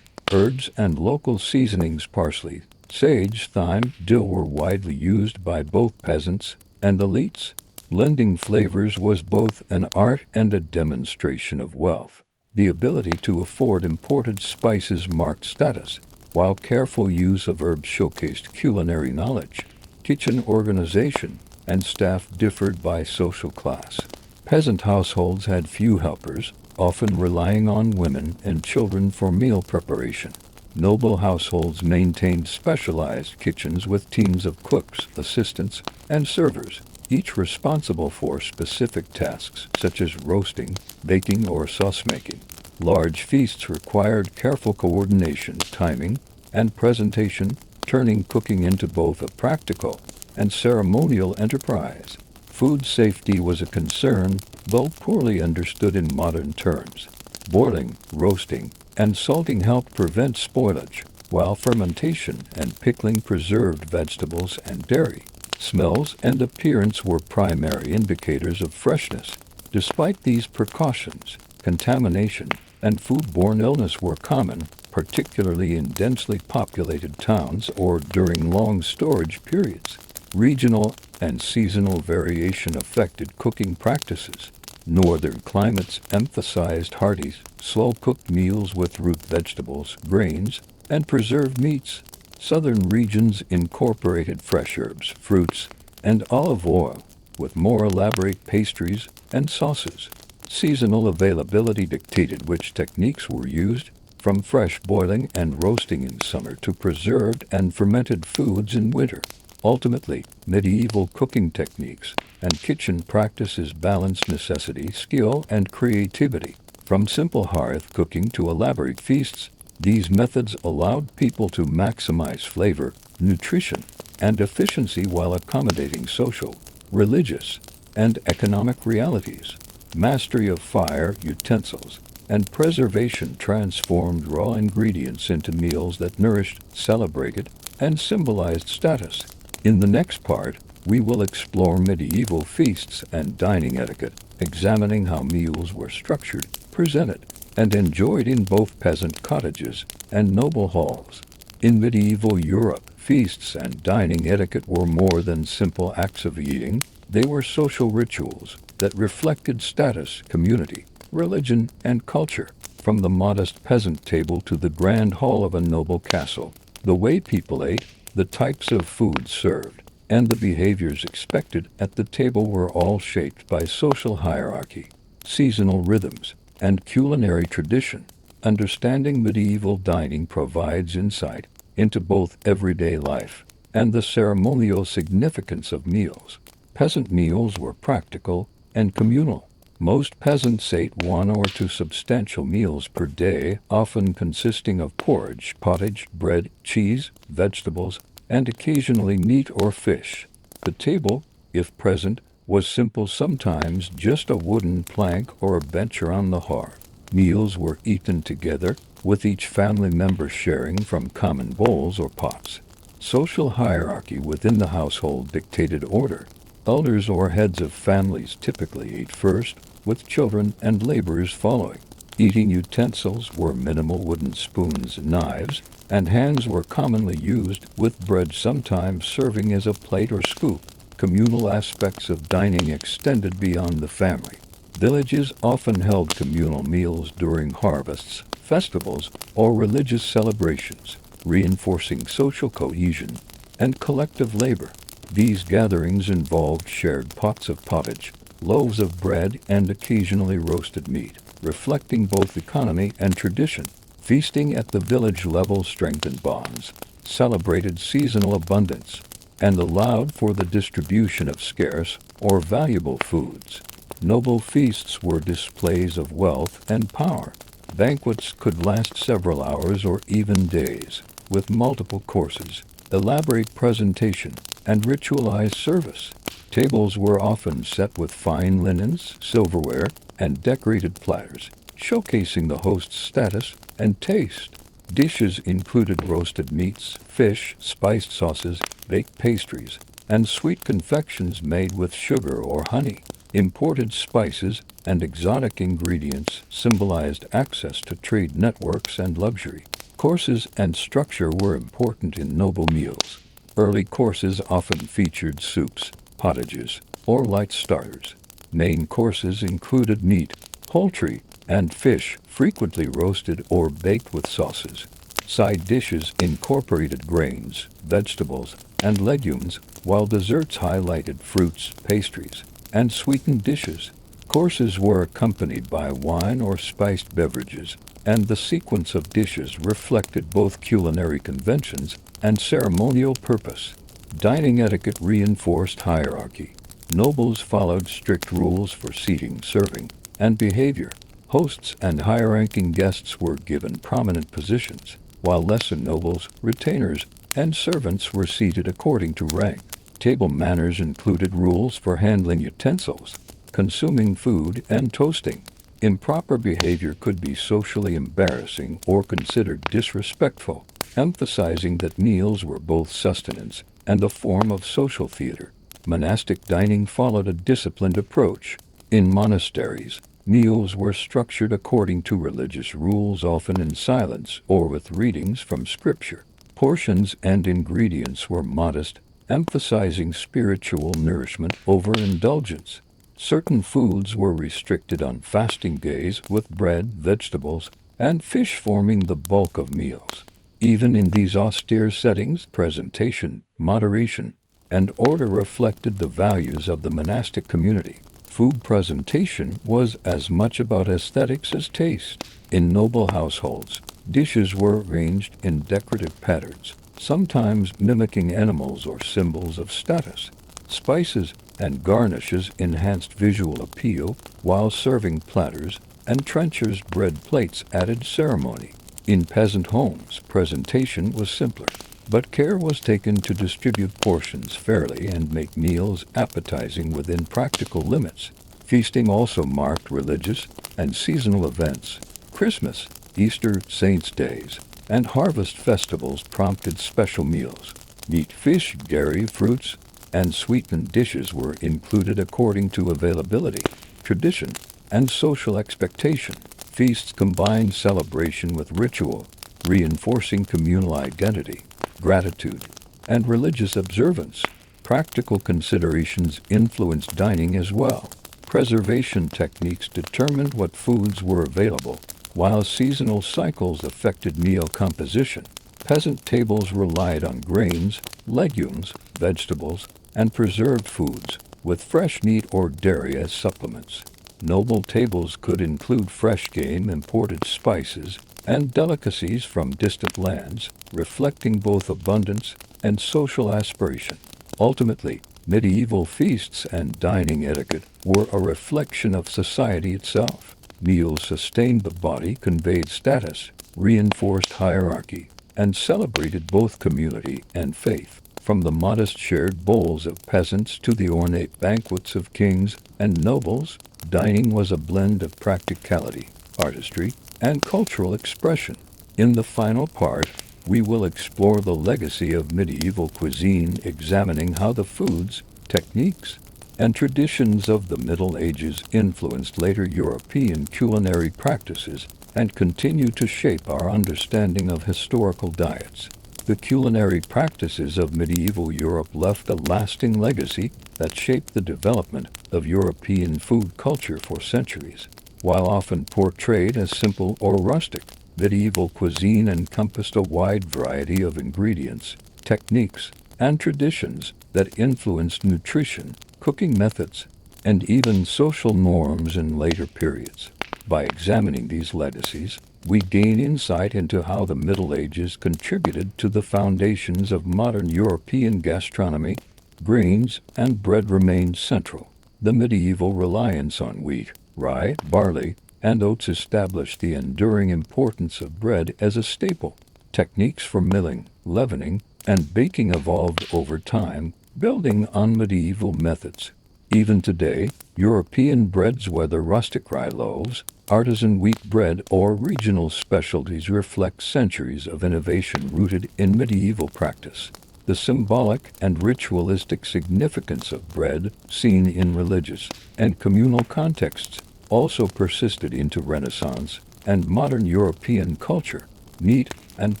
Herbs and local seasonings, parsley, sage, thyme, dill, were widely used by both peasants and elites. Blending flavors was both an art and a demonstration of wealth. The ability to afford imported spices marked status, while careful use of herbs showcased culinary knowledge. Kitchen organization and staff differed by social class. Peasant households had few helpers, often relying on women and children for meal preparation. Noble households maintained specialized kitchens with teams of cooks, assistants, and servers, each responsible for specific tasks such as roasting, baking, or sauce making. Large feasts required careful coordination, timing, and presentation, turning cooking into both a practical and ceremonial enterprise. Food safety was a concern, though poorly understood in modern terms. Boiling, roasting, and salting helped prevent spoilage, while fermentation and pickling preserved vegetables and dairy. Smells and appearance were primary indicators of freshness. Despite these precautions, contamination and foodborne illness were common, particularly in densely populated towns or during long storage periods. Regional and seasonal variation affected cooking practices. Northern climates emphasized hearty, slow-cooked meals with root vegetables, grains, and preserved meats. Southern regions incorporated fresh herbs, fruits, and olive oil, with more elaborate pastries and sauces. Seasonal availability dictated which techniques were used, from fresh boiling and roasting in summer to preserved and fermented foods in winter. Ultimately, medieval cooking techniques and kitchen practices balanced necessity, skill, and creativity. From simple hearth cooking to elaborate feasts, these methods allowed people to maximize flavor, nutrition, and efficiency while accommodating social, religious, and economic realities. Mastery of fire, utensils, and preservation transformed raw ingredients into meals that nourished, celebrated, and symbolized status. In the next part, we will explore medieval feasts and dining etiquette, examining how meals were structured, presented, and enjoyed in both peasant cottages and noble halls. In medieval Europe, feasts and dining etiquette were more than simple acts of eating. They were social rituals that reflected status, community, religion, and culture. From the modest peasant table to the grand hall of a noble castle, the way people ate, the types of food served, and the behaviors expected at the table were all shaped by social hierarchy, seasonal rhythms, and culinary tradition. Understanding medieval dining provides insight into both everyday life and the ceremonial significance of meals. Peasant meals were practical and communal. Most peasants ate 1 or 2 substantial meals per day, often consisting of porridge, pottage, bread, cheese, vegetables, and occasionally meat or fish. The table, if present, was simple, sometimes just a wooden plank or a bench around the hearth. Meals were eaten together, with each family member sharing from common bowls or pots. Social hierarchy within the household dictated order. Elders or heads of families typically ate first, with children and laborers following. Eating utensils were minimal: wooden spoons, knives, and hands were commonly used, with bread sometimes serving as a plate or scoop. Communal aspects of dining extended beyond the family. Villages often held communal meals during harvests, festivals, or religious celebrations, reinforcing social cohesion and collective labor. These gatherings involved shared pots of pottage, loaves of bread, and occasionally roasted meat, reflecting both economy and tradition. Feasting at the village level strengthened bonds, celebrated seasonal abundance, and allowed for the distribution of scarce or valuable foods. Noble feasts were displays of wealth and power. Banquets could last several hours or even days, with multiple courses, elaborate presentation, and ritualized service. Tables were often set with fine linens, silverware, and decorated platters, showcasing the host's status and taste. Dishes included roasted meats, fish, spiced sauces, baked pastries, and sweet confections made with sugar or honey. Imported spices and exotic ingredients symbolized access to trade networks and luxury. Courses and structure were important in noble meals. Early courses often featured soups, pottages, or light starters. Main courses included meat, poultry, and fish, frequently roasted or baked with sauces. Side dishes incorporated grains, vegetables, and legumes, while desserts highlighted fruits, pastries, and sweetened dishes. Courses were accompanied by wine or spiced beverages, and the sequence of dishes reflected both culinary conventions and ceremonial purpose. Dining etiquette reinforced hierarchy. Nobles followed strict rules for seating, serving, and behavior. Hosts and high-ranking guests were given prominent positions, while lesser nobles, retainers, and servants were seated according to rank. Table manners included rules for handling utensils, consuming food, and toasting. Improper behavior could be socially embarrassing or considered disrespectful, emphasizing that meals were both sustenance and a form of social theater. Monastic dining followed a disciplined approach. In monasteries, meals were structured according to religious rules, often in silence or with readings from scripture. Portions and ingredients were modest, emphasizing spiritual nourishment over indulgence. Certain foods were restricted on fasting days, with bread, vegetables, and fish forming the bulk of meals. Even in these austere settings, presentation, moderation, and order reflected the values of the monastic community. Food presentation was as much about aesthetics as taste. In noble households, dishes were arranged in decorative patterns, sometimes mimicking animals or symbols of status. Spices and garnishes enhanced visual appeal, while serving platters and trenchers, bread plates, added ceremony. In peasant homes, presentation was simpler, but care was taken to distribute portions fairly and make meals appetizing within practical limits. Feasting also marked religious and seasonal events. Christmas, Easter, saints' days, and harvest festivals prompted special meals. Meat, fish, dairy, fruits, and sweetened dishes were included according to availability, tradition, and social expectation. Feasts combined celebration with ritual, reinforcing communal identity, gratitude, and religious observance. Practical considerations influenced dining as well. Preservation techniques determined what foods were available, while seasonal cycles affected meal composition. Peasant tables relied on grains, legumes, vegetables, and preserved foods, with fresh meat or dairy as supplements. Noble tables could include fresh game, imported spices, and delicacies from distant lands, reflecting both abundance and social aspiration. Ultimately, Medieval feasts and dining etiquette were a reflection of society itself. Meals sustained the body, conveyed status, reinforced hierarchy, and celebrated both community and faith. From the modest shared bowls of peasants to the ornate banquets of kings and nobles, dining was a blend of practicality, artistry, and cultural expression. In the final part, we will explore the legacy of medieval cuisine, examining how the foods, techniques, and traditions of the Middle Ages influenced later European culinary practices and continue to shape our understanding of historical diets. The culinary practices of medieval Europe left a lasting legacy that shaped the development of European food culture for centuries. While often portrayed as simple or rustic, medieval cuisine encompassed a wide variety of ingredients, techniques, and traditions that influenced nutrition, cooking methods, and even social norms in later periods. By examining these legacies, we gain insight into how the Middle Ages contributed to the foundations of modern European gastronomy. Grains and bread remained central. The medieval reliance on wheat, rye, barley, and oats established the enduring importance of bread as a staple. Techniques for milling, leavening, and baking evolved over time, building on medieval methods. Even today, European breads, whether rustic rye loaves, artisan wheat bread, or regional specialties, reflect centuries of innovation rooted in medieval practice. The symbolic and ritualistic significance of bread, seen in religious and communal contexts, also persisted into Renaissance and modern European culture. Meat and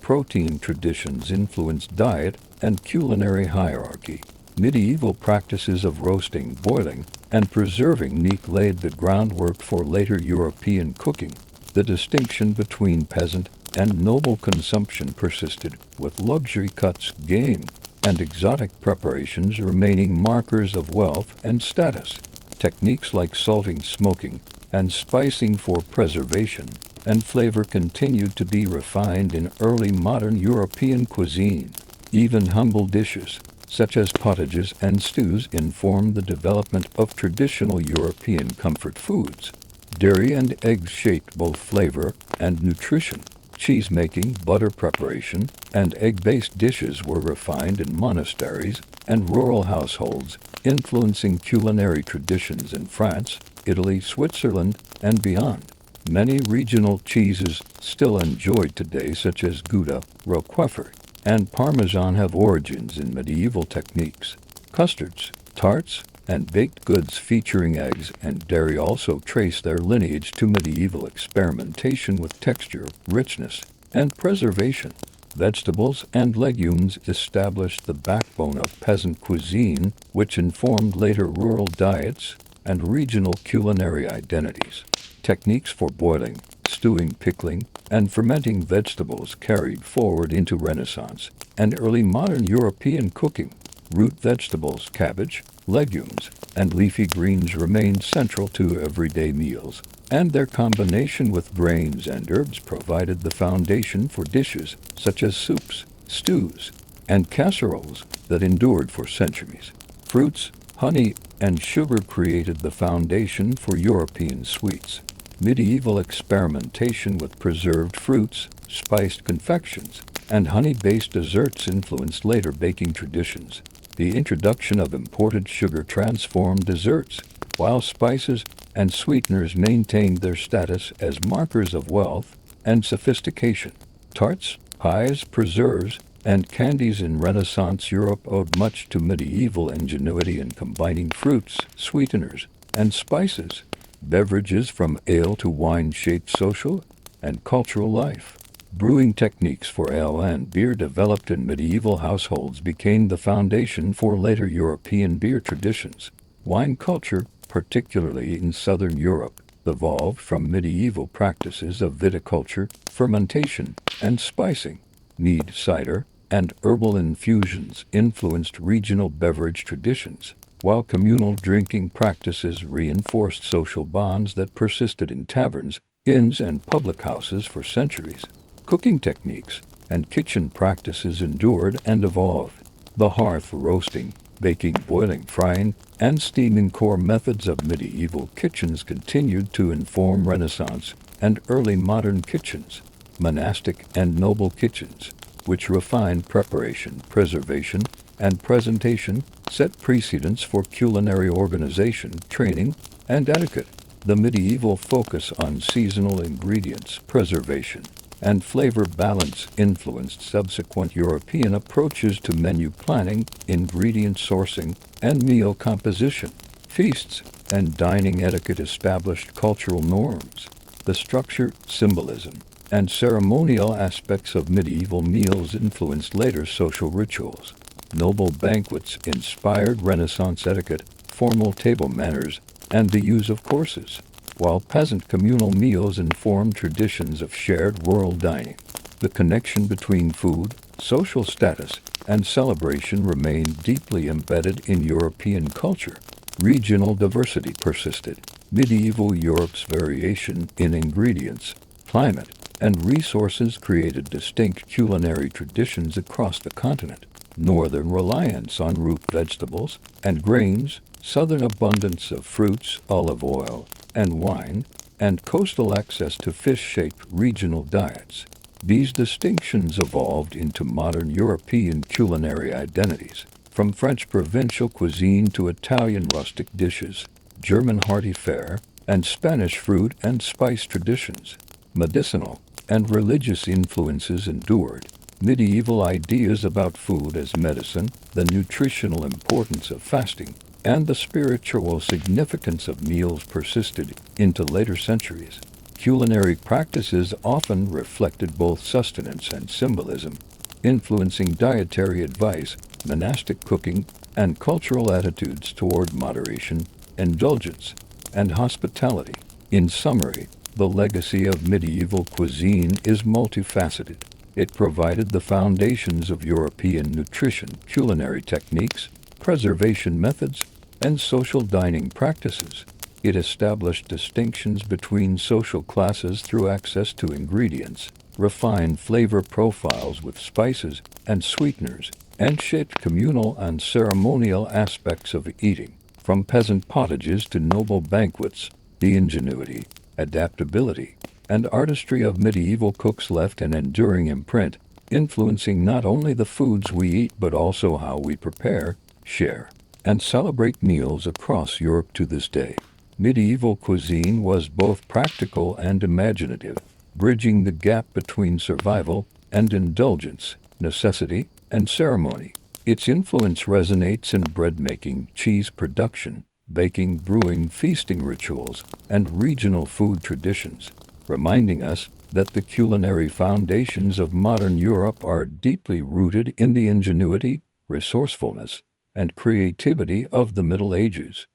protein traditions influenced diet and culinary hierarchy. Medieval practices of roasting, boiling, and preserving meat laid the groundwork for later European cooking. The distinction between peasant and noble consumption persisted, with luxury cuts, game, and exotic preparations remaining markers of wealth and status. Techniques like salting, smoking, and spicing for preservation and flavor continued to be refined in early modern European cuisine. Even humble dishes, such as pottages and stews, informed the development of traditional European comfort foods. Dairy and eggs shaped both flavor and nutrition. Cheese making, butter preparation, and egg-based dishes were refined in monasteries and rural households, influencing culinary traditions in France, Italy, Switzerland, and beyond. Many regional cheeses still enjoyed today, such as Gouda, Roquefort, and Parmesan, have origins in medieval techniques. Custards, tarts, and baked goods featuring eggs and dairy also trace their lineage to medieval experimentation with texture, richness, and preservation. Vegetables and legumes established the backbone of peasant cuisine, which informed later rural diets and regional culinary identities. Techniques for boiling, stewing, pickling, and fermenting vegetables carried forward into Renaissance and early modern European cooking. Root vegetables, cabbage, legumes, and leafy greens remained central to everyday meals, and their combination with grains and herbs provided the foundation for dishes such as soups, stews, and casseroles that endured for centuries. Fruits, honey, and sugar created the foundation for European sweets. Medieval experimentation with preserved fruits, spiced confections, and honey-based desserts influenced later baking traditions. The introduction of imported sugar transformed desserts, while spices and sweeteners maintained their status as markers of wealth and sophistication. Tarts, pies, preserves, and candies in Renaissance Europe owed much to medieval ingenuity in combining fruits, sweeteners, and spices. Beverages from ale to wine shaped social and cultural life. Brewing techniques for ale and beer developed in medieval households became the foundation for later European beer traditions. Wine culture, particularly in southern Europe, evolved from medieval practices of viticulture, fermentation, and spicing. Mead, cider, and herbal infusions influenced regional beverage traditions, while communal drinking practices reinforced social bonds that persisted in taverns, inns, and public houses for centuries. Cooking techniques and kitchen practices endured and evolved. The hearth, roasting, Baking, boiling, frying, and steaming core methods of medieval kitchens continued to inform Renaissance and early modern kitchens. Monastic and noble kitchens, which refined preparation, preservation, and presentation, set precedents for culinary organization, training, and etiquette. The medieval focus on seasonal ingredients, preservation, and flavor balance influenced subsequent European approaches to menu planning, ingredient sourcing, and meal composition. Feasts and dining etiquette established cultural norms. The structure, symbolism, and ceremonial aspects of medieval meals influenced later social rituals. Noble banquets inspired Renaissance etiquette, formal table manners, and the use of courses, while peasant communal meals informed traditions of shared rural dining. The connection between food, social status, and celebration remained deeply embedded in European culture. Regional diversity persisted. Medieval Europe's variation in ingredients, climate, and resources created distinct culinary traditions across the continent. Northern reliance on root vegetables and grains, southern abundance of fruits, olive oil, and wine, and coastal access to fish shaped regional diets. These distinctions evolved into modern European culinary identities, from French provincial cuisine to Italian rustic dishes, German hearty fare, and Spanish fruit and spice traditions. Medicinal and religious influences endured. Medieval ideas about food as medicine, the nutritional importance of fasting, and the spiritual significance of meals persisted into later centuries. Culinary practices often reflected both sustenance and symbolism, influencing dietary advice, monastic cooking, and cultural attitudes toward moderation, indulgence, and hospitality. In summary, the legacy of medieval cuisine is multifaceted. It provided the foundations of European nutrition, culinary techniques, preservation methods, and social dining practices. It established distinctions between social classes through access to ingredients, refined flavor profiles with spices and sweeteners, and shaped communal and ceremonial aspects of eating. From peasant pottages to noble banquets, the ingenuity, adaptability, and artistry of medieval cooks left an enduring imprint, influencing not only the foods we eat but also how we prepare, share, and celebrate meals across Europe to this day. Medieval cuisine was both practical and imaginative, bridging the gap between survival and indulgence, necessity and ceremony. Its influence resonates in bread-making, cheese production, baking, brewing, feasting rituals, and regional food traditions, reminding us that the culinary foundations of modern Europe are deeply rooted in the ingenuity, resourcefulness, and creativity of the Middle Ages.